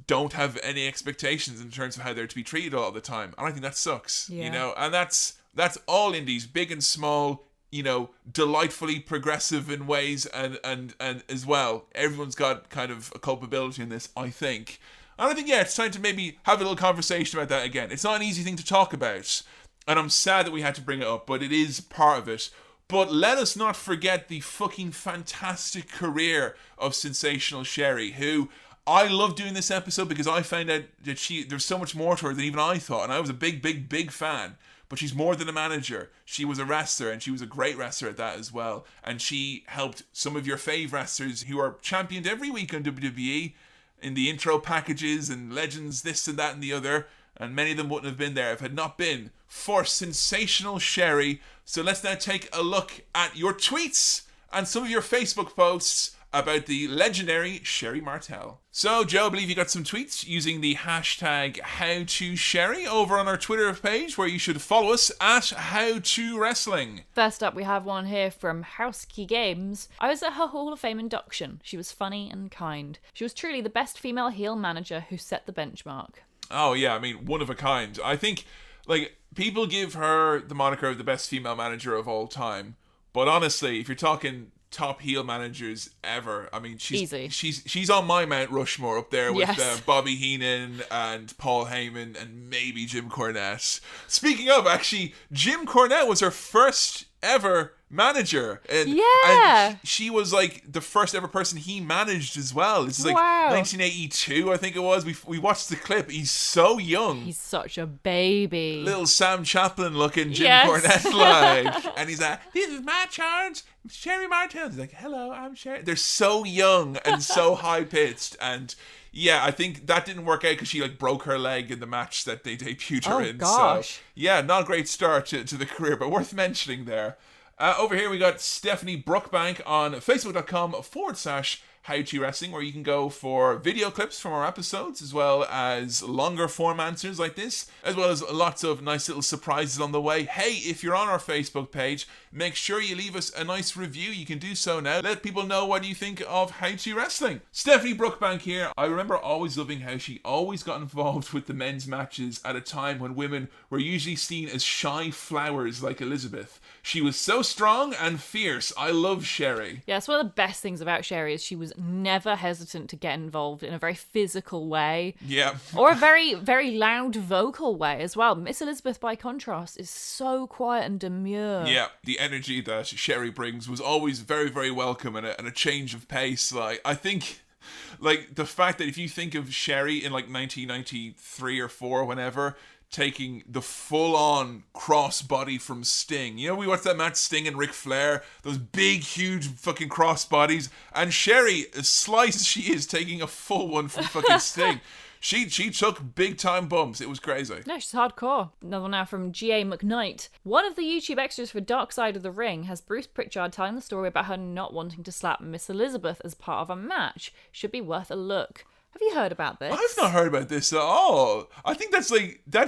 don't have any expectations in terms of how they're to be treated all the time. And I think that sucks, you know, and that's all indies, big and small, you know, delightfully progressive in ways, and as well, everyone's got kind of a culpability in this, I think. And I think, yeah, it's time to maybe have a little conversation about that again. It's not an easy thing to talk about, and I'm sad that we had to bring it up, but it is part of it. But let us not forget the fucking fantastic career of Sensational Sherri, who I love doing this episode because I found out that there's so much more to her than even I thought, and I was a big fan. But she's more than a manager. She was a wrestler, and she was a great wrestler at that as well. And she helped some of your fave wrestlers who are championed every week on WWE in the intro packages and legends, this and that and the other. And many of them wouldn't have been there if it had not been for Sensational Sherri. So let's now take a look at your tweets and some of your Facebook posts about the legendary Sherri Martel. So, Joe, I believe you got some tweets using the hashtag HowToSherri over on our Twitter page, where you should follow us at HowToWrestling. First up, we have one here from Housekey Games. I was at her Hall of Fame induction. She was funny and kind. She was truly the best female heel manager who set the benchmark. Oh, yeah, I mean, one of a kind. I think, like, people give her the moniker of the best female manager of all time. But honestly, if you're talking top heel managers ever, I mean, she's on my Mount Rushmore up there with Bobby Heenan and Paul Heyman and maybe Jim Cornette. Speaking of, actually, Jim Cornette was her first ever manager, and she was like the first ever person he managed as well. This is like 1982, I think it was. We watched the clip. He's so young. He's such a baby. Little Sam Chaplin looking Jim Cornette like, and he's like, "This is my charge, Sherri Martel." He's like, "Hello, I'm Sherri." They're so young and so high pitched, and yeah, I think that didn't work out because she like broke her leg in the match that they debuted her in. Gosh. So yeah, not a great start to the career, but worth mentioning there. Over here we got Stephanie Brookbank on Facebook.com/HowToWrestling, where you can go for video clips from our episodes, as well as longer form answers like this, as well as lots of nice little surprises on the way. Hey, if you're on our Facebook page, make sure you leave us a nice review. You can do so now. Let people know what you think of HowToWrestling. Stephanie Brookbank here. I remember always loving how she always got involved with the men's matches at a time when women were usually seen as shy flowers like Elizabeth. She was so strong and fierce. I love Sherri. Yeah, it's one of the best things about Sherri is she was never hesitant to get involved in a very physical way. Yeah. Or a very, very loud vocal way as well. Miss Elizabeth, by contrast, is so quiet and demure. Yeah, the energy that Sherri brings was always very, very welcome, and a change of pace. Like, I think, like, the fact that if you think of Sherri in like 1993 or 4, whenever, taking the full-on crossbody from Sting. You know, we watched that match, Sting and Ric Flair, those big, huge fucking crossbodies, and Sherri, as slight as she is, taking a full one from fucking Sting. She took big-time bumps. It was crazy. No, she's hardcore. Another one now from G.A. McKnight. One of the YouTube extras for Dark Side of the Ring has Bruce Pritchard telling the story about her not wanting to slap Miss Elizabeth as part of a match. Should be worth a look. Have you heard about this? I've not heard about this at all. I think that's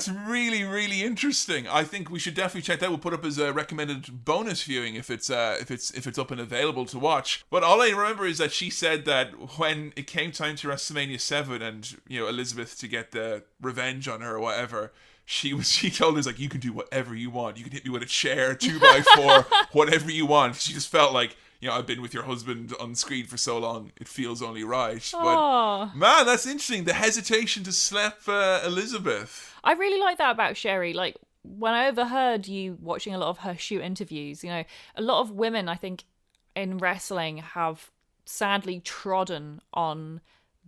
really, really interesting. I think we should definitely check that. We'll put up as a recommended bonus viewing if it's up and available to watch. But all I remember is that she said that when it came time to WrestleMania 7 and, you know, Elizabeth to get the revenge on her or whatever, she told us, like, you can do whatever you want. You can hit me with a chair, 2x4, whatever you want. She just felt like, you know, I've been with your husband on screen for so long, it feels only right. But, man, that's interesting. The hesitation to slap Elizabeth. I really like that about Sherri. Like, when I overheard you watching a lot of her shoot interviews, you know, a lot of women, I think, in wrestling have sadly trodden on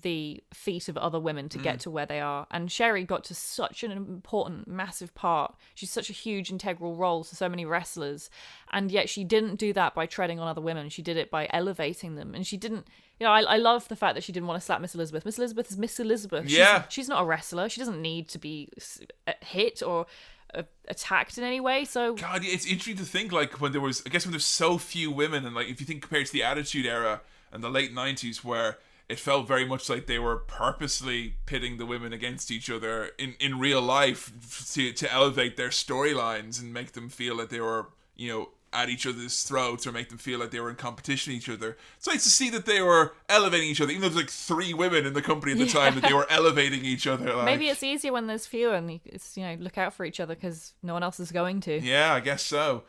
the feet of other women to get to where they are. And Sherri got to such an important, massive part. She's such a huge integral role to so many wrestlers. And yet she didn't do that by treading on other women. She did it by elevating them. And she didn't, you know, I love the fact that she didn't want to slap Miss Elizabeth. Miss Elizabeth is Miss Elizabeth. Yeah. She's not a wrestler. She doesn't need to be hit or attacked in any way. So God, it's interesting to think, like, when there's so few women, and like if you think compared to the Attitude Era and the late 90s, where it felt very much like they were purposely pitting the women against each other in real life to elevate their storylines and make them feel like they were, at each other's throats, or make them feel like they were in competition with each other. It's nice to see that they were elevating each other, even though there's like 3 women in the company at the time, that they were elevating each other. Like. Maybe it's easier when there's fewer, and it's, look out for each other because no one else is going to. Yeah, I guess so.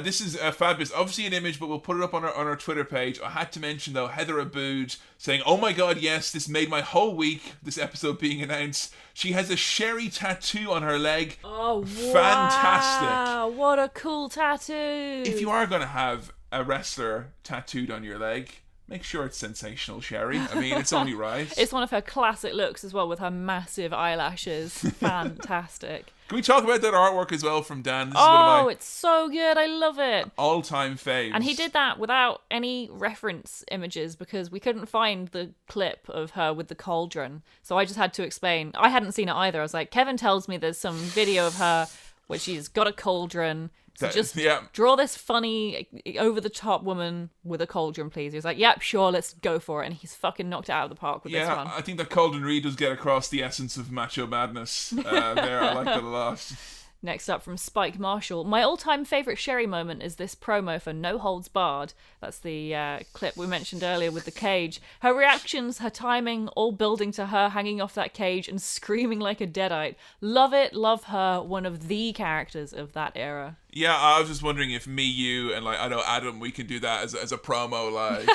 This is fabulous. Obviously an image, but we'll put it up on our Twitter page. I had to mention, though, Heather Abood saying, "Oh my God, yes, this made my whole week, this episode being announced. She has a Sherri tattoo on her leg." Oh, fantastic. Wow, what a cool tattoo. If you are going to have a wrestler tattooed on your leg, make sure it's Sensational Sherri. I mean, it's only right. It's one of her classic looks as well, with her massive eyelashes. Fantastic. Can we talk about that artwork as well from Dan? This is one of my it's so good. I love it. all-time faves. And he did that without any reference images because we couldn't find the clip of her with the cauldron. So I just had to explain. I hadn't seen it either. I was like, Kevin tells me there's some video of her where she's got a cauldron. So just draw this funny, over-the-top woman with a cauldron, please. He was like, yep, sure, let's go for it. And he's fucking knocked it out of the park with this one. Yeah, I think that Cauldron Reed does get across the essence of macho madness there. I like that a lot. Next up from Spike Marshall. My all-time favourite Sherri moment is this promo for No Holds Barred. That's the clip we mentioned earlier with the cage. Her reactions, her timing, all building to her hanging off that cage and screaming like a deadite. Love it, love her. One of the characters of that era. Yeah, I was just wondering if me, you, and like I know Adam, we can do that as a promo, like,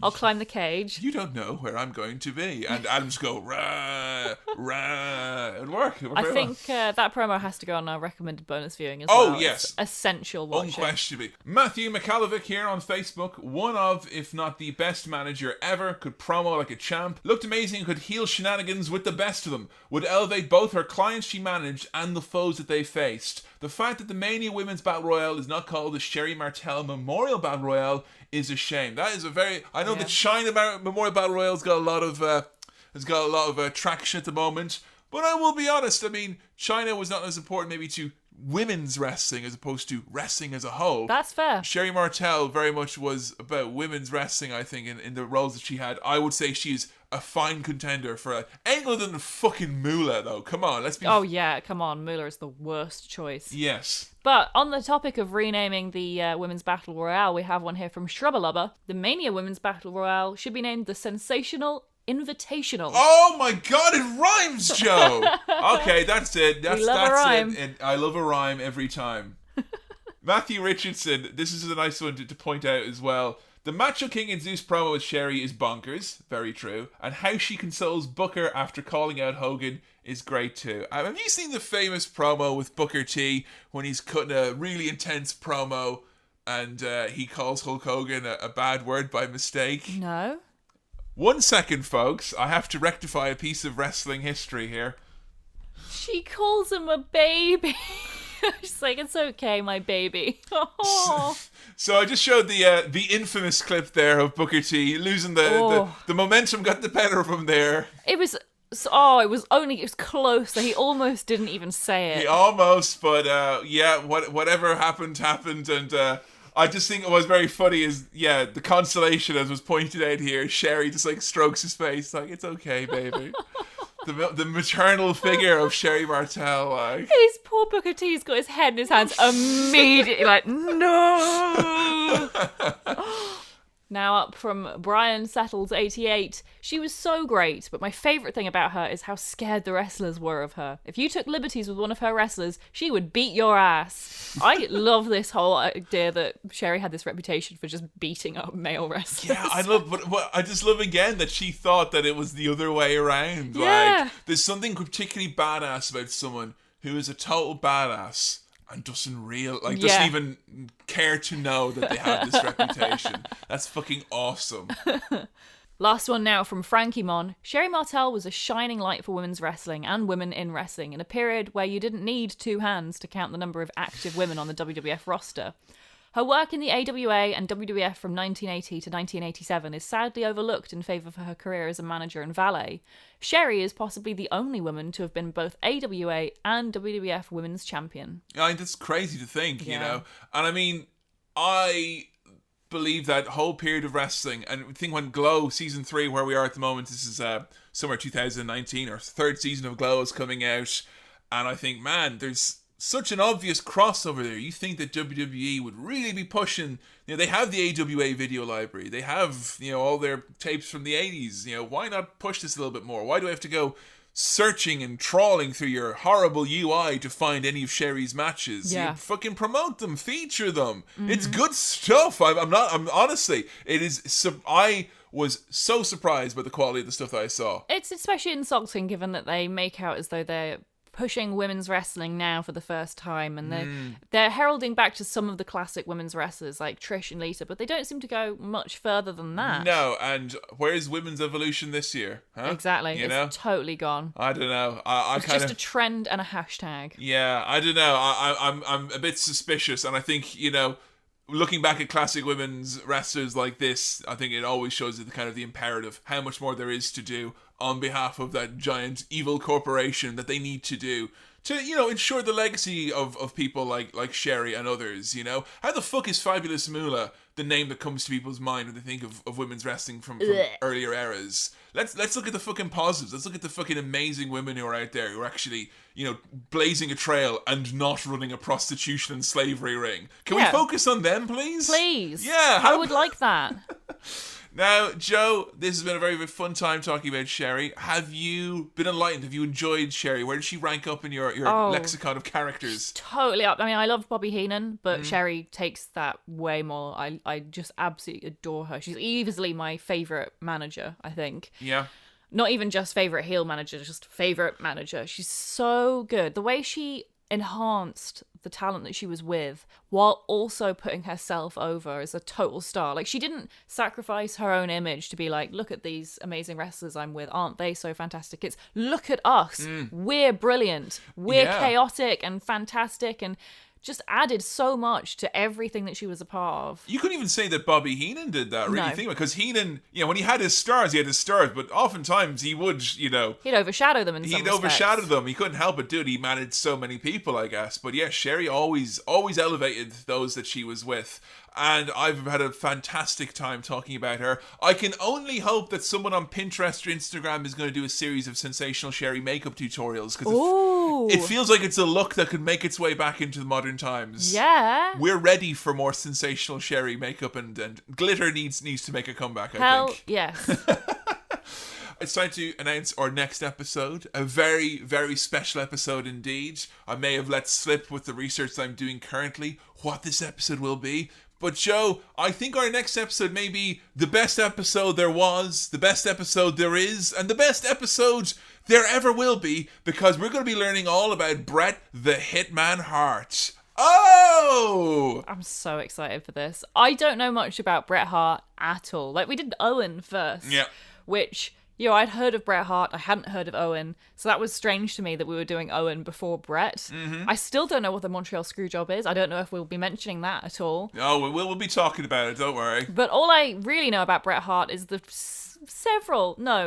I'll climb the cage. You don't know where I'm going to be, and Adam just go rah rah. It'd work. I think that promo has to go on our recommended bonus viewing as well. Oh yes, it's essential watching. Unquestionably. Matthew McAllivick here on Facebook. One of, if not the best manager ever. Could promo like a champ. Looked amazing. Could heal shenanigans with the best of them. Would elevate both her clients she managed and the foes that they faced. The fact that the Mania Women's Battle Royale is not called the Sherri Martel Memorial Battle Royale is a shame. That is a very... I know the China Memorial Battle Royale has got a lot of traction at the moment, but I will be honest. I mean, China was not as important maybe to women's wrestling as opposed to wrestling as a whole. That's fair. Sherri Martel very much was about women's wrestling, I think, in the roles that she had. I would say she's a fine contender for any other than fucking Moolah, though. Come on, let's be... Oh, yeah, come on. Moolah is the worst choice. Yes. But on the topic of renaming the Women's Battle Royale, we have one here from Shrubbalubba. The Mania Women's Battle Royale should be named the Sensational Invitational. Oh my God, it rhymes, Joe. Okay, that's it. That's a rhyme. it. I love a rhyme every time. Matthew Richardson, this is a nice one to point out as well. The Macho King and Zeus promo with Sherri is bonkers, very true. And how she consoles Booker after calling out Hogan is great too. Have you seen the famous promo with Booker T when he's cutting a really intense promo and he calls Hulk Hogan a bad word by mistake? No. 1 second, folks. I have to rectify a piece of wrestling history here. She calls him a baby. She's like, it's okay, my baby. Oh. So I just showed the infamous clip there of Booker T losing the momentum, got the better of him there. It was close. He almost didn't even say it. He almost, but whatever happened, and I just think it was very funny is, the consolation, as was pointed out here, Sherri just like strokes his face like, it's okay, baby. The maternal figure of Sherri Martel, like. His poor Booker T's got his head in his hands immediately, like, no! Now up from Brian Settles 88. She was so great, but my favourite thing about her is how scared the wrestlers were of her. If you took liberties with one of her wrestlers, she would beat your ass. I love this whole idea that Sherri had this reputation for just beating up male wrestlers. Yeah, I just love again that she thought that it was the other way around. Yeah. Like, there's something particularly badass about someone who is a total badass and doesn't even care to know that they have this reputation. That's fucking awesome. Last one now from Frankie Mon. Sherri Martel was a shining light for women's wrestling and women in wrestling in a period where you didn't need 2 hands to count the number of active women on the WWF roster. Her work in the AWA and WWF from 1980 to 1987 is sadly overlooked in favour of her career as a manager and valet. Sherri is possibly the only woman to have been both AWA and WWF Women's Champion. I mean, that's crazy to think, you Yeah. know? And I mean, I believe that whole period of wrestling, and I think when Glow Season 3, where we are at the moment, this is summer 2019, or third season of Glow is coming out, and I think, man, there's such an obvious crossover there. You think that WWE would really be pushing, you know, they have the AWA video library, they have, you know, all their tapes from the 80s, you know, why not push this a little bit more? Why do I have to go searching and trawling through your horrible UI to find any of Sherri's matches? Yeah. You fucking promote them, feature them. It's good stuff. I'm honestly, it is, I was so surprised by the quality of the stuff that I saw. It's especially insulting given that they make out as though they're pushing women's wrestling now for the first time, and they're heralding back to some of the classic women's wrestlers like Trish and Lita, but they don't seem to go much further than that. No, and where's Women's Evolution this year? Huh? Exactly. You It's know? totally gone. I don't know. I It's kind just of... a trend and a hashtag. Yeah, I don't know. I'm a bit suspicious, and I think, you know, looking back at classic women's wrestlers like this, I think it always shows the kind of the imperative, how much more there is to do on behalf of that giant evil corporation that they need to do to, you know, ensure the legacy of people like Sherri and others, you know? How the fuck is Fabulous Moolah the name that comes to people's mind when they think of women's wrestling from earlier eras? Let's look at the fucking positives. Let's look at the fucking amazing women who are out there who are actually, you know, blazing a trail and not running a prostitution and slavery ring. Can we Yeah. focus on them, please? Please. Yeah, I would like that. Now, Joe, this has been a very, very fun time talking about Sherri. Have you been enlightened? Have you enjoyed Sherri? Where does she rank up in your lexicon of characters? Totally up. I mean, I love Bobby Heenan, but Mm. Sherri takes that way more. I just absolutely adore her. She's easily my favourite manager, I think. Yeah. Not even just favourite heel manager, just favourite manager. She's so good. The way she enhanced the talent that she was with while also putting herself over as a total star. Like, she didn't sacrifice her own image to be like, look at these amazing wrestlers I'm with, aren't they so fantastic? It's, look at us, we're brilliant, we're Yeah. chaotic and fantastic, and just added so much to everything that she was a part of. You couldn't even say that Bobby Heenan did that, really. No. Think about it, because Heenan, you know, when he had his stars, but oftentimes he would, you know, He'd overshadow them in some he'd respects. overshadow them. He couldn't help it, dude. He managed so many people, I guess. But yeah, Sherri always elevated those that she was with. And I've had a fantastic time talking about her. I can only hope that someone on Pinterest or Instagram is going to do a series of Sensational Sherri makeup tutorials, because Ooh. it feels like it's a look that could make its way back into the modern times. Yeah. We're ready for more Sensational Sherri makeup, and glitter needs to make a comeback, I Hell think. yes. It's time to announce our next episode. A very, very special episode indeed. I may have let slip with the research that I'm doing currently what this episode will be. But Joe, I think our next episode may be the best episode there was, the best episode there is, and the best episode there ever will be, because we're going to be learning all about Bret the Hitman Hart. Oh! I'm so excited for this. I don't know much about Bret Hart at all. Like, we did Owen first. Yeah. Which, you know, I'd heard of Bret Hart. I hadn't heard of Owen. So that was strange to me that we were doing Owen before Bret. Mm-hmm. I still don't know what the Montreal Screwjob is. I don't know if we'll be mentioning that at all. Oh, we'll be talking about it, don't worry. But all I really know about Bret Hart is the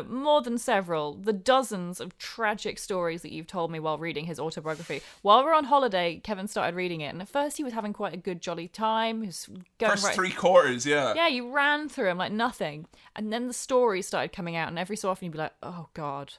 more than several, the dozens of tragic stories that you've told me while reading his autobiography. While we're on holiday, Kevin started reading it, and at first he was having quite a good jolly time. He was going First right... 3 quarters, yeah. Yeah, you ran through him like nothing. And then the stories started coming out, and every so often you'd be like, oh, God.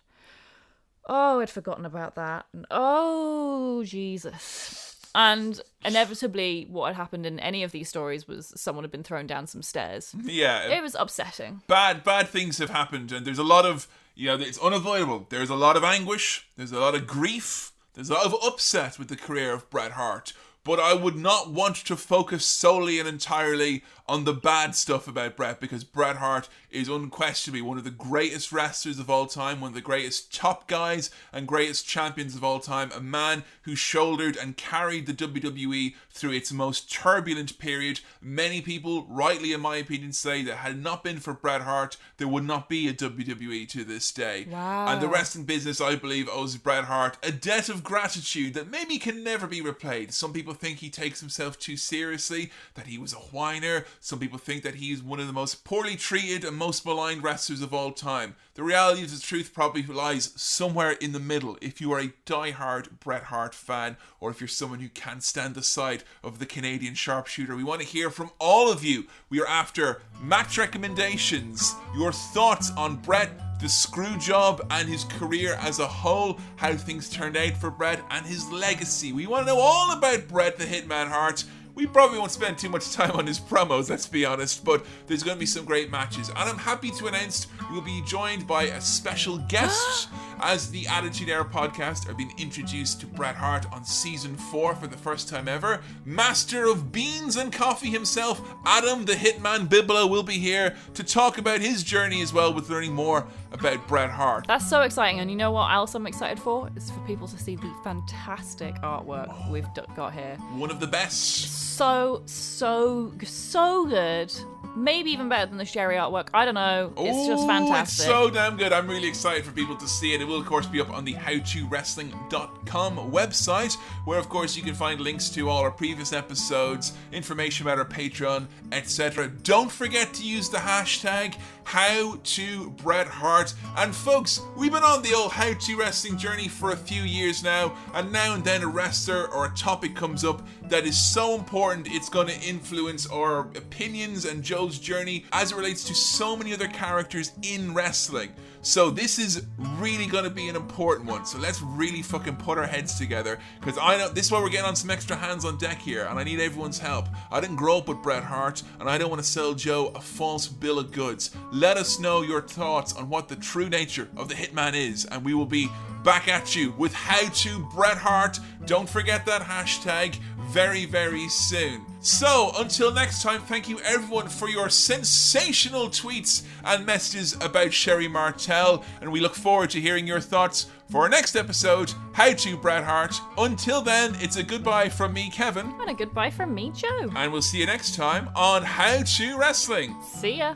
Oh, I'd forgotten about that. And, oh, Jesus. And inevitably, what had happened in any of these stories was someone had been thrown down some stairs. Yeah. It was upsetting. Bad things have happened, and there's a lot of, you know, it's unavoidable. There's a lot of anguish, there's a lot of grief, there's a lot of upset with the career of Bret Hart. But I would not want to focus solely and entirely on the bad stuff about Bret, because Bret Hart is unquestionably one of the greatest wrestlers of all time, one of the greatest top guys and greatest champions of all time, a man who shouldered and carried the WWE through its most turbulent period. Many people, rightly in my opinion, say that had it not been for Bret Hart, there would not be a WWE to this day. Wow. And the wrestling business, I believe, owes Bret Hart a debt of gratitude that maybe can never be repaid. Some people think he takes himself too seriously, that he was a whiner. Some people think that he's one of the most poorly treated and most maligned wrestlers of all time. The reality of the truth probably lies somewhere in the middle. If you are a die-hard Bret Hart fan, or if you're someone who can't stand the sight of the Canadian sharpshooter, we want to hear from all of you. We are after match recommendations, your thoughts on Bret, the screw job, and his career as a whole, how things turned out for Bret, and his legacy. We want to know all about Bret the Hitman Hart. We probably won't spend too much time on his promos, let's be honest, but there's going to be some great matches. And I'm happy to announce we'll be joined by a special guest as the Attitude Era podcast are being introduced to Bret Hart on season 4 for the first time ever. Master of beans and coffee himself, Adam the Hitman Bibolo, will be here to talk about his journey as well with learning more about Bret Hart. That's so exciting, and you know what else I'm excited for? Is for people to see the fantastic artwork we've got here. One of the best. So good. Maybe even better than the Sherri artwork. I don't know. It's just fantastic. It's so damn good. I'm really excited for people to see it. It will, of course, be up on the howtowrestling.com website, where, of course, you can find links to all our previous episodes, information about our Patreon, etc. Don't forget to use the hashtag HowToBretHart. And folks, we've been on the old How To Wrestling journey for a few years now, and then a wrestler or a topic comes up that is so important it's going to influence our opinions and Joe's journey as it relates to so many other characters in wrestling. So this is really going to be an important one. So let's really fucking put our heads together, because I know this is why we're getting on some extra hands on deck here, and I need everyone's help. I didn't grow up with Bret Hart, and I don't want to sell Joe a false bill of goods. Let us know your thoughts on what the true nature of the Hitman is, and we will be back at you with How To Bret Hart. Don't forget that hashtag very, very soon. So, until next time, thank you everyone for your sensational tweets and messages about Sherri Martel, and we look forward to hearing your thoughts for our next episode, How To Bret Hart. Until then, it's a goodbye from me, Kevin. And a goodbye from me, Joe. And we'll see you next time on How To Wrestling. See ya.